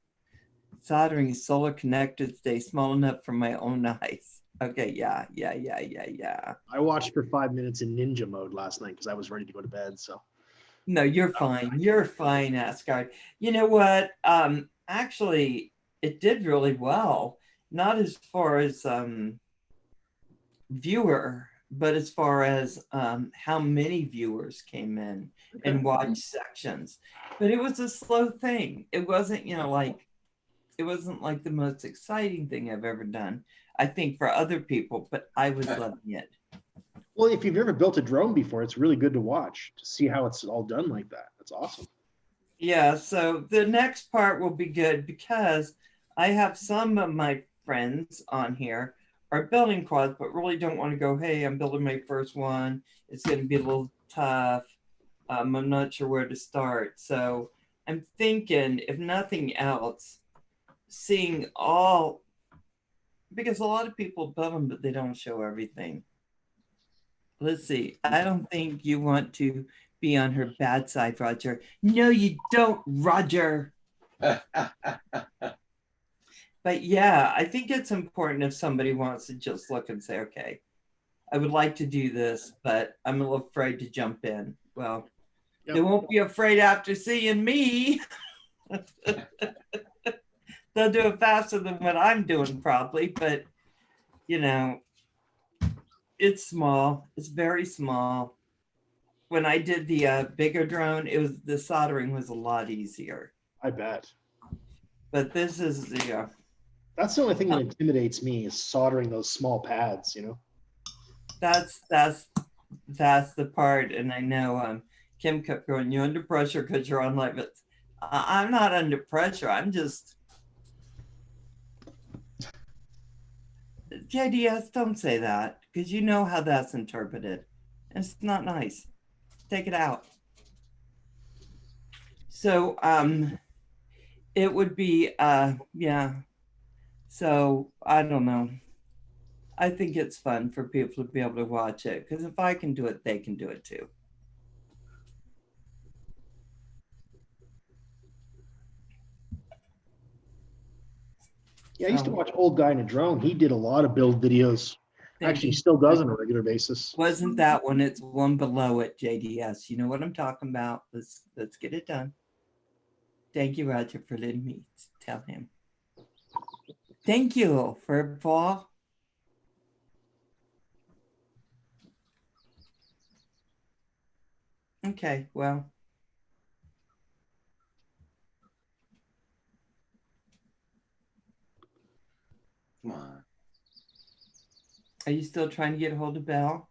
Soldering solar connectors stay small enough for my own eyes. Okay, yeah. I watched for 5 minutes in ninja mode last night because I was ready to go to bed, so. No, you're fine. You're fine, Asgard. You know what? Actually, it did really well. Not as far as viewer, but as far as how many viewers came in and watched sections. But it was a slow thing. It wasn't, it wasn't like the most exciting thing I've ever done, I think, for other people, but I was loving it. Well, if you've ever built a drone before, it's really good to watch, to see how it's all done like that. That's awesome. Yeah, so the next part will be good because I have some of my friends on here are building quads, but really don't want to go, hey, I'm building my first one. It's going to be a little tough. I'm not sure where to start. So I'm thinking, if nothing else, seeing all, because a lot of people build them, but they don't show everything. Let's see. I don't think you want to be on her bad side, Roger. No, you don't, Roger. But yeah, I think it's important if somebody wants to just look and say, okay, I would like to do this, but I'm a little afraid to jump in. Well, they won't be afraid after seeing me. They'll do it faster than what I'm doing probably, but It's small. It's very small. When I did the bigger drone, the soldering was a lot easier. I bet. But this is the That's the only thing that intimidates me is soldering those small pads, you know? that's the part. And I know Kim kept going, "You're under pressure because you're on live." But I'm not under pressure. I'm just JDS, don't say that because you know how that's interpreted. It's not nice. Take it out. So it would be yeah. So I don't know. I think it's fun for people to be able to watch it because if I can do it, they can do it too. Yeah, I used to watch Old Guy in a Drone. He did a lot of build videos. Actually, he still does on a regular basis. Wasn't that one? It's one below it, JDS. You know what I'm talking about. Let's get it done. Thank you, Roger, for letting me tell him. Thank you for Paul. Okay, well. Come on. Are you still trying to get a hold of Belle?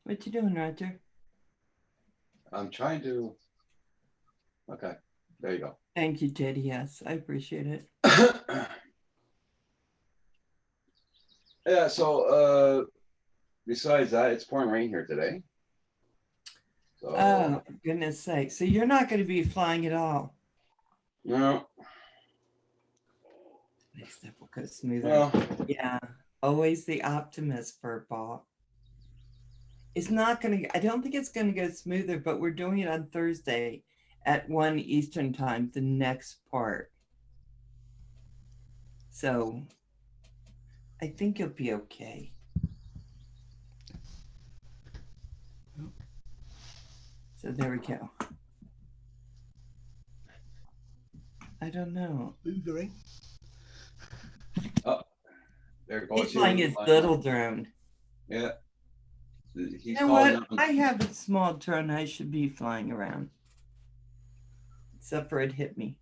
What you doing, Roger? I'm trying to. Okay, there you go. Thank you, JDS. I appreciate it. Yeah, so besides that, it's pouring rain here today. So, Oh, for goodness sake. So you're not going to be flying at all. no. Next step will go smoother. Well, Yeah, always the optimist for Paul. It's not going to, I don't think it's going to go smoother, but we're doing it on Thursday at 1 Eastern time, the next part. So I think you'll be okay. So there we go. I don't know. Boogering. there goes. He's flying his little drone. Yeah. He's You know calling what? up- I have a small drone I should be flying around. Except for it hit me.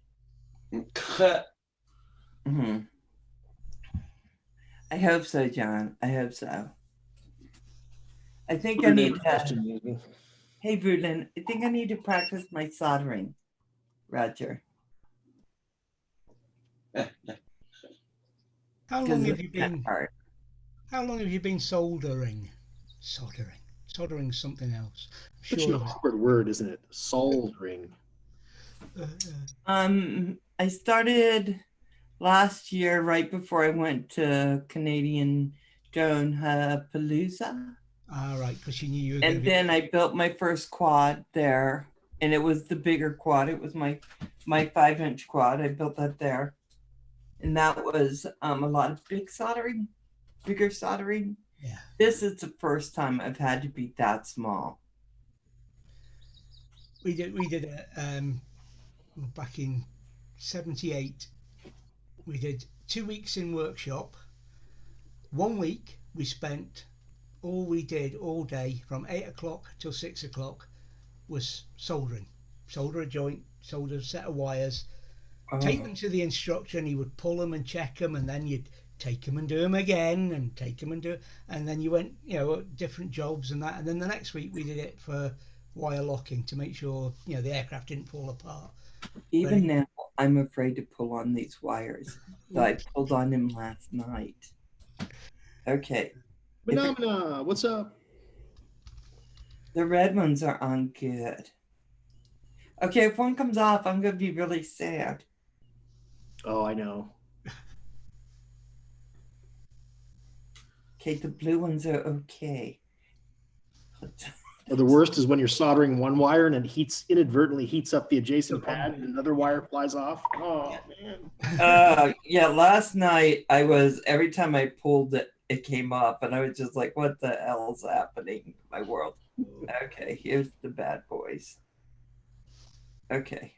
Mm-hmm. I hope so, John. I hope so. I think I need to. Hey, Brulin, I think I need to practice my soldering, Roger. How 'Cause long have it's you that been? hard. How long have you been soldering? Soldering something else. I'm Such an sure. awkward word, isn't it? Soldering. I started last year, right before I went to Canadian Drone Palooza. Right, because you knew you were. And then I built my first quad there, and it was the bigger quad. It was my 5-inch quad. I built that there, and that was a lot of bigger soldering. Yeah. This is the first time I've had to be that small. We did it back in '78. We did 2 weeks in workshop. 1 week we spent. All we did all day from 8 o'clock till 6 o'clock was soldering. Solder a joint, solder a set of wires, take them to the instructor, and he would pull them and check them, and then you'd take them and do them again, and take them and do, and then you went, different jobs and that, and then the next week we did it for wire locking to make sure the aircraft didn't fall apart. Even now, I'm afraid to pull on these wires. So I pulled on them last night. Okay. Phenomena, what's up? The red ones are on good. Okay, if one comes off, I'm going to be really sad. Oh, I know. Okay, the blue ones are okay. Or the worst is when you're soldering one wire and it inadvertently heats up the adjacent pad and another wire flies off. Oh, man. Yeah, last night every time I pulled it, it came up, and I was just like, what the hell's happening in my world? Okay, here's the bad boys. Okay.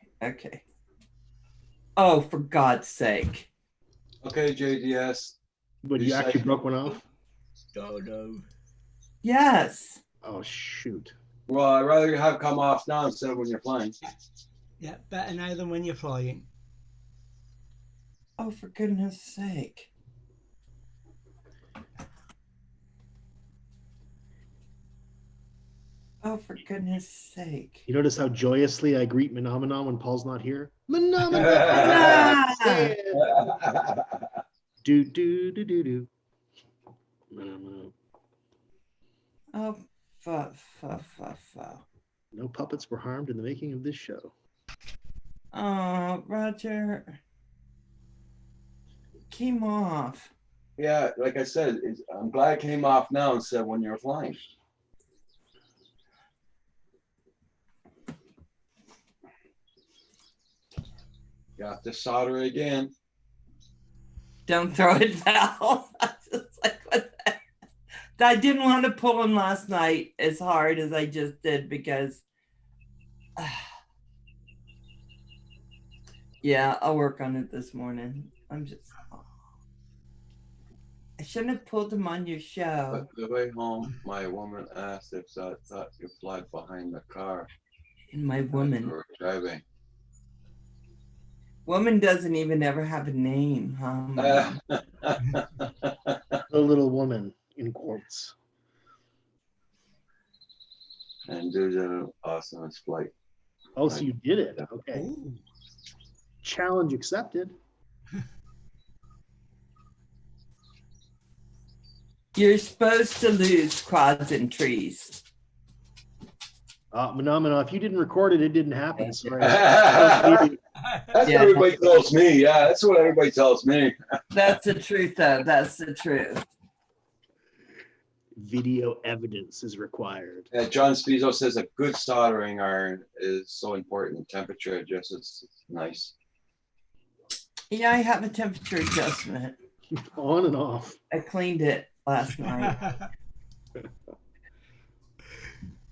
Oh, for God's sake. Okay, JDS. But you actually broke one off? Oh no. Yes. Oh shoot. Well, I'd rather have come off now instead of when you're flying. Yeah, better now than when you're flying. Oh, for goodness sake. Oh, for goodness sake. You notice how joyously I greet Menomina when Paul's not here? Menomina! Do do do do do. Oh, No puppets were harmed in the making of this show. Oh, Roger. Came off. Yeah, like I said, I'm glad it came off now instead of when you're flying. Got to solder it again. Don't throw it, Val. I was just like, what the heck? I didn't want to pull him last night as hard as I just did because yeah, I'll work on it this morning. I shouldn't have pulled him on your show. But the way home, my woman asked if I thought you flied behind the car. And my woman. We were driving. Woman doesn't even ever have a name, huh? The little woman in quotes. And do the awesomest flight. Oh, so you did it. Okay. Ooh. Challenge accepted. You're supposed to lose quads and trees. Menomina, if you didn't record it, it didn't happen. Sorry. That's what everybody tells me. Yeah, that's what everybody tells me. That's the truth, though. That's the truth. Video evidence is required. John Spizzo says a good soldering iron is so important. Temperature adjusts. It's nice. Yeah, I have a temperature adjustment. On and off. I cleaned it last night.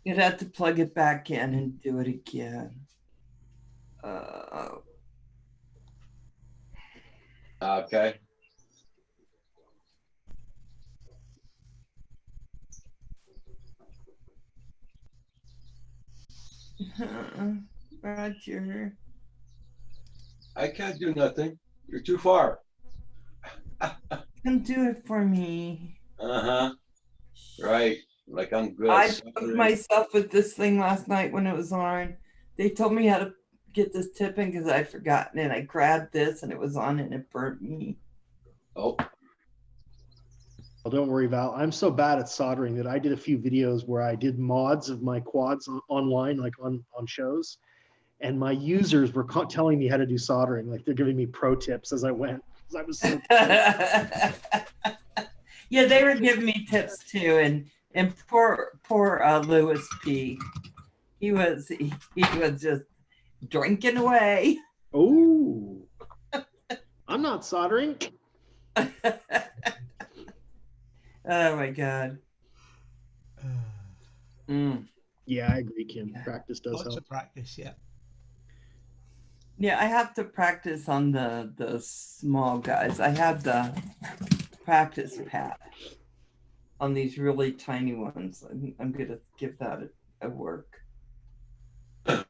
You'd have to plug it back in and do it again. Okay. Roger. I can't do nothing. You're too far. Come do it for me. Uh-huh. Right. Like I'm good. I poked myself with this thing last night when it was on. They told me how to get this tip in because I'd forgotten it. I grabbed this and it was on and it burnt me. Oh. Well, don't worry, Val. I'm so bad at soldering that I did a few videos where I did mods of my quads online, like on shows. And my users were telling me how to do soldering. Like they're giving me pro tips as I went. I was so yeah, they were giving me tips too. And poor Louis P. He was just drinking away. Oh, I'm not soldering. Oh my God. Yeah, I agree, Kim. Practice does Lots help. of practice, yeah. Yeah, I have to practice on the small guys. I have the practice pad on these really tiny ones. I'm gonna give that a work. Burn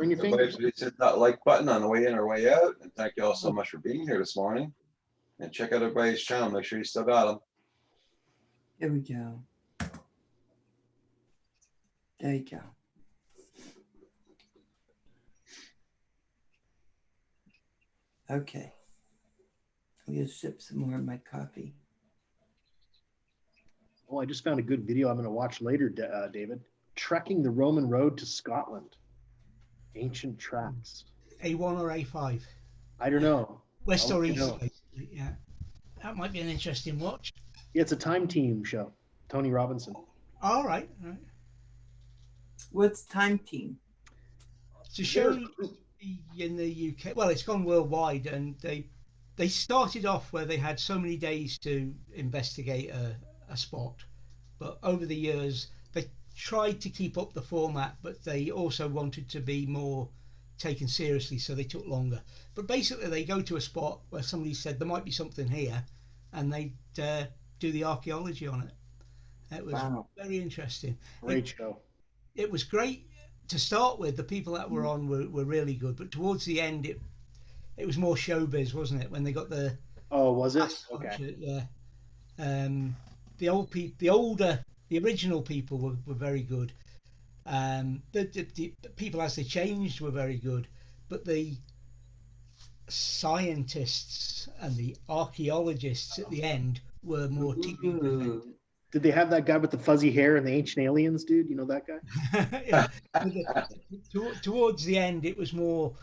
your fingers. Everybody hit that like button on the way in or way out. And thank you all so much for being here this morning. And check out everybody's channel. Make sure you still got them. Here we go. There you go. Okay. I'm gonna sip some more of my coffee. Oh, I just found a good video I'm going to watch later, David. Trekking the Roman road to Scotland. Ancient tracks. A1 or A5? I don't know. West I'll or let you East? know. Basically, yeah. That might be an interesting watch. Yeah, it's a time team show. Tony Robinson. All right. All right. What's Time Team? It's a show in the UK. Well, it's gone worldwide, and they started off where they had so many days to investigate a spot, but over the years they tried to keep up the format, but they also wanted to be more taken seriously, so they took longer. But basically, they go to a spot where somebody said there might be something here, and they do the archaeology on it. It was very interesting. Great show. It was great to start with. The people that were on were really good, but towards the end, it was more showbiz, wasn't it? When they got the was it? Okay. Yeah. The original people were very good. The people as they changed were very good, but the scientists and the archaeologists at the end were more TV presented. Did they have that guy with the fuzzy hair and the ancient aliens, dude? You know that guy? Yeah. Towards the end, it was more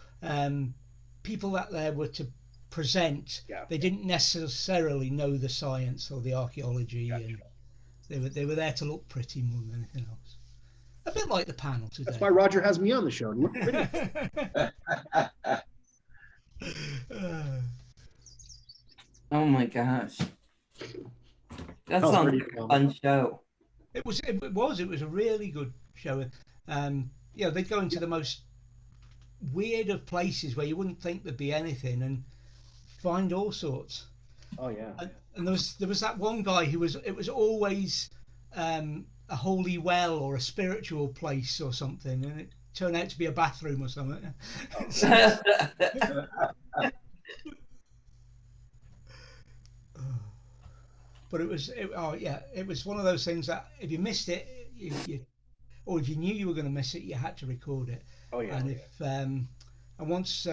people that there were to present. Yeah. They didn't necessarily know the science or the archaeology, Gotcha. and they were there to look pretty more than anything else. A bit like the panel today. That's why Roger has me on the show. Look pretty. Oh my gosh. That was sounds pretty like a fun. fun show. It was a really good show. They'd go into the most weird of places where you wouldn't think there'd be anything, and find all sorts. Oh yeah. And there was that one guy who it was always a holy well or a spiritual place or something, and it turned out to be a bathroom or something. But it was one of those things that if you missed it, or if you knew you were going to miss it, you had to record it. Oh yeah. And and once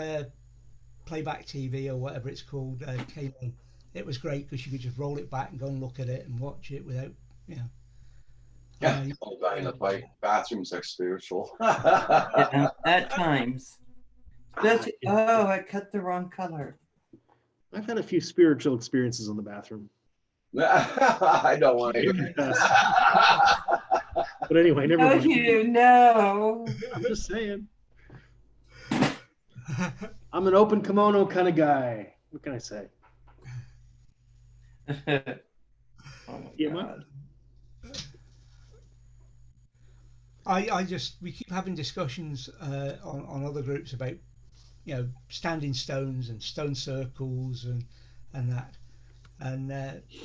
playback TV or whatever it's called came in, it was great because you could just roll it back and go and look at it and watch it without, Yeah, all guy in the bathrooms are spiritual. Yeah, at times. I cut the wrong color. I've had a few spiritual experiences in the bathroom. I don't want to hear it. But anyway, never Oh, mind. you know. I'm just saying. I'm an open kimono kind of guy. What can I say? Oh my Yeah, God. we keep having discussions on other groups about standing stones and stone circles and that, and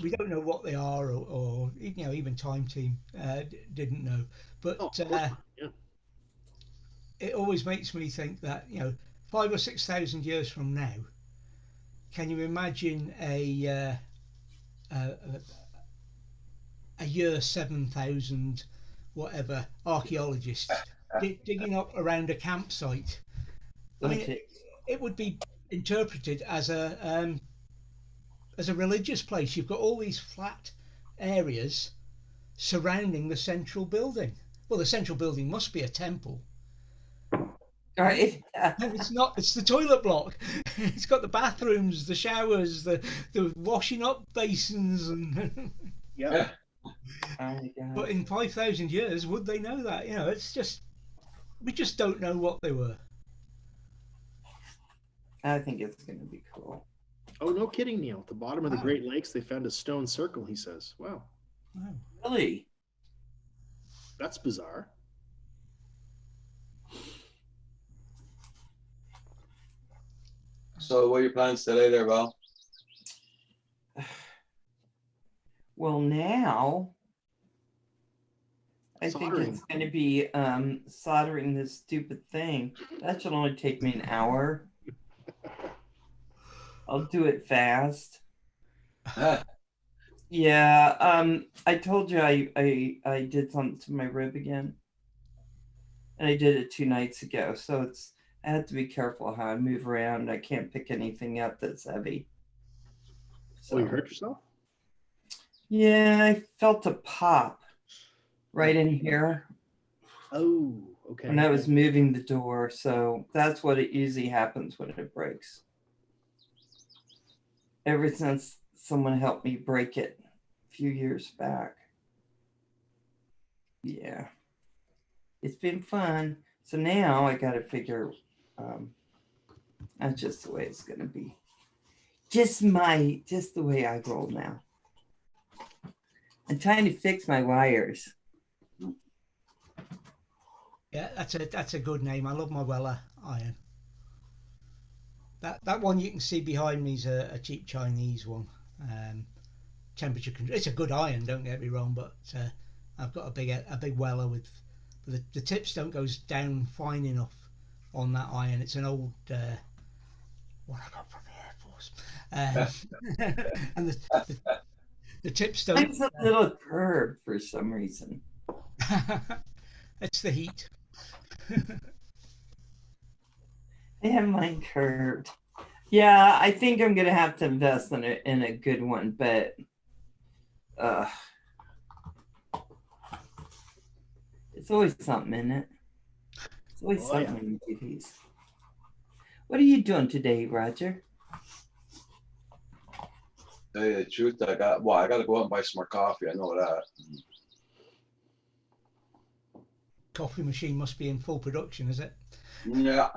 we don't know what they are, or even Time Team didn't know, but it always makes me think that 5,000 or 6,000 years from now, can you imagine a year 7,000 whatever archaeologists digging up around a campsite? I mean, it would be interpreted as a religious place. You've got all these flat areas surrounding the central building. Well, the central building must be a temple. Right. No, it's not. It's the toilet block. It's got the bathrooms, the showers, the washing up basins, and Yeah. Oh my God. but in 5,000 years, would they know that? It's just we just don't know what they were. I think it's going to be cool. Oh, no kidding, Neil. At the bottom of the Great Lakes, they found a stone circle, he says. Wow. Wow. Really? That's bizarre. So what are your plans today there, Val? Well, now I Soldering. think it's going to be soldering this stupid thing. That should only take me an hour. I'll do it fast. Yeah, I told you I did something to my rib again, and I did it 2 nights ago. So I have to be careful how I move around. I can't pick anything up that's heavy. So you hurt yourself? Yeah, I felt a pop right in here Oh, okay. when I was moving the door. So that's what it usually happens when it breaks. Ever since someone helped me break it a few years back. Yeah. It's been fun. So now I got to figure, that's just the way it's going to be. Just the way I roll now. I'm trying to fix my wires. Yeah, that's a good name. I love my Weller iron. That one you can see behind me is a cheap Chinese one. Temperature control. It's a good iron, don't get me wrong, but I've got a big Weller with the tips don't go down fine enough on that iron. It's an old what I got from the Air Force, and the tips don't. It's a little curved for some reason. It's the heat. I have mine curved. Yeah, I think I'm gonna have to invest in a good one, but it's always something in it. It's always something when you do these. What are you doing today, Roger? Tell you the truth, I got to go out and buy some more coffee. I know that. Coffee machine must be in full production, is it? Yeah.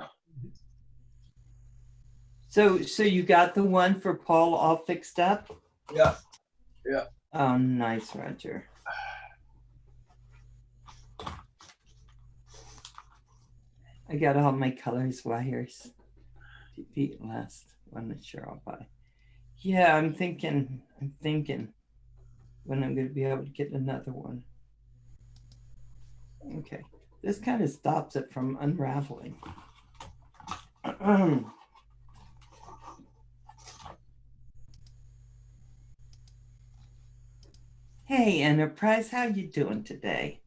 So you got the one for Paul all fixed up? Yeah. Yeah. Oh, nice, Roger. I got all my colors wires. Defeat last one that sure I'll buy. Yeah, I'm thinking when I'm gonna be able to get another one. Okay, this kind of stops it from unraveling. Hey, Enterprise, how you doing today?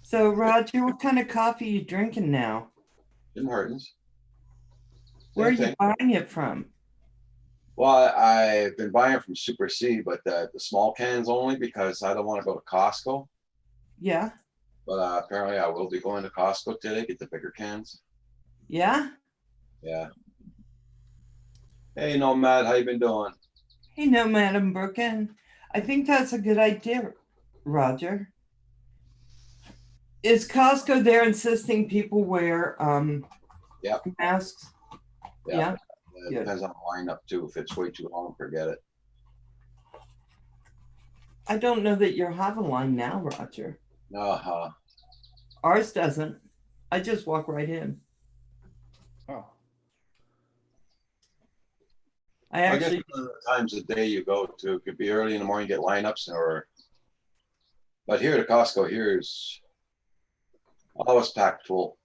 So, Roger, what kind of coffee you drinking now? Tim Hortons. Where are you buying it from? Well, I've been buying from Super C, but the small cans only because I don't want to go to Costco. Yeah. But apparently I will be going to Costco today, get the bigger cans. Yeah? Yeah. Hey, Nomad, how you been doing? Hey, Nomad and Brooklyn. I think that's a good idea, Roger. Is Costco there insisting people wear masks? Yeah. It depends on the lineup too. If it's way too long, forget it. I don't know that you have a line now, Roger. Uh-huh. Ours doesn't. I just walk right in. Oh. I guess the times of day you go to, it could be early in the morning, get lineups, but here at Costco, here's always packed full.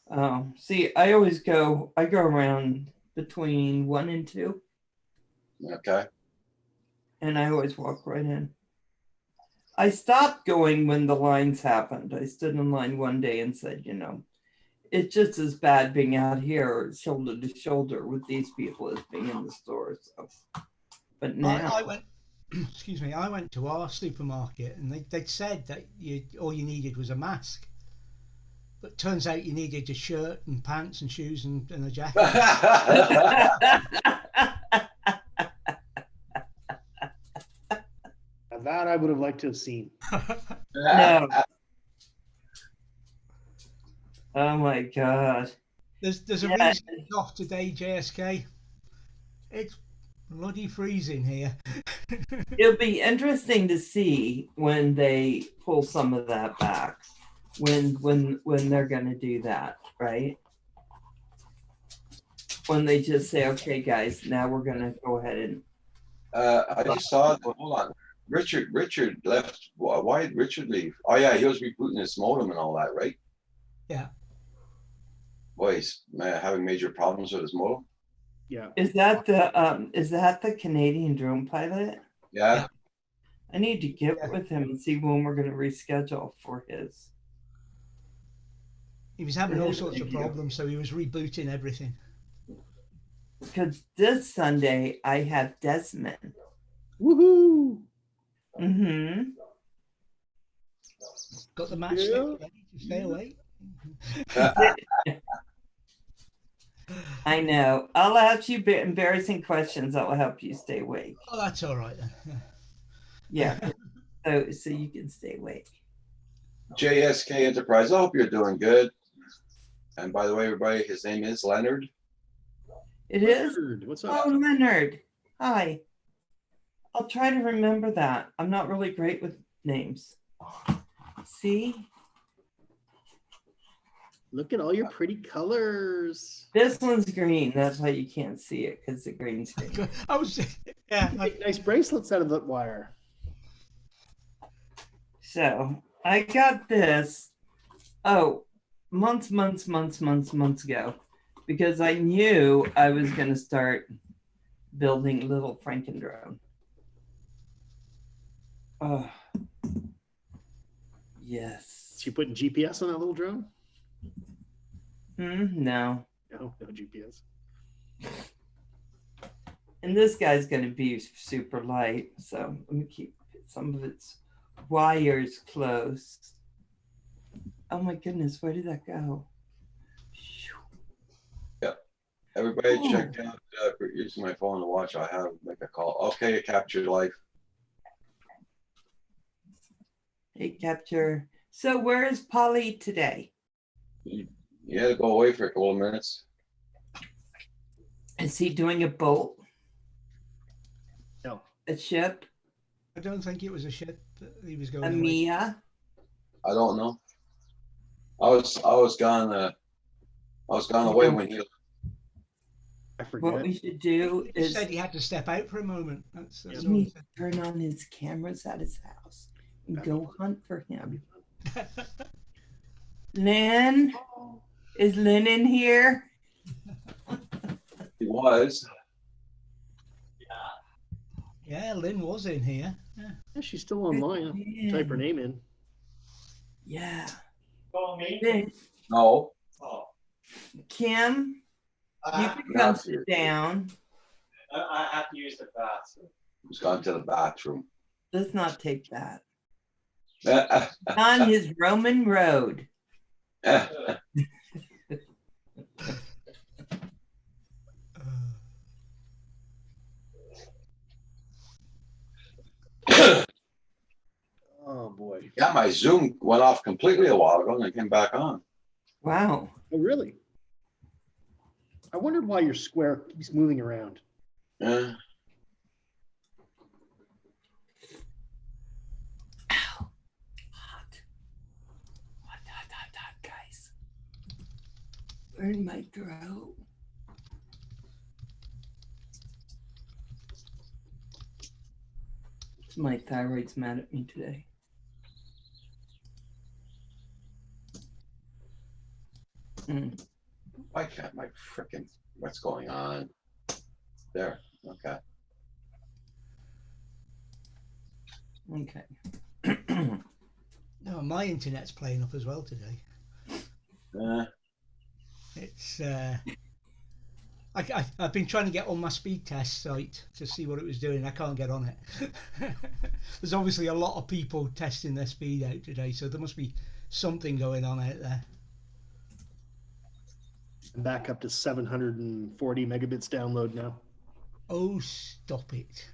Oh, see, I go around between 1 and 2. Okay. And I always walk right in. I stopped going when the lines happened. I stood in line one day and said, it's just as bad being out here shoulder to shoulder with these people as being in the store. So, but now I went. Excuse me. I went to our supermarket and they said that all you needed was a mask, but turns out you needed a shirt and pants and shoes and a jacket. That I would have liked to have seen. No. Oh my God. There's a reason it's off today, JSK. It's bloody freezing here. It'll be interesting to see when they pull some of that back. When they're gonna do that, right? When they just say, okay, guys, now we're gonna go ahead and I just saw, hold on. Richard left. Why did Richard leave? Oh yeah, he was rebooting his modem and all that, right? Yeah. Boy, he's having major problems with his modem. Yeah. Is that the Canadian drone pilot? Yeah. I need to get with him and see when we're gonna reschedule for his. He was having all sorts of problems, so he was rebooting everything. Because this Sunday I have Desmond. Woohoo! Mm-hmm. Got the matchstick ready to stay awake. I know. I'll ask you embarrassing questions that will help you stay awake. Oh, that's all right then. Yeah. So you can stay awake. JSK Enterprise, I hope you're doing good. And by the way, everybody, his name is Leonard. It is? What's up? Oh, Leonard. Hi. I'll try to remember that. I'm not really great with names. See? Look at all your pretty colors. This one's green. That's why you can't see it because the green's green. I was, yeah. You make nice bracelets out of that wire. So I got this, months ago, because I knew I was going to start building little Frankendrone. Oh, yes. So you putting GPS on that little drone? No. No GPS. And this guy's going to be super light, so let me keep some of its wires close. Oh my goodness, where did that go? Everybody Ooh. check out, using my phone to watch. I have make a call. Okay, capture life. Hey, capture. So where is Polly today? You had to go away for a couple of minutes. Is he doing a boat? No. A ship? I don't think it was a ship that he was going A away. Mia? I don't know. I was gone. I was gone away when he. I forget. What we should do He is said he had to step out for a moment. That's we all he need said. to turn on his cameras at his house and go hunt for him. Lynn? Is Lynn in here? He was. Yeah, Lynn was in here. Yeah. Yeah, she's still online. Type her name in. Yeah. Call me? Lynn, No. Oh, Kim, you I, can not come sit here. down. I have to use the bathroom. He's gone to the bathroom. Let's not take that. On his Roman road. Oh boy. Yeah, my Zoom went off completely a while ago and it came back on. Wow. Oh really? I wondered why your square keeps moving around. Yeah. Ow. Hot. Hot, guys. Burn my throat. My thyroid's mad at me today. Why can't my frickin' what's going on? There. Okay. Okay. No, my internet's playing up as well today. It's I've been trying to get on my speed test site to see what it was doing. I can't get on it. There's obviously a lot of people testing their speed out today, so there must be something going on out there. I'm back up to 740 megabits download now. Oh, stop it.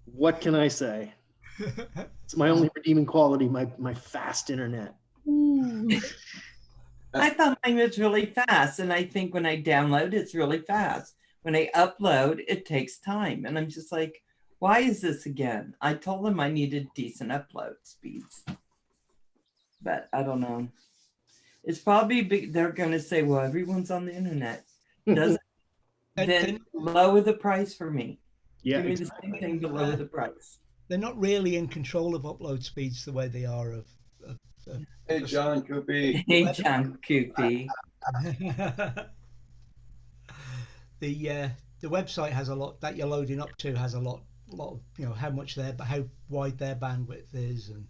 What can I say? It's my only redeeming quality, my fast internet. I thought mine was really fast, and I think when I download, it's really fast. When I upload, it takes time, and I'm just like, why is this again? I told them I needed decent upload speeds, but I don't know. It's probably they're going to say, well, everyone's on the internet. Doesn't then lower the price for me. Yeah, Give me exactly. the same thing to lower the price. They're not really in control of upload speeds the way they are of Hey, John Coopy. Hey, John Coopy. The website has a lot that you're loading up to has a lot of how wide their bandwidth is and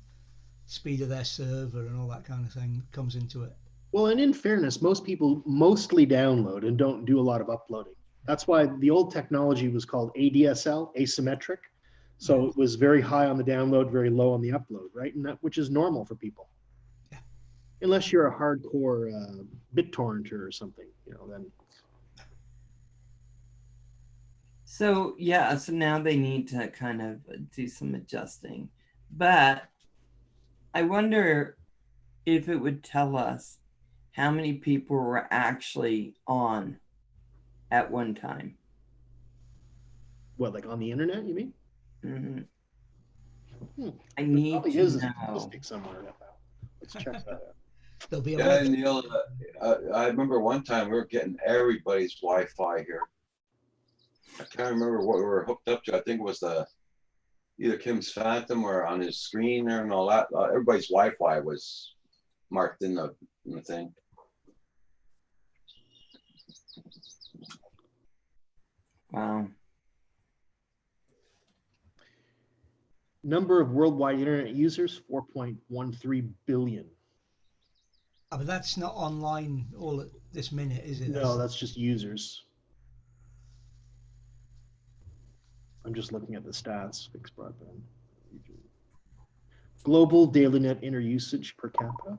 speed of their server and all that kind of thing comes into it. Well, and in fairness, most people mostly download and don't do a lot of uploading. That's why the old technology was called ADSL, asymmetric. So it was very high on the download, very low on the upload, right? And that, which is normal for people. Yeah. Unless you're a hardcore BitTorrenter or something, then. So yeah, so now they need to kind of do some adjusting. But I wonder if it would tell us how many people were actually on at one time. What, like on the internet, you mean? Mm-hmm. Hmm. I need Probably to is a know. statistic somewhere about. Let's check that out. There'll be a Yeah, link. Neil, I remember one time we were getting everybody's Wi-Fi here. I can't remember what we were hooked up to. I think it was either Kim's Phantom or on his screen there and all that. Everybody's Wi-Fi was marked in the thing. Wow. Number of worldwide internet users, 4.13 billion. Oh, but that's not online all at this minute, is it? No, that's just users. I'm just looking at the stats. Fixed broadband. Global daily net inter usage per capita.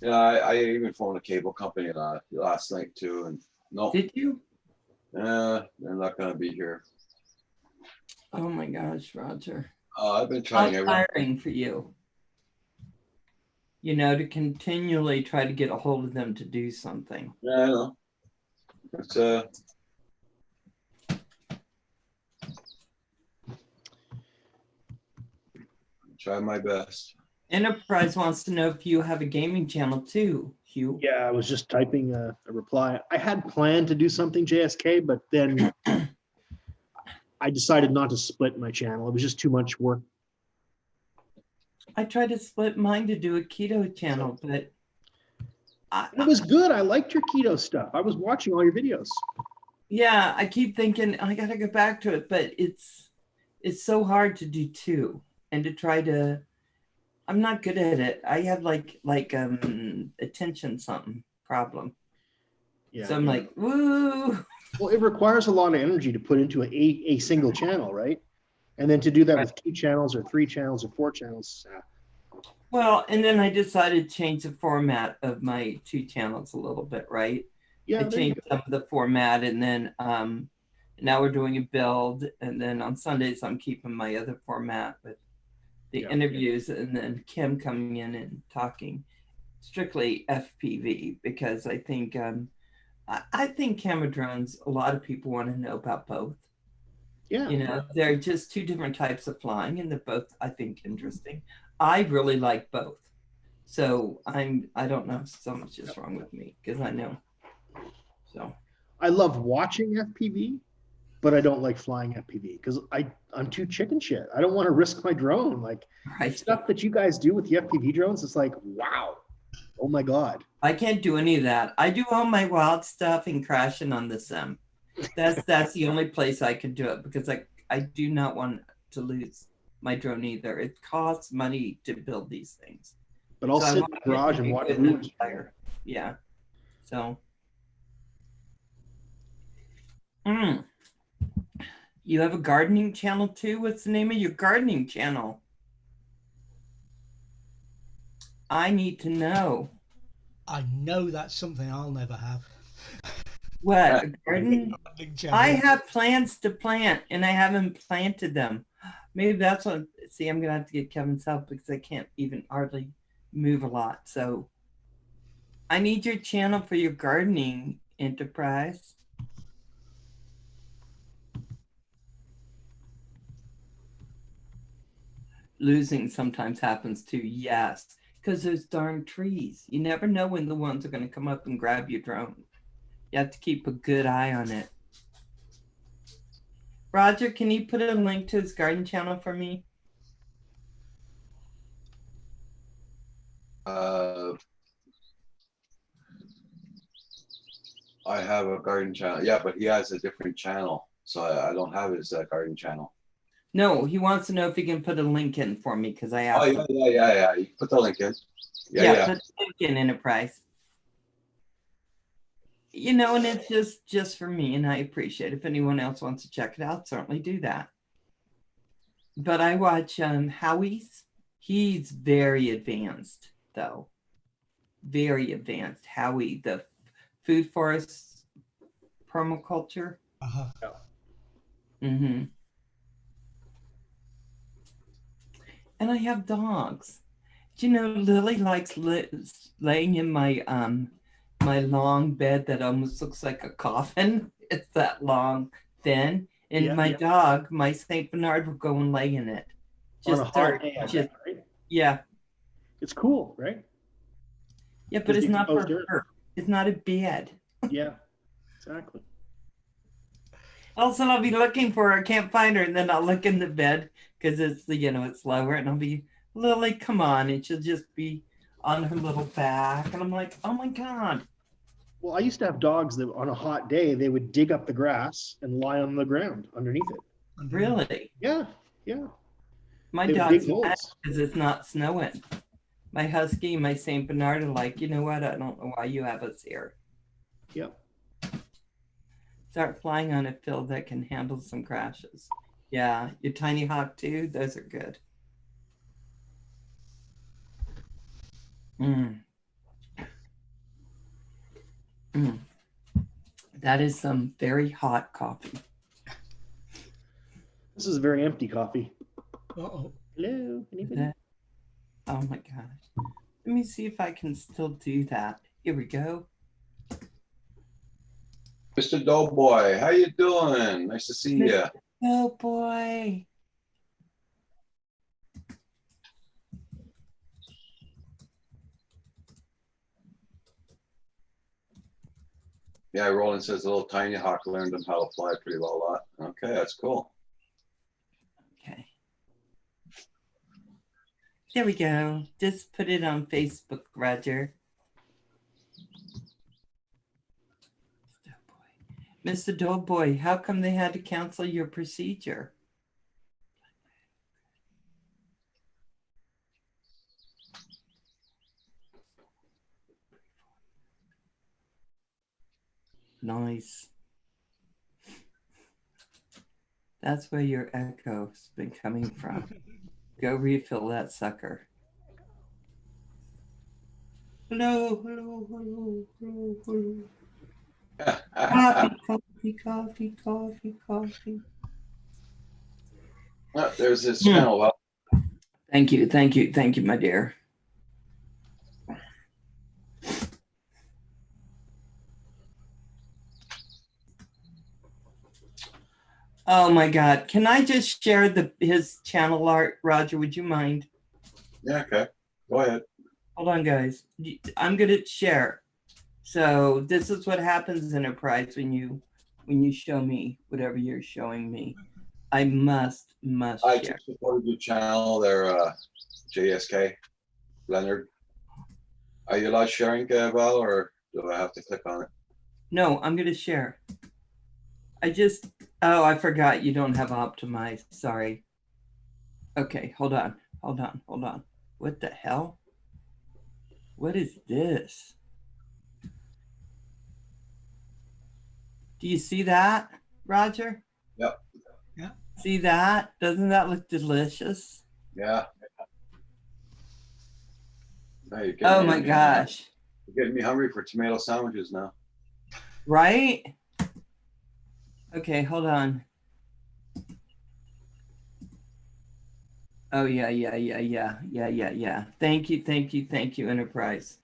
Yeah, I even phoned a cable company last night too, and no, Did you? they're not gonna be here. Oh my gosh, Roger. I've been How trying everything. tiring for you. You know, to continually try to get a hold of them to do something. Yeah, I know. It's try my best. Enterprise wants to know if you have a gaming channel too, Hugh. Yeah, I was just typing a reply. I had planned to do something JSK, but then I decided not to split my channel. It was just too much work. I tried to split mine to do a keto channel, but It was good. I liked your keto stuff. I was watching all your videos. yeah, I keep thinking I gotta go back to it, but it's so hard to do two and to try to. I'm not good at it. I have like attention something problem. Yeah. So I'm like, woo. Well, it requires a lot of energy to put into a single channel, right? And then to do that with 2 channels or 3 channels or 4 channels. Well, and then I decided to change the format of my 2 channels a little bit, right? Yeah. I there you changed some of the format, and then now we're doing a build, and then on Sundays I'm keeping my other format with the Yeah. interviews, and then Kim coming in and talking strictly FPV, because I think I think camera drones, a lot of people want to know about both. Yeah. You know, they're just 2 different types of flying, and they're both, I think, interesting. I really like both. So I don't know if so much is wrong with me, because I know. So I love watching FPV, but I don't like flying FPV because I'm too chicken shit. I don't want to risk my drone. Like right. stuff that you guys do with the FPV drones, it's like, wow. Oh my God. I can't do any of that. I do all my wild stuff and crashing on the sim. That's the only place I can do it, because I do not want to lose my drone either. It costs money to build these things. But I'll So I sit in want the garage to and be watch good movies. fire. Yeah. So you have a gardening channel too? What's the name of your gardening channel? I need to know. I know that's something I'll never have. What, a garden? Gardening channel. I have plants to plant and I haven't planted them. Maybe that's what, see, I'm gonna have to get Kevin's help because I can't even hardly move a lot. So I need your channel for your gardening enterprise. Losing sometimes happens too, yes, because there's darn trees. You never know when the ones are going to come up and grab your drone. You have to keep a good eye on it. Roger, can you put a link to his garden channel for me? I have a garden channel. Yeah, but he has a different channel, so I don't have his garden channel. No, he wants to know if he can put a link in for me because I asked Oh him. yeah. You put the link in. Yeah. Put the link in, Enterprise. You know, and it's just for me, and I appreciate it. If anyone else wants to check it out, certainly do that. But I watch Howie's. He's very advanced, though. Very advanced. Howie, the food forest permaculture. Uh-huh. Mm-hmm. And I have dogs. Do you know Lily likes laying in my my long bed that almost looks like a coffin. It's that long, thin. And Yeah, my yeah. dog, my Saint Bernard, will go and lay in it. On a hot dirt, day, I just bet, right? yeah. It's cool, right? Yeah, but Just it's not for decomposed dirt. her. It's not a bed. Yeah, exactly. Also, I'll be looking for her. I can't find her, and then I'll look in the bed because it's it's lower, and I'll be Lily, come on, and she'll just be on her little back, and I'm like, oh my god. Well, I used to have dogs that on a hot day, they would dig up the grass and lie on the ground underneath it. Really? Yeah, yeah. My They would dog's dig mad holes. because it's not snowing. My husky, my Saint Bernard are like, you know what? I don't know why you have us here. Yep. Start flying on a field that can handle some crashes. Yeah, your tiny hawk too. Those are good. Mm. Mm. That is some very hot coffee. This is a very empty coffee. Uh-oh. Hello, anybody? Oh my gosh. Let me see if I can still do that. Here we go. Mr. Doughboy, how you doing? Nice to see you. Oh boy. Yeah, Roland says the little tiny hawk learned him how to fly pretty well a lot. Okay, that's cool. Okay. There we go. Just put it on Facebook, Roger. Mr. Doughboy, how come they had to cancel your procedure? Nice. That's where your echo's been coming from. Go refill that sucker. Hello, hello, hello, hello, hello. Coffee, coffee, coffee, coffee. Oh, there's this channel. Well, Thank you, thank you, thank you, my dear. Oh my God. Can I just share his channel art, Roger? Would you mind? yeah, okay. Go ahead. Hold on, guys. I'm gonna share. So this is what happens, Enterprise, when you show me whatever you're showing me. I must I share. just supported your channel there, JSK, Leonard. Are you allowed sharing, Val, or do I have to click on it? No, I'm gonna share. I forgot you don't have optimized. Sorry. Okay, hold on. What the hell? What is this? Do you see that, Roger? Yep. Yeah. See that? Doesn't that look delicious? Yeah. Now you're Oh getting my me- gosh. You're getting me hungry for tomato sandwiches now. Right? Okay, hold on. Oh yeah. Thank you, Enterprise.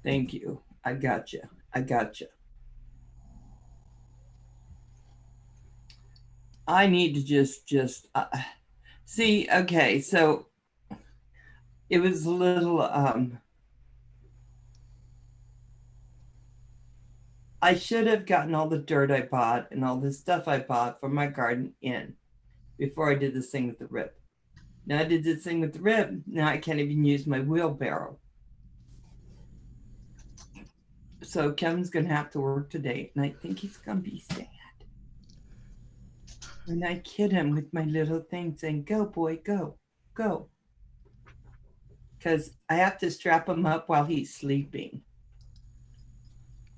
Thank you. I gotcha. I need to just see. Okay, so it was a little I should have gotten all the dirt I bought and all the stuff I bought for my garden in before I did this thing with the rip. Now I did this thing with the rip. Now I can't even use my wheelbarrow. So Kevin's gonna have to work today, and I think he's gonna be sad. And I kid him with my little thing saying, go boy, go. Because I have to strap him up while he's sleeping.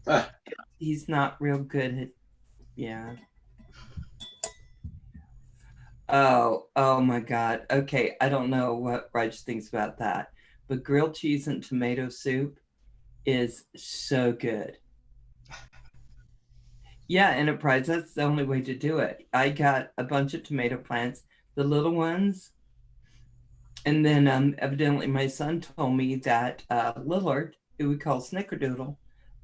Ah. He's not real good at, yeah. Oh my God. Okay, I don't know what Raj thinks about that, but grilled cheese and tomato soup is so good. Yeah, Enterprise, that's the only way to do it. I got a bunch of tomato plants, the little ones. And then evidently my son told me that Lillard, who we call Snickerdoodle,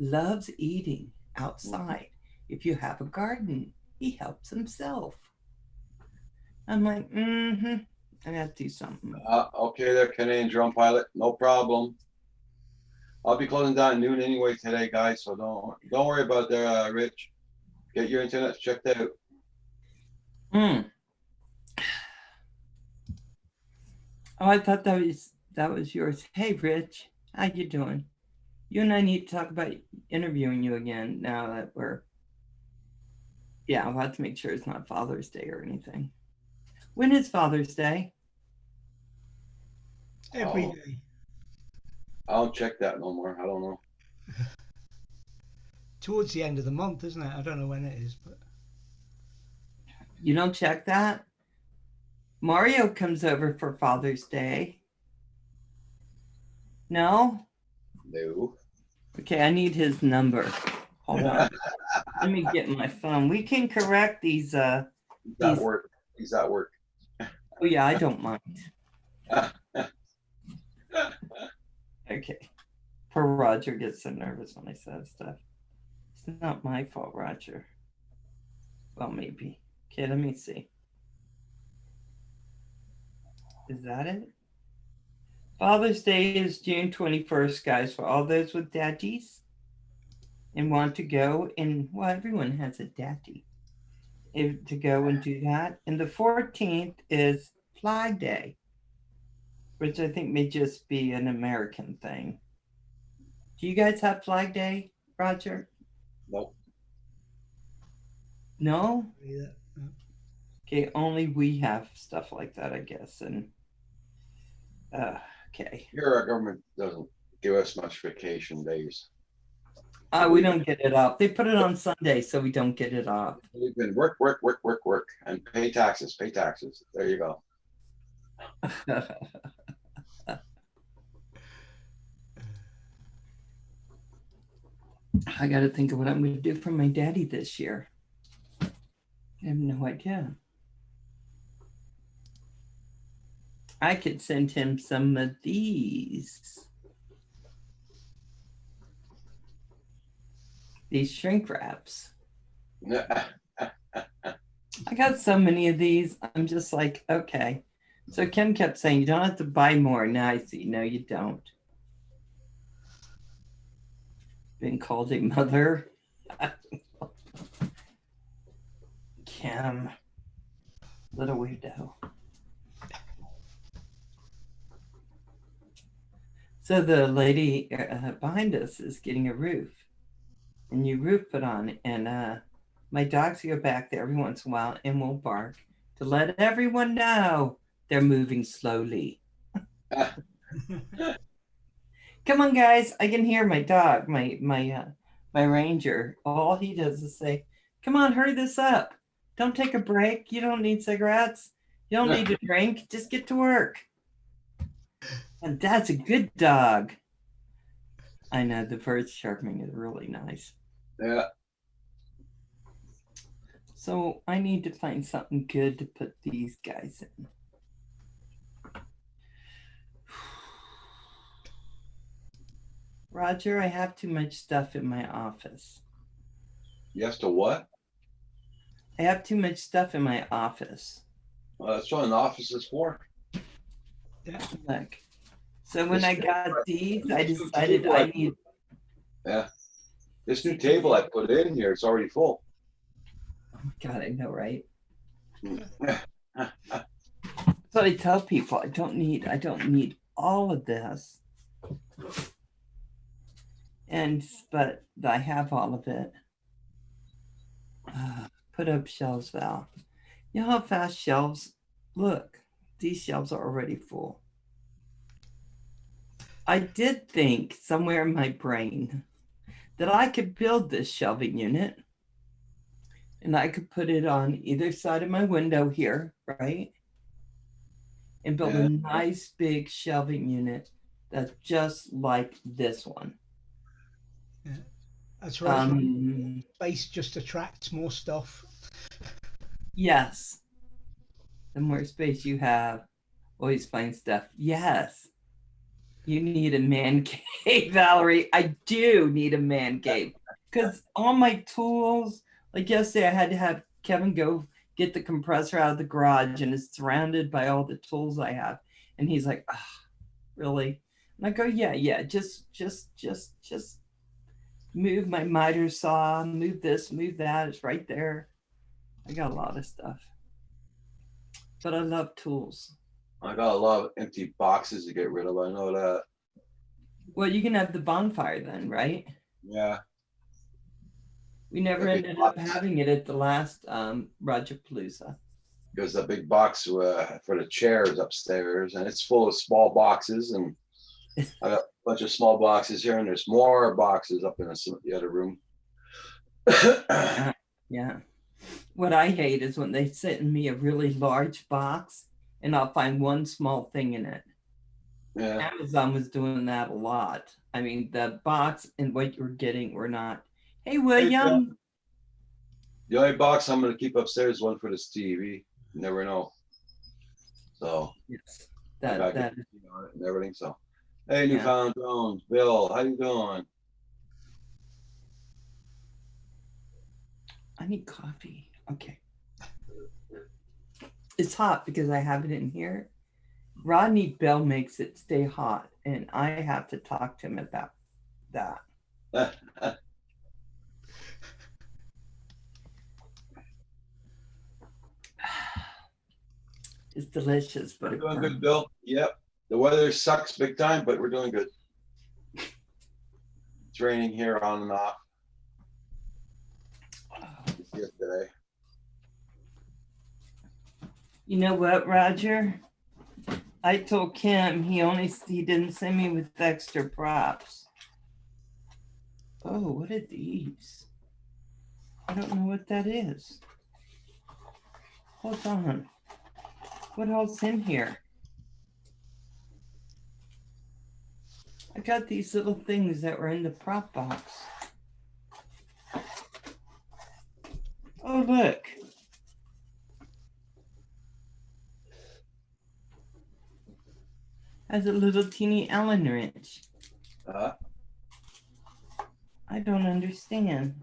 loves eating outside. If you have a garden, he helps himself. I'm like, I got to do something. Okay there, Canadian Drone Pilot, no problem. I'll be closing down at noon anyway today, guys, so don't worry about that, Rich. Get your internet checked out. Oh, I thought that was yours. Hey, Rich, how you doing? You and I need to talk about interviewing you again now that I'll have to make sure it's not Father's Day or anything. When is Father's Day? Every Oh. day. I don't check that no more. I don't know. Towards the end of the month, isn't it? I don't know when it is, but You don't check that? Mario comes over for Father's Day. No? No. Okay, I need his number. Hold on. Let me get my phone. We can correct these. He's at work. He's at work. Oh yeah, I don't mind. Okay. Poor Roger gets so nervous when I say stuff. It's not my fault, Roger. Well, maybe. Okay, let me see. Is that it? Father's Day is June 21st, guys, for all those with daddies and want to go and, well, everyone has a daddy to go and do that. And the 14th is Flag Day, which I think may just be an American thing. Do you guys have Flag Day, Roger? Nope. No? yeah. Okay, only we have stuff like that, I guess. And okay. Here our government doesn't give us much vacation days. We don't get it off. They put it on Sunday, so we don't get it off. We've been work, and pay taxes, pay taxes. There you go. I got to think of what I'm going to do for my daddy this year. I have no idea. I could send him some of these. These shrink wraps. I got so many of these. I'm just like, okay. So Ken kept saying, you don't have to buy more. Now I see. No, you don't. Been called a mother. Kim. Little weirdo. So the lady behind us is getting a roof. A new roof put on. And my dogs go back there every once in a while and will bark to let everyone know they're moving slowly. Come on, guys. I can hear my dog, my ranger. All he does is say, come on, hurry this up. Don't take a break. You don't need cigarettes. You don't need to drink. Just get to work. And that's a good dog. I know the bird chirping is really nice. Yeah. So I need to find something good to put these guys in. Roger, I have too much stuff in my office. Yes to what? I have too much stuff in my office. Well, that's what an office is for. Yeah. Look. So when I got these, I decided I need. Yeah. This new table I put in here, it's already full. Oh my God, I know, right? So I tell people I don't need all of this. But I have all of it. Put up shelves, Val. You know how fast shelves look? These shelves are already full. I did think somewhere in my brain that I could build this shelving unit and I could put it on either side of my window here, right? And build a nice big shelving unit that's just like this one. Yeah. That's right. Space just attracts more stuff. Yes. The more space you have, always find stuff. Yes. You need a man cave, Valerie. I do need a man cave because all my tools, like yesterday, I had to have Kevin go get the compressor out of the garage and it's surrounded by all the tools I have. And he's like, oh, really? And I go, yeah, just move my miter saw, move this, move that. It's right there. I got a lot of stuff, but I love tools. I got a lot of empty boxes to get rid of. I know that. Well, you can have the bonfire then, right? Yeah. We never The big ended up box. having it at the last Rajapalooza. There's a big box for the chairs upstairs, and it's full of small boxes. And I got a bunch of small boxes here, and there's more boxes up in the other room. Yeah. What I hate is when they send me a really large box and I'll find one small thing in it. Yeah. Amazon was doing that a lot. I mean, the box and what you're getting were not. Hey, William. The only box I'm going to keep upstairs is one for this TV. You never know. So Yes, I that got on it and everything. So, hey, Newfound Drones, Bill, how you doing? I need coffee. Okay. It's hot because I have it in here. Rodney Bell makes it stay hot, and I have to talk to him about that. It's delicious, but we're doing good, Bill. Yep. The weather sucks big time, but we're doing good. It's raining here on and off. Yesterday. You know what, Roger? I told Kim he didn't send me with extra props. Oh, what are these? I don't know what that is. Hold on. What else in here? I got these little things that were in the prop box. Oh, look. Has a little teeny Allen wrench. I don't understand.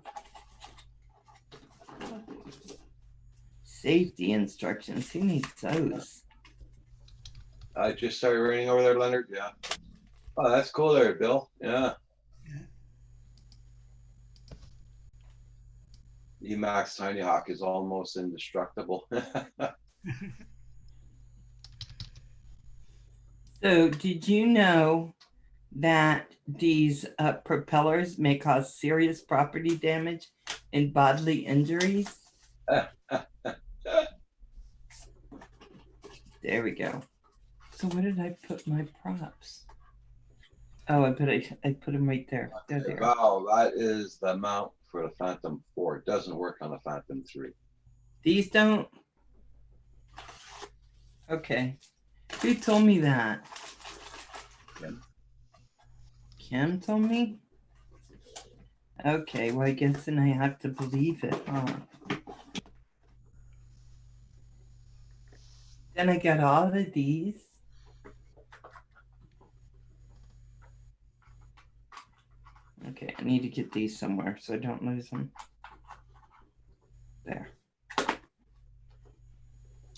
Safety instructions. Who needs those? I just started raining over there, Leonard. Yeah. Oh, that's cool there, Bill. Yeah. Emax Tiny Hawk is almost indestructible. So, did you know that these propellers may cause serious property damage and bodily injuries? There we go. So where did I put my props? Oh, I put them right there. There they are. Wow, that is the mount for the Phantom 4. It doesn't work on the Phantom 3. These don't? Okay. Who told me that? Kim told me? Okay, well, I guess then I have to believe it, huh? Then I got all of these. Okay, I need to get these somewhere so I don't lose them. There.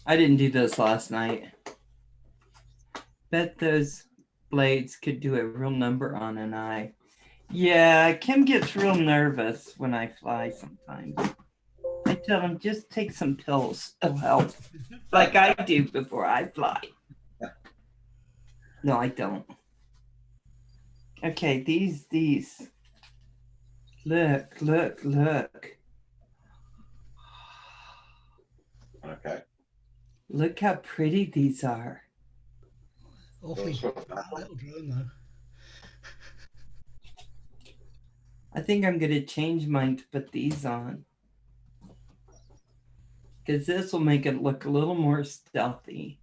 I didn't do this last night. Bet those blades could do a real number on an eye. Yeah, Kim gets real nervous when I fly sometimes. I tell him, just take some pills. It'll help. Like I do before I fly. No, I don't. Okay, these. Look. Okay. Look how pretty these are. Awfully little drone though. I think I'm going to change mine to put these on. Because this will make it look a little more stealthy.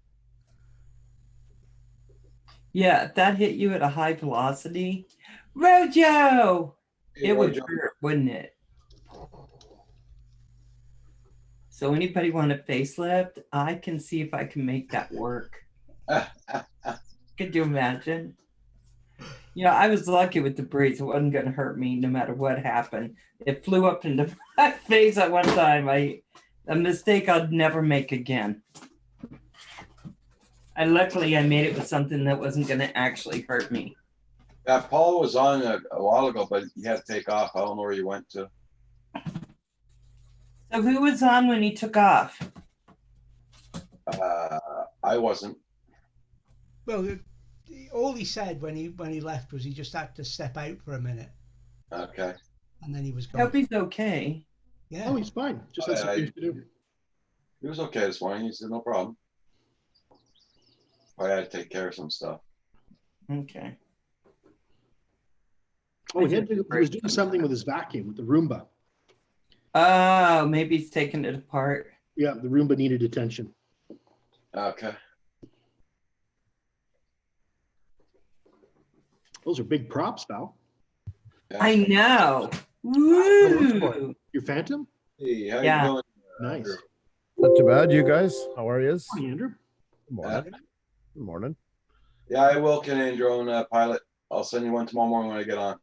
Yeah, if that hit you at a high velocity, Rojo! Hey, It would Rojo. hurt, wouldn't it? So anybody want a facelift? I can see if I can make that work. Could you imagine? Yeah, I was lucky with the breeze. It wasn't going to hurt me no matter what happened. It flew up into my face at one time. A mistake I'd never make again. And luckily, I made it with something that wasn't going to actually hurt me. Yeah, Paul was on a while ago, but he had to take off. I don't know where he went to. So who was on when he took off? I wasn't. Well, all he said when he left was he just had to step out for a minute, Okay. and then he was I hope gone. he's okay. Yeah. Oh, he's fine. Just has some things to do. He was okay this morning. He said, no problem. I had to take care of some stuff. Okay. Oh, he was doing something with his vacuum, with the Roomba. Oh, maybe he's taking it apart. Yeah, the Roomba needed attention. Okay. Those are big props, Val. Yeah. I know. Woo! Your Phantom? Hey, how Yeah. you doing? Nice. Not too bad, you guys. How are you? Morning, Andrew. Good morning. Good morning. Yeah, I will, Canadian drone pilot. I'll send you one tomorrow morning when I get on.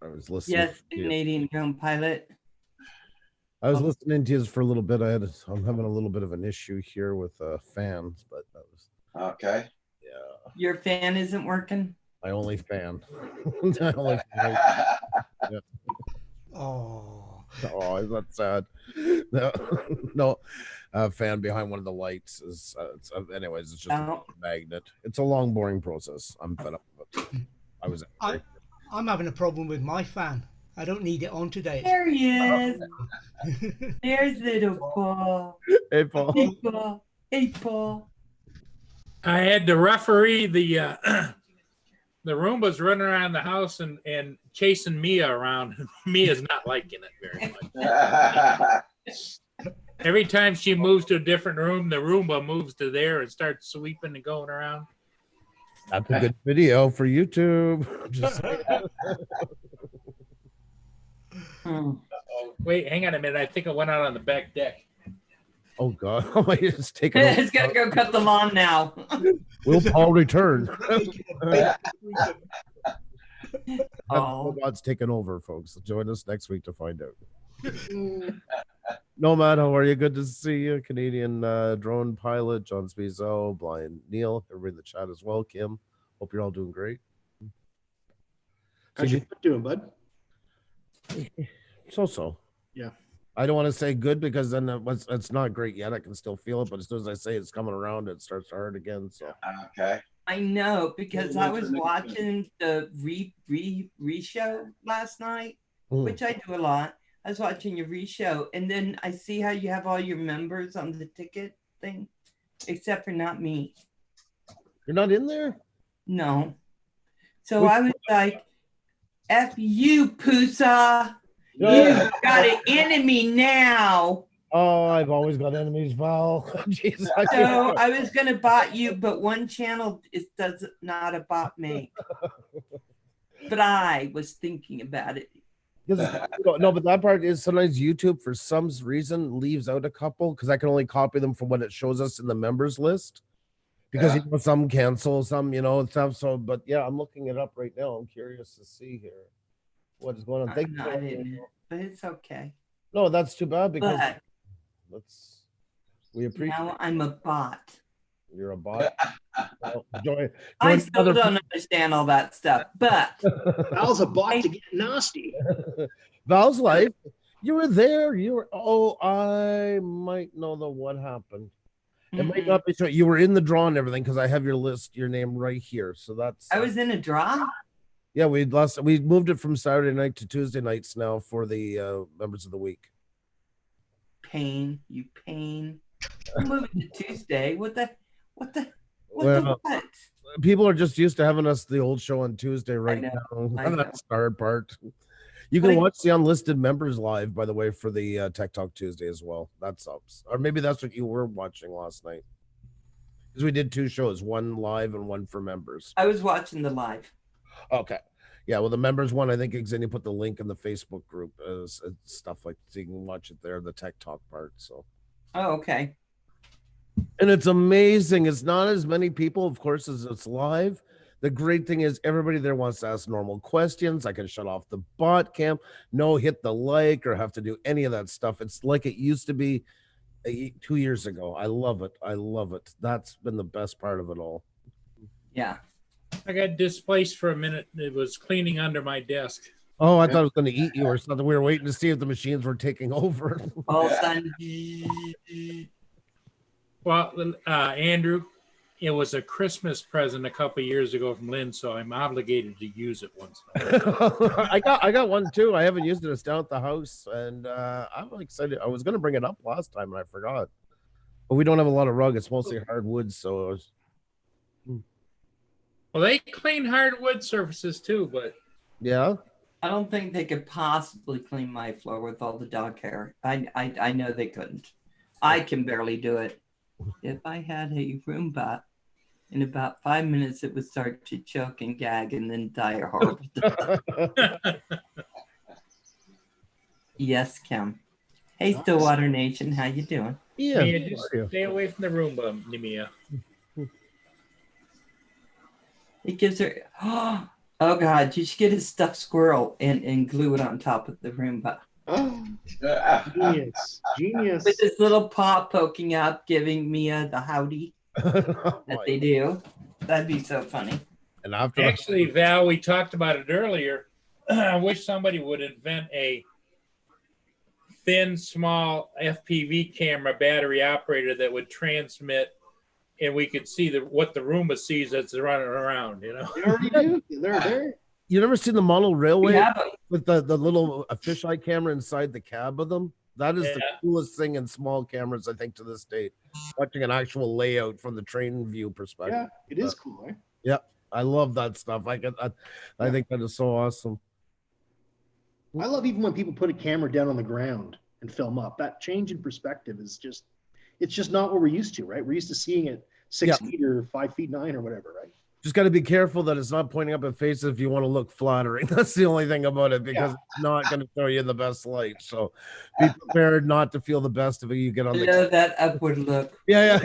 I was listening. Yes, to you. Canadian drone pilot. I was listening to you for a little bit. I'm having a little bit of an issue here with fans, but that was Okay. yeah. Your fan isn't working? My only fan. My only fan. Oh. Oh, is that sad? No, no. Fan behind one of the lights is. Anyways, it's just Oh. a magnet. It's a long, boring process. I'm fed up with it. I was. I'm having a problem with my fan. I don't need it on today. There he is. There's little Paul. Hey, Paul. Hey, Paul. Hey, Paul. I had to referee the Roombas running around the house and chasing Mia around. Mia's not liking it very much. Every time she moves to a different room, the Roomba moves to there and starts sweeping and going around. That's a good video for YouTube. Just Oh, wait, hang on a minute. I think I went out on the back deck. oh god, I just taking. It's gonna go cut the lawn now. Will Paul return? Oh. Robot's taking over, folks. Join us next week to find out. Nomad, how are you? Good to see you. Canadian drone pilot, John Spizo, Blind Neil, everybody in the chat as well. Kim, hope you're all doing great. How's your foot doing, bud? So. Yeah. I don't want to say good because then it's not great yet. I can still feel it, but as soon as I say it's coming around, it starts to hurt again. So Okay. I know, because I was watching the re-show last night, which I do a lot. I was watching your re-show, and then I see how you have all your members on the ticket thing, except for not me. you're not in there? No. So I was like, F you, Pusa. Yeah. You got an enemy now. Oh, I've always got enemies, Val. Jeez, So I was gonna bot you, but one channel does not a bot me. But I was thinking about it. No, but that part is sometimes YouTube for some reason leaves out a couple because I can only copy them from what it shows us in the members list. Because Yeah. you know, some cancel, some stuff. So, but yeah, I'm looking it up right now. I'm curious to see here what is going on. Thank No, I didn't, but it's okay. No, that's too bad because But we appreciate now I'm a bot. you're a bot. Well, join I still don't understand all that stuff, but Val's a bot to get nasty. Val's life. You were there. You were. Oh, I might know what happened. It might not be true. You were in the draw and everything because I have your list, your name right here. So that's. I was in a draw. Yeah, we moved it from Saturday night to Tuesday nights now for the members of the week. Pain, you pain. Move it to Tuesday. What? People are just used to having us the old show on Tuesday right I now. know. That's the hard part. You can watch the unlisted members live, by the way, for the Tech Talk Tuesday as well. That's up. Or maybe that's what you were watching last night. Because we did two shows, one live and one for members. I was watching the live. Okay. Yeah, well, the members one, I think Xenia put the link in the Facebook group, stuff like so you can watch it there, the Tech Talk part. So. Oh, okay. And it's amazing. It's not as many people, of course, as it's live. The great thing is everybody there wants to ask normal questions. I can shut off the bot cam, no hit the like or have to do any of that stuff. It's like it used to be 2 years ago. I love it. I love it. That's been the best part of it all. Yeah. I got displaced for a minute. It was cleaning under my desk. Oh, I thought it was going to eat you or something. We were waiting to see if the machines were taking over. All of a sudden, Well, Andrew, it was a Christmas present a couple of years ago from Lynn, so I'm obligated to use it once in a while. I got one too. I haven't used it. It's down at the house, and I'm excited. I was going to bring it up last time, and I forgot. But we don't have a lot of rug. It's mostly hardwood, so it was... Well, they clean hardwood surfaces too, but Yeah. I don't think they could possibly clean my floor with all the dog hair. I know they couldn't. I can barely do it. If I had a Roomba, in about 5 minutes, it would start to choke and gag and then die a horrible death. Yes, Kim. Hey, Stillwater Nation, how you doing? Yeah. Mia, just stay away from the Roomba, Mia. It gives her, oh God, you should get a stuffed squirrel and glue it on top of the Roomba. Oh, genius. With this little paw poking up, giving Mia the howdy that they do. That'd be so funny. And after Actually, Val, we talked about it earlier. I wish somebody would invent a thin, small FPV camera battery operator that would transmit, and we could see what the Roomba sees as it's running around. You know, They already do. They're there. You never seen the model railway Yeah, but with the little fisheye camera inside the cab of them? That is the coolest thing in small cameras, I think, to this date. Watching an actual layout from the train view perspective. Yeah, it is cool. Eh? Yeah, I love that stuff. I think that is so awesome. I love even when people put a camera down on the ground and film up. That change in perspective is just, it's just not what we're used to, right? We're used to seeing it 6 feet or 5 feet 9 or whatever, right? Just got to be careful that it's not pointing up at faces if you want to look flattering. That's the only thing about it, because it's not going to show you in the best light. So be prepared not to feel the best of it. You get on the that upward look. Yeah.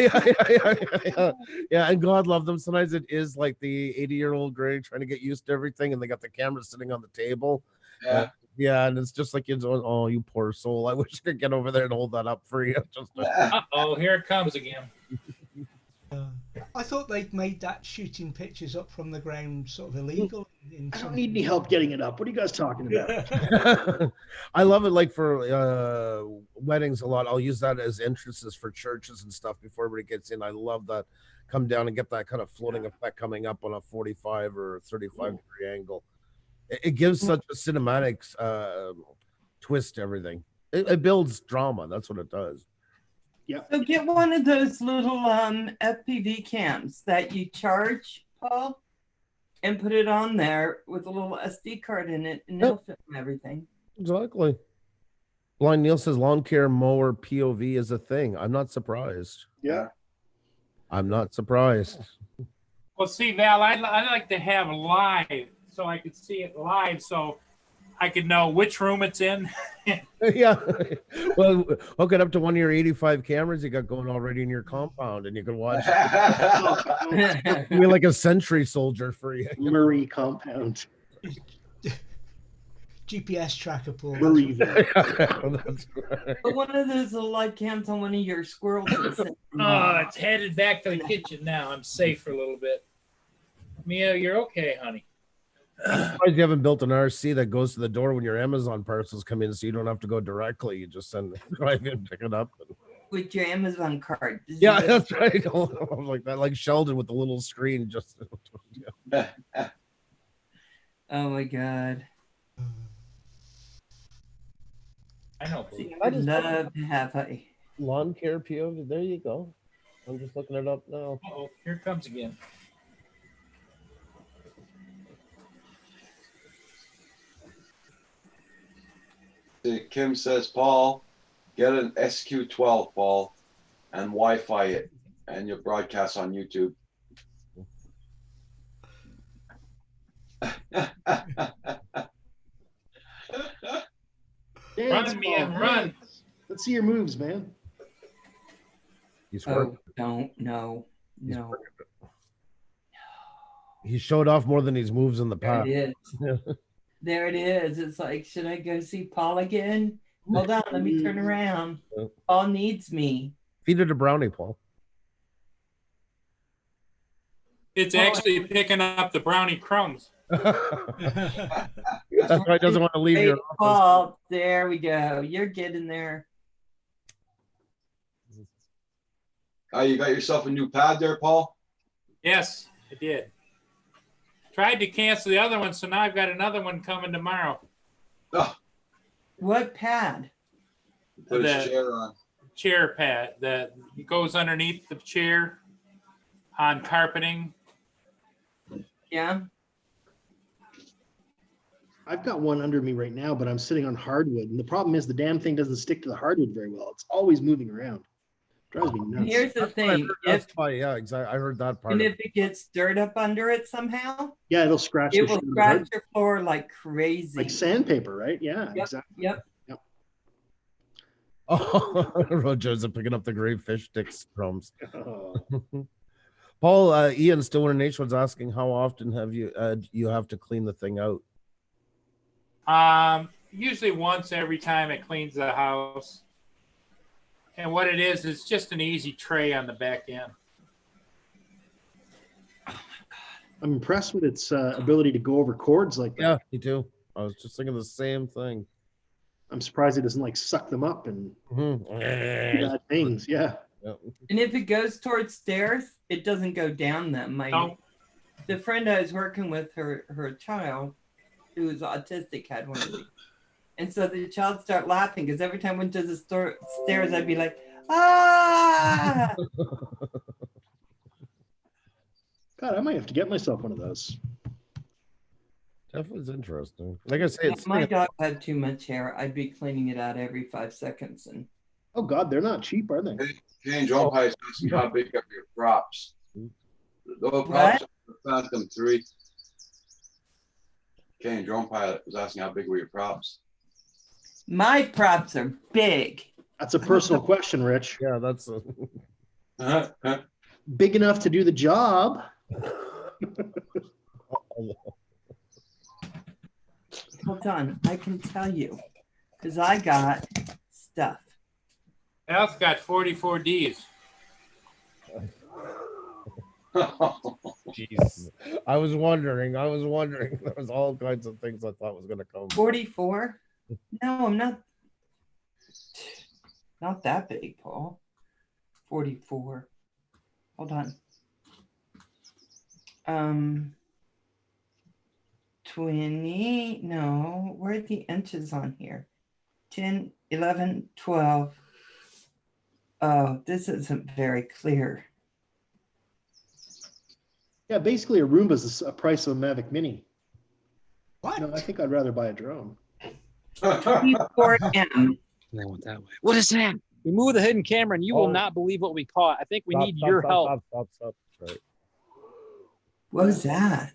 And God love them. Sometimes it is like the 80-year-old Greg trying to get used to everything, and they got the camera sitting on the table. Yeah, and it's just like you're going, oh, you poor soul. I wish I could get over there and hold that up for you. Uh-oh, here it comes again. I thought they'd made that shooting pictures up from the ground sort of illegal. I don't need any help getting it up. What are you guys talking about? I love it, like for weddings a lot. I'll use that as entrances for churches and stuff before everybody gets in. I love that. Come down and get that kind of floating effect coming up on a 45 or 35 degree angle. It gives such a cinematic twist to everything. It builds drama. That's what it does. Yeah. So get one of those little FPV cams that you charge, Paul, and put it on there with a little SD card in it, and it'll fit from everything. Exactly. Blind Neil says lawn care mower POV is a thing. I'm not surprised. Yeah. I'm not surprised. Well, see, Val, I'd like to have live so I could see it live, so I could know which room it's in. Yeah. Well, hook it up to one of your 85 cameras you got going already in your compound, and you can watch. Be like a sentry soldier for you. Murray compound. GPS tracker, Paul. That's right. Put one of those little light cams on one of your squirrels. Oh, it's headed back to the kitchen now. I'm safe for a little bit. Mia, you're okay, honey. You haven't built an RC that goes to the door when your Amazon parcels come in, so you don't have to go directly. You just drive in, pick it up. With your Amazon card. Yeah, that's right. Like that, like Sheldon with the little screen. Just. Oh my God. I know. See, I would love to have a lawn care POV. There you go. I'm just looking it up now. Uh-oh, here it comes again. Kim says, Paul, get an SQ12, Paul, and Wi-Fi it, and you broadcast on YouTube. Run, Mia, run. Let's see your moves, man. He's no. He showed off more than he's moves in the There past. it is. There it is. It's like, should I go see Paul again? Hold on, let me turn around. Paul needs me. Feed it a brownie, Paul. It's actually picking up the brownie crumbs. That's why he doesn't want to leave Hey, your office. Paul, there we go. You're getting there. Oh, you got yourself a new pad there, Paul? Yes, I did. Tried to cancel the other one, so now I've got another one coming tomorrow. Oh, What pad? put his The- chair on. Chair pad that goes underneath the chair on carpeting. Yeah. I've got one under me right now, but I'm sitting on hardwood. And the problem is the damn thing doesn't stick to the hardwood very well. It's always moving around. Drives me nuts. Here's the That's what I thing. heard. If That's why, yeah, exactly. I heard that part. and of if it gets dirt up under it somehow, Yeah, it'll scratch it the will shit out of the scratch hardwood. your floor like crazy. Like sandpaper, right? Yeah, Yep, exactly. yep. Oh, Rogers are picking up the great fish sticks crumbs. Oh. Paul, Ian Stillwater Nation was asking how often have you have to clean the thing out? Usually once every time it cleans the house. And what it is just an easy tray on the back end. I'm impressed with its ability to go over cords like that. Yeah, me too. I was just thinking the same thing. I'm surprised it doesn't like suck them up and Mhm. bad things. Yeah. Yep. And if it goes towards stairs, it doesn't go down them. No. The friend I was working with, her child, who was autistic, had one of these. And so the child started laughing because every time I went to the stairs, I'd be like, ah! God, I might have to get myself one of those. Definitely interesting. Like I say, If it's my dog had too much hair, I'd be cleaning it out every 5 seconds. And Oh God, they're not cheap, are they? Jane John Pye's asking how big are your props? The props What? are the Phantom 3. Jane John Pye was asking how big were your props? my props are big. That's a personal question, Rich. yeah, that's Big enough to do the job. Hold on, I can tell you because I got stuff. Al's got 44 Ds. jeez. I was wondering. There was all kinds of things I thought was gonna come. 44? No, I'm not. Not that big, Paul. 44. Hold on. 20. No, where are the inches on here? 10, 11, 12. Oh, this isn't very clear. Yeah, basically a Roomba's the price of a Mavic Mini. What? No, I think I'd rather buy a drone. 24 M. That went that way. What is that? We moved the hidden camera, and you will Oh. not believe what we caught. I think we Stop, need stop, your stop, help. Stop. Right. What was that?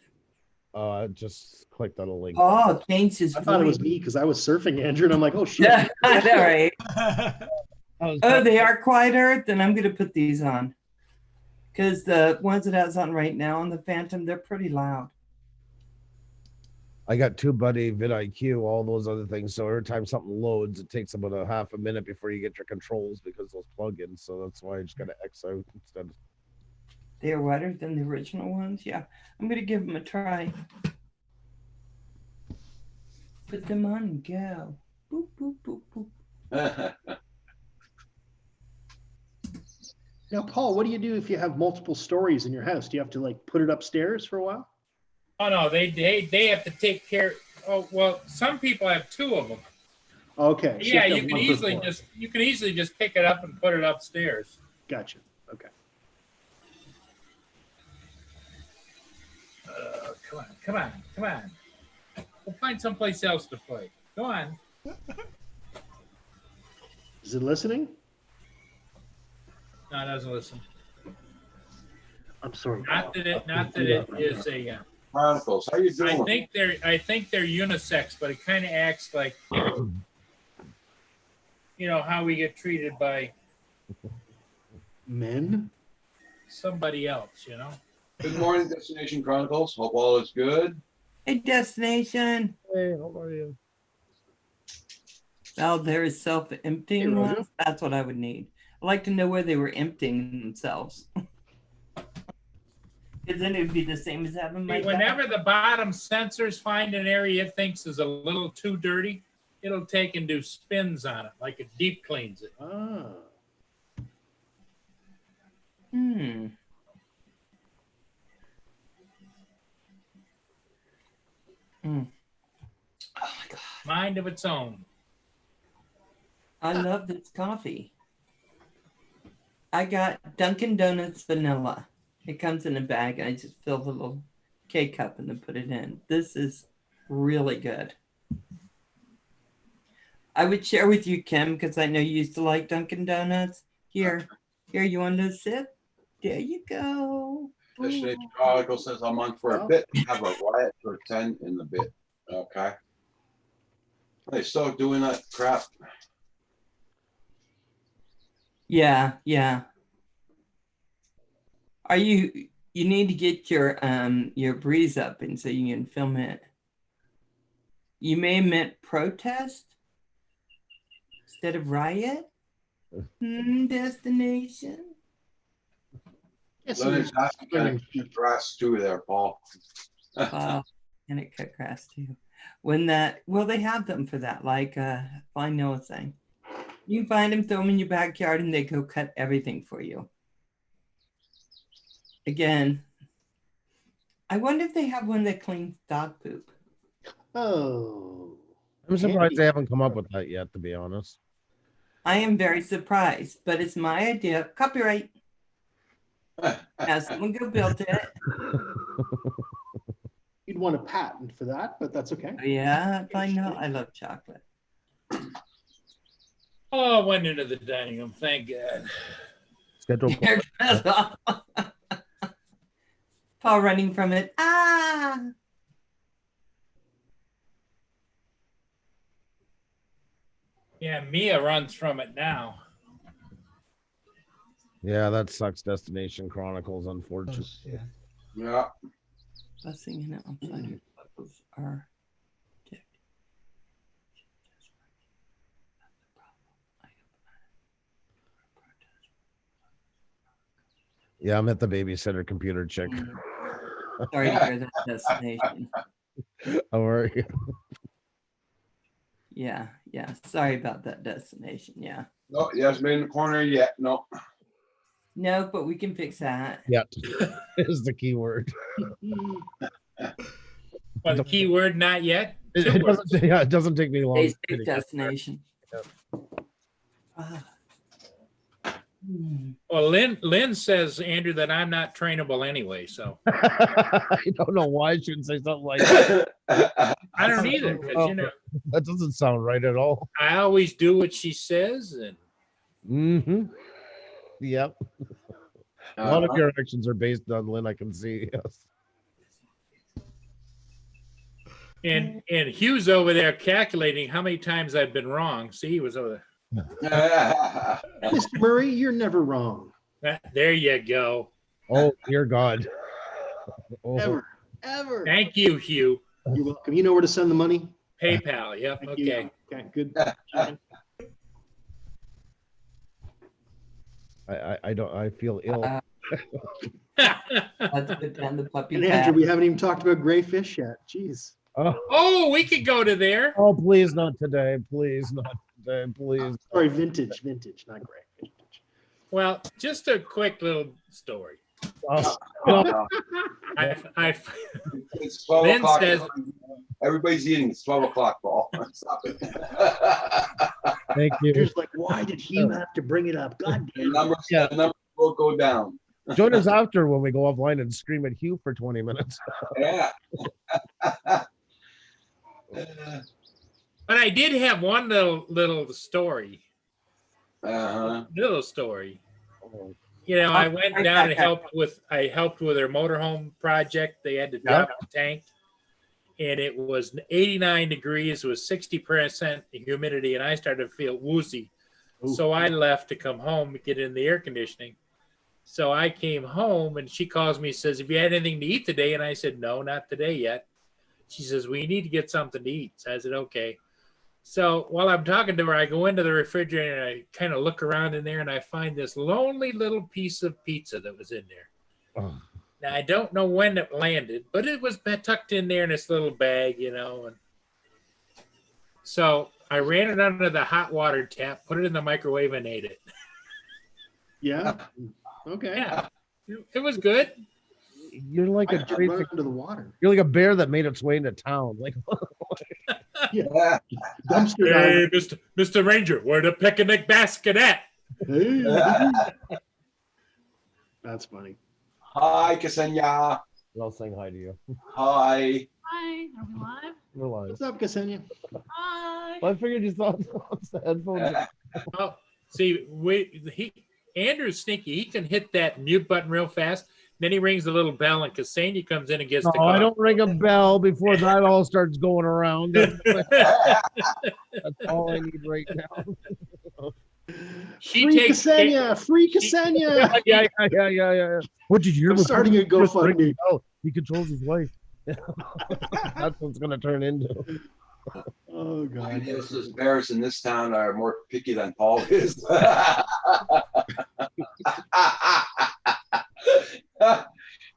I just clicked on a link. Oh, changed his I thought it was voice. me because I was surfing, Andrew, and I'm like, oh shit. Yeah, all right. I was- Oh, they are quieter. Then I'm going to put these on. Because the ones that I was on right now on the Phantom, they're pretty loud. I got TubeBuddy, vidIQ, all those other things. So every time something loads, it takes about a half a minute before you get your controls because those plugins. So that's why I just got to X out instead. They're wider than the original ones. Yeah, I'm going to give them a try. Put them on and go. Boop, boop, boop, boop. Now, Paul, what do you do if you have multiple stories in your house? Do you have to like put it upstairs for a while? Oh no, they have to take care. Oh well, some people have 2 of them. Okay. so Yeah, have you can one per easily floor. just pick it up and put it upstairs. Gotcha. Okay. Come on. We'll find someplace else to play. Go on. Is it listening? No, it doesn't listen. I'm sorry. Not that it is a. Chronicles, how you I doing? think they're unisex, but it kind of acts like, how we get treated by Men? somebody else. Good morning, Destination Chronicles. Hope all is good. Hey, Destination. Hey, how are you? Oh, there is self-emptying Hey, Roger. ones. That's what I would need. I'd like to know where they were emptying themselves. Because then it would be the same as having my Whenever the bottom sensors find an area it thinks is a little too dirty, it'll take and do spins on it, like it deep cleans it. Ah. Hmm. Hmm. Oh my God. Mind of its own. I love this coffee. I got Dunkin' Donuts vanilla. It comes in a bag and I just fill the little K-cup and then put it in. This is really good. I would share with you, Kim, because I know you used to like Dunkin' Donuts. Here, you want to sip? There you go. Destination Chronicle says I'm on for a bit. Have a riot for 10 in the bit. Okay. They still doing that crap. Yeah. Are you need to get your breeze up and so you can film it. You may have meant protest instead of riot. Destination. Yes, Leonard's asking, can I keep grass too there, Paul? And it cut grass too. They have them for that, like Fine Noah thing. You can find them, throw them in your backyard, and they go cut everything for you. Again, I wonder if they have one that cleans dog poop. Oh. I'm surprised they haven't come up with that yet, to be honest. I am very surprised, but it's my idea. Copyright. Someone go build it. You'd want a patent for that, but that's okay. Yeah, I know. I love chocolate. Oh, I went into the dining room. Thank God. Schedule. There goes Paul running from it. Ah! Yeah, Mia runs from it now. Yeah, that sucks. Destination Chronicles, unfortunately. Yeah. Yeah. Blessing and outside buckles are ticked. Yeah, I'm at the babysitter computer chick. Sorry to hear that, Destination. How are you? Yeah. Sorry about that, Destination. Yeah. No, he hasn't been in the corner yet. No. No, but we can fix that. Yeah, is the key word. Well, the key word, not yet. It doesn't take me long. Basic Destination. Well, Lynn says, Andrew, that I'm not trainable anyway, so. I don't know why I shouldn't say something like that. I don't either, because, that doesn't sound right at all. I always do what she says, and. Mm-hmm. Yep. A lot of your actions are based on Lynn, I can see. Yes. And Hugh's over there calculating how many times I've been wrong. See, he was over there. Mr. Murray, you're never wrong. There you go. Oh, dear God. Oh. Ever. Thank you, Hugh. You're welcome. You know where to send the money? PayPal. Yep. Thank Okay. You. Okay, good. I feel ill. Let's put down the puppy. And Andrew, we haven't even talked about gray fish yet. Jeez. Oh, we could go to there. Oh, please not today. Please not today. Please. Sorry, vintage, not gray. Vintage. Well, just a quick little story. It's 12 Lynn o'clock. says, everybody's eating. It's 12 o'clock, Paul. Stop it. Thank you. Just like, why did Hugh have to bring it up? God damn. The numbers will go down. Join us after when we go offline and scream at Hugh for 20 minutes. Yeah. But I did have one little story. Little story. I went down and helped with their motorhome project. They had to drop the tank, and it was 89 degrees. It was 60% humidity, and I started to feel woozy. Ooh. So I left to come home to get in the air conditioning. So I came home and she calls me, says, "Have you had anything to eat today?" And I said, "No, not today yet." She says, "We need to get something to eat." So I said, "Okay." So while I'm talking to her, I go into the refrigerator and I kind of look around in there and I find this lonely little piece of pizza that was in there. Oh. Now, I don't know when it landed, but it was tucked in there in this little bag, you know. And so I ran it under the hot water tap, put it in the microwave, and ate it. Yeah. Okay. Yeah, it was good. You're like a Run under the water. you're like a bear that made its way into town. Like Yeah. Dumpster Hey, dive. Mr. Ranger, where the picnic basket at? Hey. That's funny. Hi, Ksenia. I'll saying hi to you. Hi. Hi, are we live? We're live. What's up, Ksenia? Hi. I figured you thought the headphones. Oh, see, Andrew's sneaky. He can hit that mute button real fast. Then he rings the little bell, and Ksenia comes in and gets No, the call. I don't ring a bell before that all starts going around. That's all I need right now. She Free takes Ksenia! Free Ksenia! Yeah. What did you hear? I'm starting a GoFundMe. Oh, he controls his wife. That's what it's gonna turn into. Oh God. Those bears in this town are more picky than Paul is.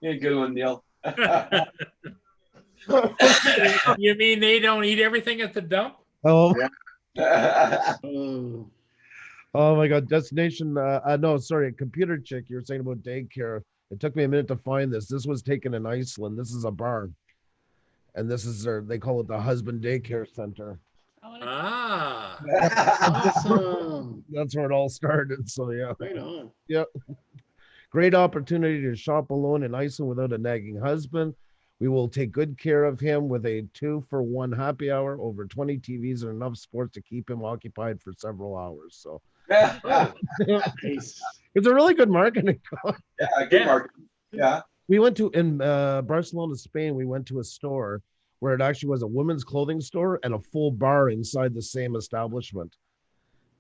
You're a good one, Neil. You mean they don't eat everything at the dump? Oh, Oh. oh my God! Destination. No, sorry. Computer chick. You're saying about daycare. It took me a minute to find this. This was taken in Iceland. This is a bar, and this is they call it the husband daycare center. Ah. Awesome. That's where it all started. So yeah. Right on. Yep. Great opportunity to shop alone in Iceland without a nagging husband. We will take good care of him with a 2-for-1 happy hour, over 20 TVs, and enough sports to keep him occupied for several hours. So Nice. it's a really good marketing. Yeah, good marketing. Yeah. We went to in Barcelona, Spain. We went to a store where it actually was a women's clothing store and a full bar inside the same establishment.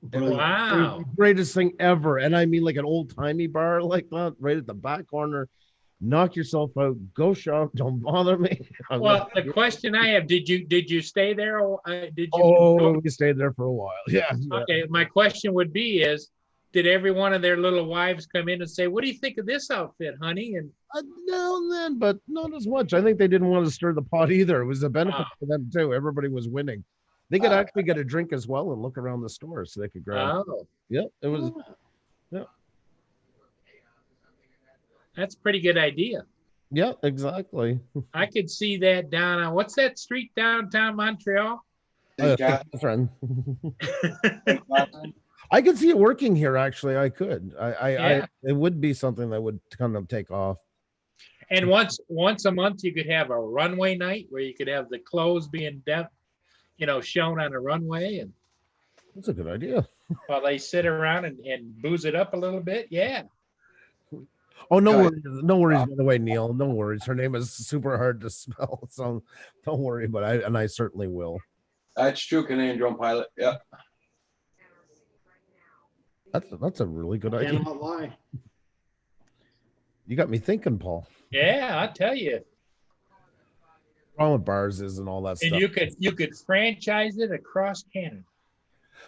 Brilliant. It was Wow. the greatest thing ever. And I mean, like an old timey bar like that, right at the back corner. Knock yourself out. Go shop. Don't bother me. Well, the question I have: Did you stay there? Or, did you? Oh, we stayed there for a while. Yeah. Okay. My question would be: did every one of their little wives come in and say, "What do you think of this outfit, honey?" And Now and then, but not as much. I think they didn't want to stir the pot either. It was a benefit for them too. Everybody was winning. They could actually get a drink as well and look around the store, so they could grab. oh, Yeah, it was. that's a pretty good idea. Yeah, exactly. I could see that down on what's that street downtown Montreal? Friend. I could see it working here. Actually, I could. Yeah. It would be something that would kind of take off. And once a month, you could have a runway night where you could have the clothes being shown on the runway, and That's a good idea. while they sit around and booze it up a little bit. Yeah. Oh, no worries. No worries, by the way, Neil. No worries. Her name is super hard to spell, so don't worry. But I certainly will. That's true, Canadian Drone Pilot. Yeah. That's a really good idea. Cannot lie. You got me thinking, Paul. Yeah, I tell you. Wrong with bars is and all that And stuff. you could franchise it across Canada.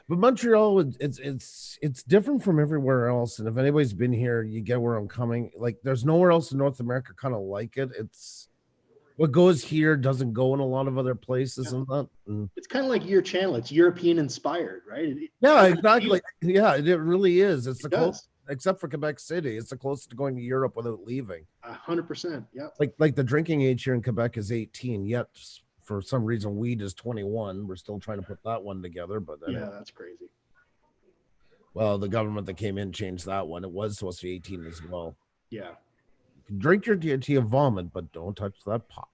But Montreal, it's different from everywhere else. And if anybody's been here, you get where I'm coming. Like, there's nowhere else in North America kind of like it. It's what goes here doesn't go in a lot of other places, and that. And It's kind of like your channel. It's European inspired, right? yeah, exactly. Yeah, it really is. It's the It close, does. except for Quebec City. It's the closest to going to Europe without leaving. 100%. Yeah. Like the drinking age here in Quebec is 18. Yet for some reason, weed is 21. We're still trying to put that one together, but Yeah, that's crazy. well, the government that came in changed that one. It was supposed to be 18 as well. Yeah. You can drink your till you vomit, but don't touch that pot.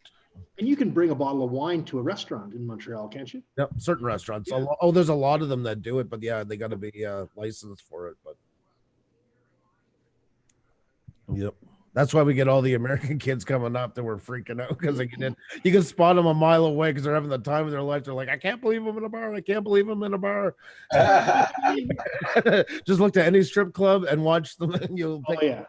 And you can bring a bottle of wine to a restaurant in Montreal, can't you? Yep, certain restaurants. Yeah. There's a lot of them that do it, but yeah, they got to be licensed for it. But yep, That's why we get all the American kids coming up that we're freaking out because they get in. You can spot them a mile away because they're having the time of their life. They're like, I can't believe I'm in a bar. I can't believe I'm in a bar. Just look to any strip club and watch them, and you'll pick yeah.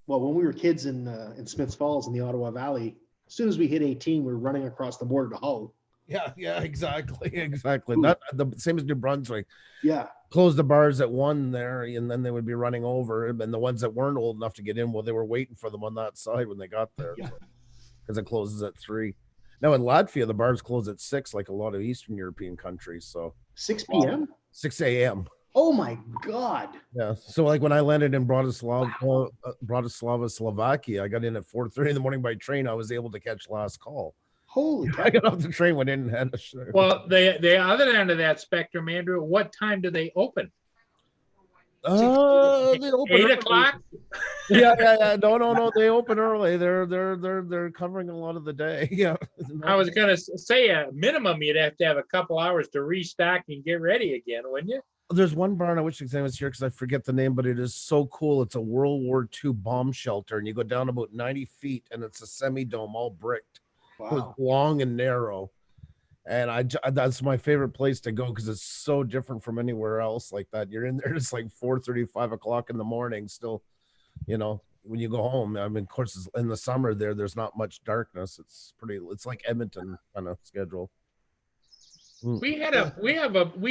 Well, when we were kids in Smiths Falls in the Ottawa Valley, as soon as we hit 18, we were running across the border to Hull. Yeah, exactly. That the same as New Brunswick. Yeah. Closed the bars at 1 there, and then they would be running over. And the ones that weren't old enough to get in, well, they were waiting for them on that side when they got there. Because it closes at 3. Now in Latvia, the bars close at 6, like a lot of Eastern European countries. So 6 p.m. 6 a.m. Oh my God. Yeah. So like when I landed in Bratislava, Slovakia, I got in at 4:30 in the morning by train. I was able to catch last call. Holy I got off the train, went in and had a show. Well, the other end of that spectrum, Andrew, what time do they open? They open 8 o'clock? Yeah. No. They open early. They're covering a lot of the day. Yeah. I was gonna say a minimum you'd have to have a couple hours to restock and get ready again, wouldn't you? There's one barn I wish I was here because I forget the name, but it is so cool. It's a World War II bomb shelter, and you go down about 90 feet, and it's a semi-dome, all bricked. Wow. It's long and narrow. And that's my favorite place to go because it's so different from anywhere else like that. You're in there, it's like 4:30, 5 o'clock in the morning still, when you go home. I mean, of course, in the summer there's not much darkness. It's like Edmonton kind of schedule. We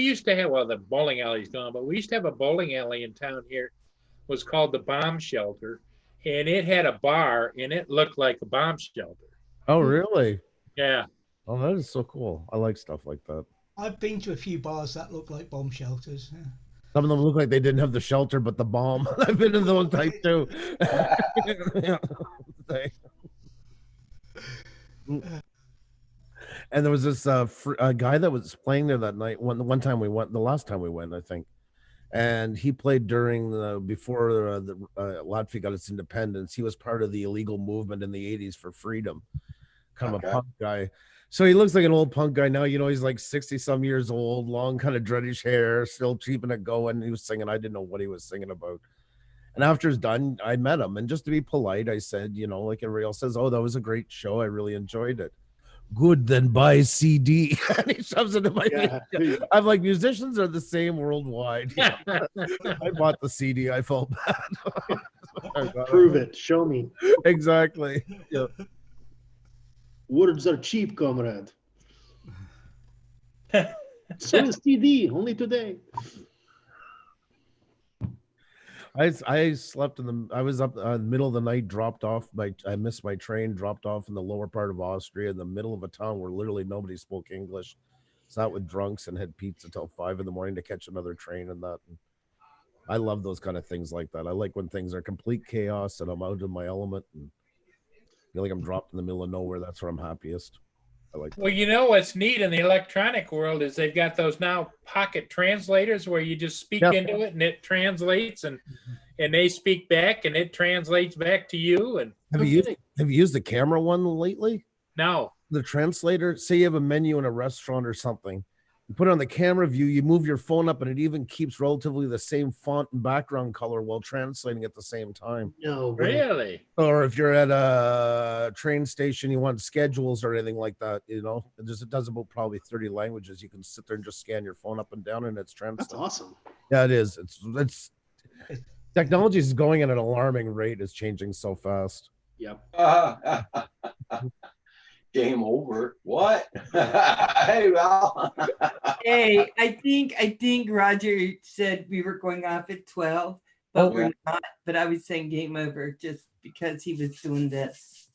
used to have, well, the bowling alley's gone, but we used to have a bowling alley in town here. It was called the Bomb Shelter, and it had a bar, and it looked like a bomb shelter. Oh, really? Yeah. Oh, that is so cool. I like stuff like that. I've been to a few bars that look like bomb shelters. Yeah. Some of them look like they didn't have the shelter, but the bomb. I've been in those type too. And there was this guy that was playing there that night. The last time we went, I think. And he played before Latvia got its independence. He was part of the illegal movement in the 80s for freedom. Kind of a punk guy. So he looks like an old punk guy now. He's like 60 some years old, long kind of dreadish hair, still keeping it going. He was singing. I didn't know what he was singing about. And after it's done, I met him. And just to be polite, I said, like everybody else says, oh, that was a great show. I really enjoyed it. Good, then buy CD. And he shoves it in my face. I'm like, musicians are the same worldwide. I bought the CD. I felt bad. Prove it. Show me. Exactly. Yeah. Words are cheap, comrade. So is CD, only today. I slept I was up in the middle of the night, I missed my train, dropped off in the lower part of Austria in the middle of a town where literally nobody spoke English. Sat with drunks and had pizza till 5 in the morning to catch another train and that. And I love those kind of things like that. I like when things are complete chaos and I'm out of my element and feel like I'm dropped in the middle of nowhere. That's where I'm happiest. I like that. Well, what's neat in the electronic world is they've got those now pocket translators where you just speak into it and it translates and they speak back and it translates back to you. And have you used the camera one lately? No. The translator, say you have a menu in a restaurant or something. You put it on the camera view, you move your phone up, and it even keeps relatively the same font and background color while translating at the same time. No, really? Or if you're at a train station, you want schedules or anything like that, it does about probably 30 languages. You can sit there and just scan your phone up and down, and it's translated. That's awesome. Yeah, it is. It's technology is going at an alarming rate. It's changing so fast. Yep. Game over. What? Hey, Val. Hey, I think Roger said we were going off at 12, but we're not. But I was saying game over just because he was doing this,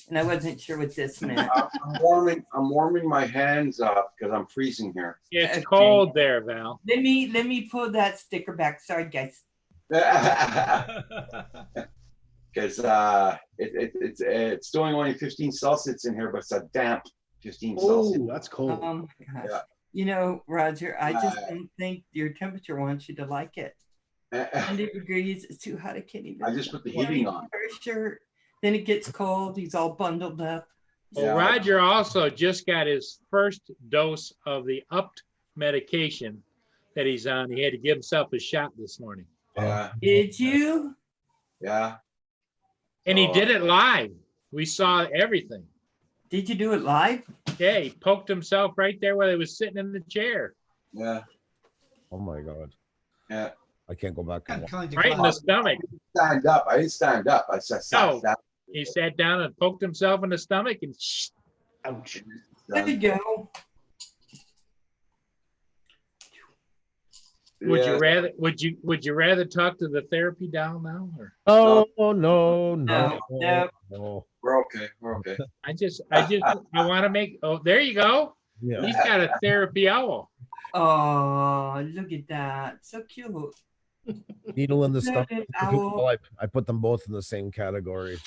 and I wasn't sure what this meant. I'm warming my hands up because I'm freezing here. It's cold there, Val. Let me pull that sticker back. Sorry, guys. Because it's doing only 15 Celsius in here, but it's a damp 15 Celsius. Oh, that's cold. Oh my gosh. Yeah. Roger, I just don't think your temperature wants you to like it. 100 degrees is too hot. I can't even. I just put the heating on. Sure. Then it gets cold. He's all bundled up. Well, Roger also just got his first dose of the upped medication that he's on. He had to give himself a shot this morning. Yeah, Did you? yeah. And he So, did it live. We saw everything. Did you do it live? Yeah, he poked himself right there while he was sitting in the chair. Yeah, Oh my god. yeah. I can't go back and I'm watch. kind of Right in the glad. stomach. Stand up. I didn't stand up. I just No. sat down. He sat down and poked himself in the stomach and Ouch. There you go. would Yeah. you rather talk to the therapy doll now? Or Oh no, no, No, no. no. We're okay. We're okay. I want to make, oh, there you go. Yeah. He's got a therapy owl. Oh, look at that. So cute. Needle in the Look stomach. at owl. I put them both in the same category.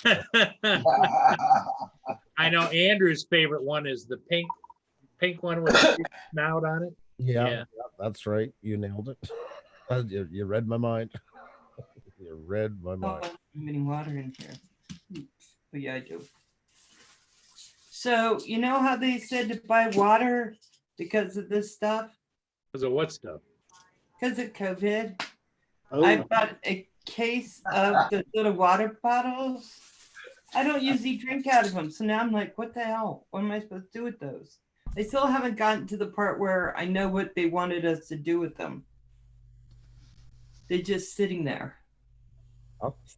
I know Andrew's favorite one is the pink one with a snout on it. Yeah, that's right. You nailed it. You read my mind. You read my Oh, mind. I'm getting water in here. Oops. Oh, yeah, I do. So, you know how they said to buy water because of this stuff? Because of what stuff? Because of COVID. Oh, I bought a case of the little water bottles. I don't usually drink out of them. So now I'm like, what the hell? What am I supposed to do with those? I still haven't gotten to the part where I know what they wanted us to do with them. They're just sitting there,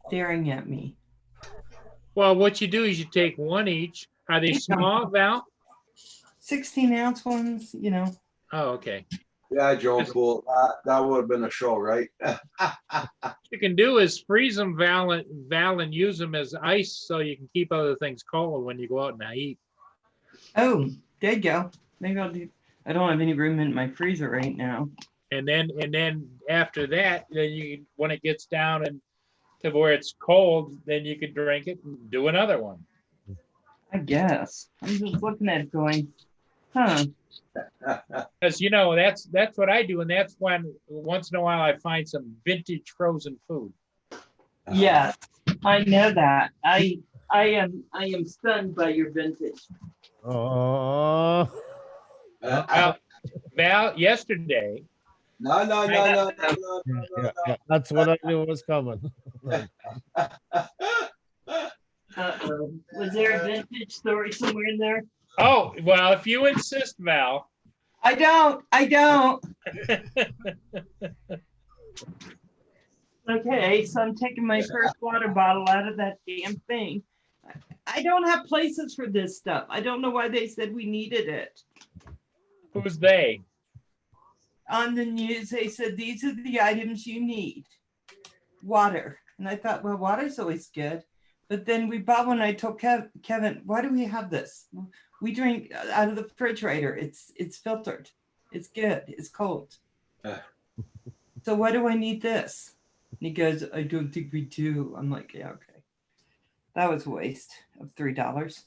staring at me. Well, what you do is you take one each. Are they small, Val? 16-ounce ones, you know. Oh, okay. Yeah, Joe Pool. That would have been a show, right? What you can do is freeze them, Val, and use them as ice so you can keep other things cold when you go out and eat. Oh, there you go. Maybe I'll do. I don't have any room in my freezer right now. And then after that, then you, when it gets down and to where it's cold, then you can drink it and do another one. I guess. I'm just looking at it going, huh. Because you know that's what I do, and that's when once in a while I find some vintage frozen food. Yeah, I know that. I am stunned by your vintage. Oh. Val, yesterday. No. That's what I knew was coming. Uh-oh. Was there a vintage story somewhere in there? Oh, well, if you insist, Val. I don't. Okay, so I'm taking my first water bottle out of that damn thing. I don't have places for this stuff. I don't know why they said we needed it. Who's they? On the news, they said these are the items you need. Water. And I thought, well, water's always good. But then we bought one. I told Kevin, why do we have this? We drink out of the refrigerator. It's filtered. It's good. It's cold. So why do I need this? And he goes, I don't think we do. I'm like, yeah, okay. That was a waste of $3.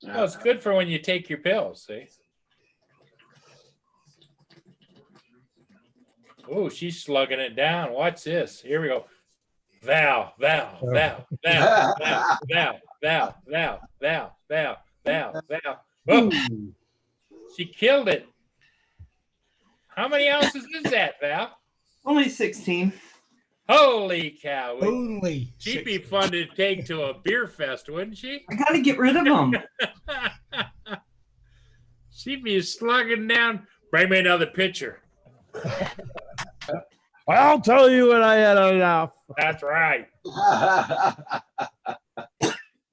Well, it's good for when you take your pills, see? Oh, she's slugging it down. Watch this. Here we go. Val. Oh, she killed it. How many ounces is that, Val? Only 16. Holy cow. Only. She'd be fun to take to a beer fest, wouldn't she? I got to get rid of them. She'd be slugging down. Bring me another pitcher. I'll tell you when I had enough. That's right.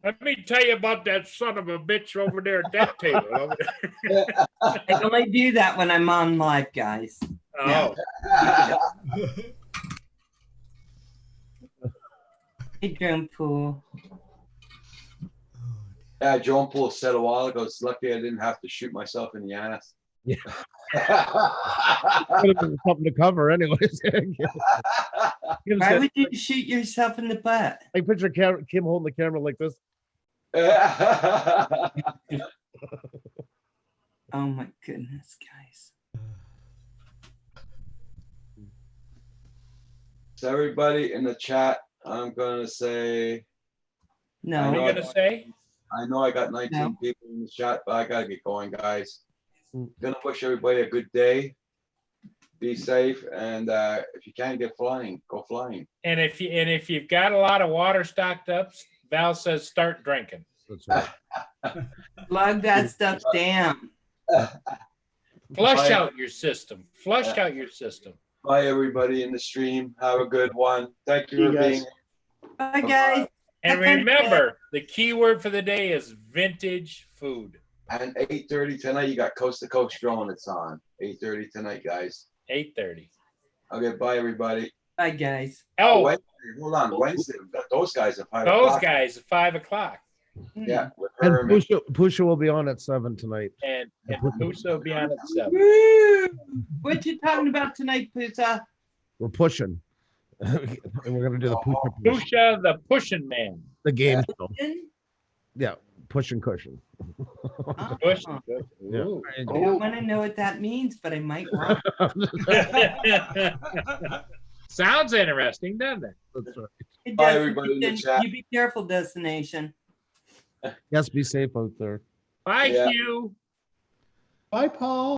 Let me tell you about that son of a bitch over there at that table. Over there. I only do that when I'm on live, guys. Oh. Hey, Drone Pool. Yeah, Joe Pool said a while ago, it's lucky I didn't have to shoot myself in the ass. Yeah. Something to cover, anyways. Why would you shoot yourself in the butt? I picture Kim holding the camera like this. Oh my goodness, guys. So everybody in the chat, I'm gonna say. No. What are you gonna say? I know I got 19 No. people in the chat, but I gotta get going, guys. Gonna wish everybody a good day. Be safe, and if you can't get flying, go flying. And if you've got a lot of water stocked up, Val says start drinking. That's right. Plug that stuff down. Flush Bye. out your system. Flush out your system. Bye, everybody in the stream. Have a good one. Thank you See you for guys. being. Bye, guys. And remember, the key word for the day is vintage food. And 8:30 tonight, you got Coast to Coast Drone. It's on 8:30 tonight, guys. 8:30. Okay, bye, everybody. Bye, guys. Oh, Wednesday, hold on. Wednesday, we got those guys at 5 those o'clock. guys at 5 o'clock. Yeah, with And Herm. Pusha will be on at 7 tonight. And Pusa will be on at 7. Woo! What you talking about tonight, Pusa? We're pushing. And we're gonna do the push, Pusha the pushing man. the game show. Yeah, push and cushion. Push. Yeah. Ooh. I don't want to know what that means, but I might want. Sounds interesting, doesn't it? That's right. It Bye, does. everybody in the You chat. be careful, destination. Yes, be safe out there. Bye, Yeah. Hugh. Bye, Paul.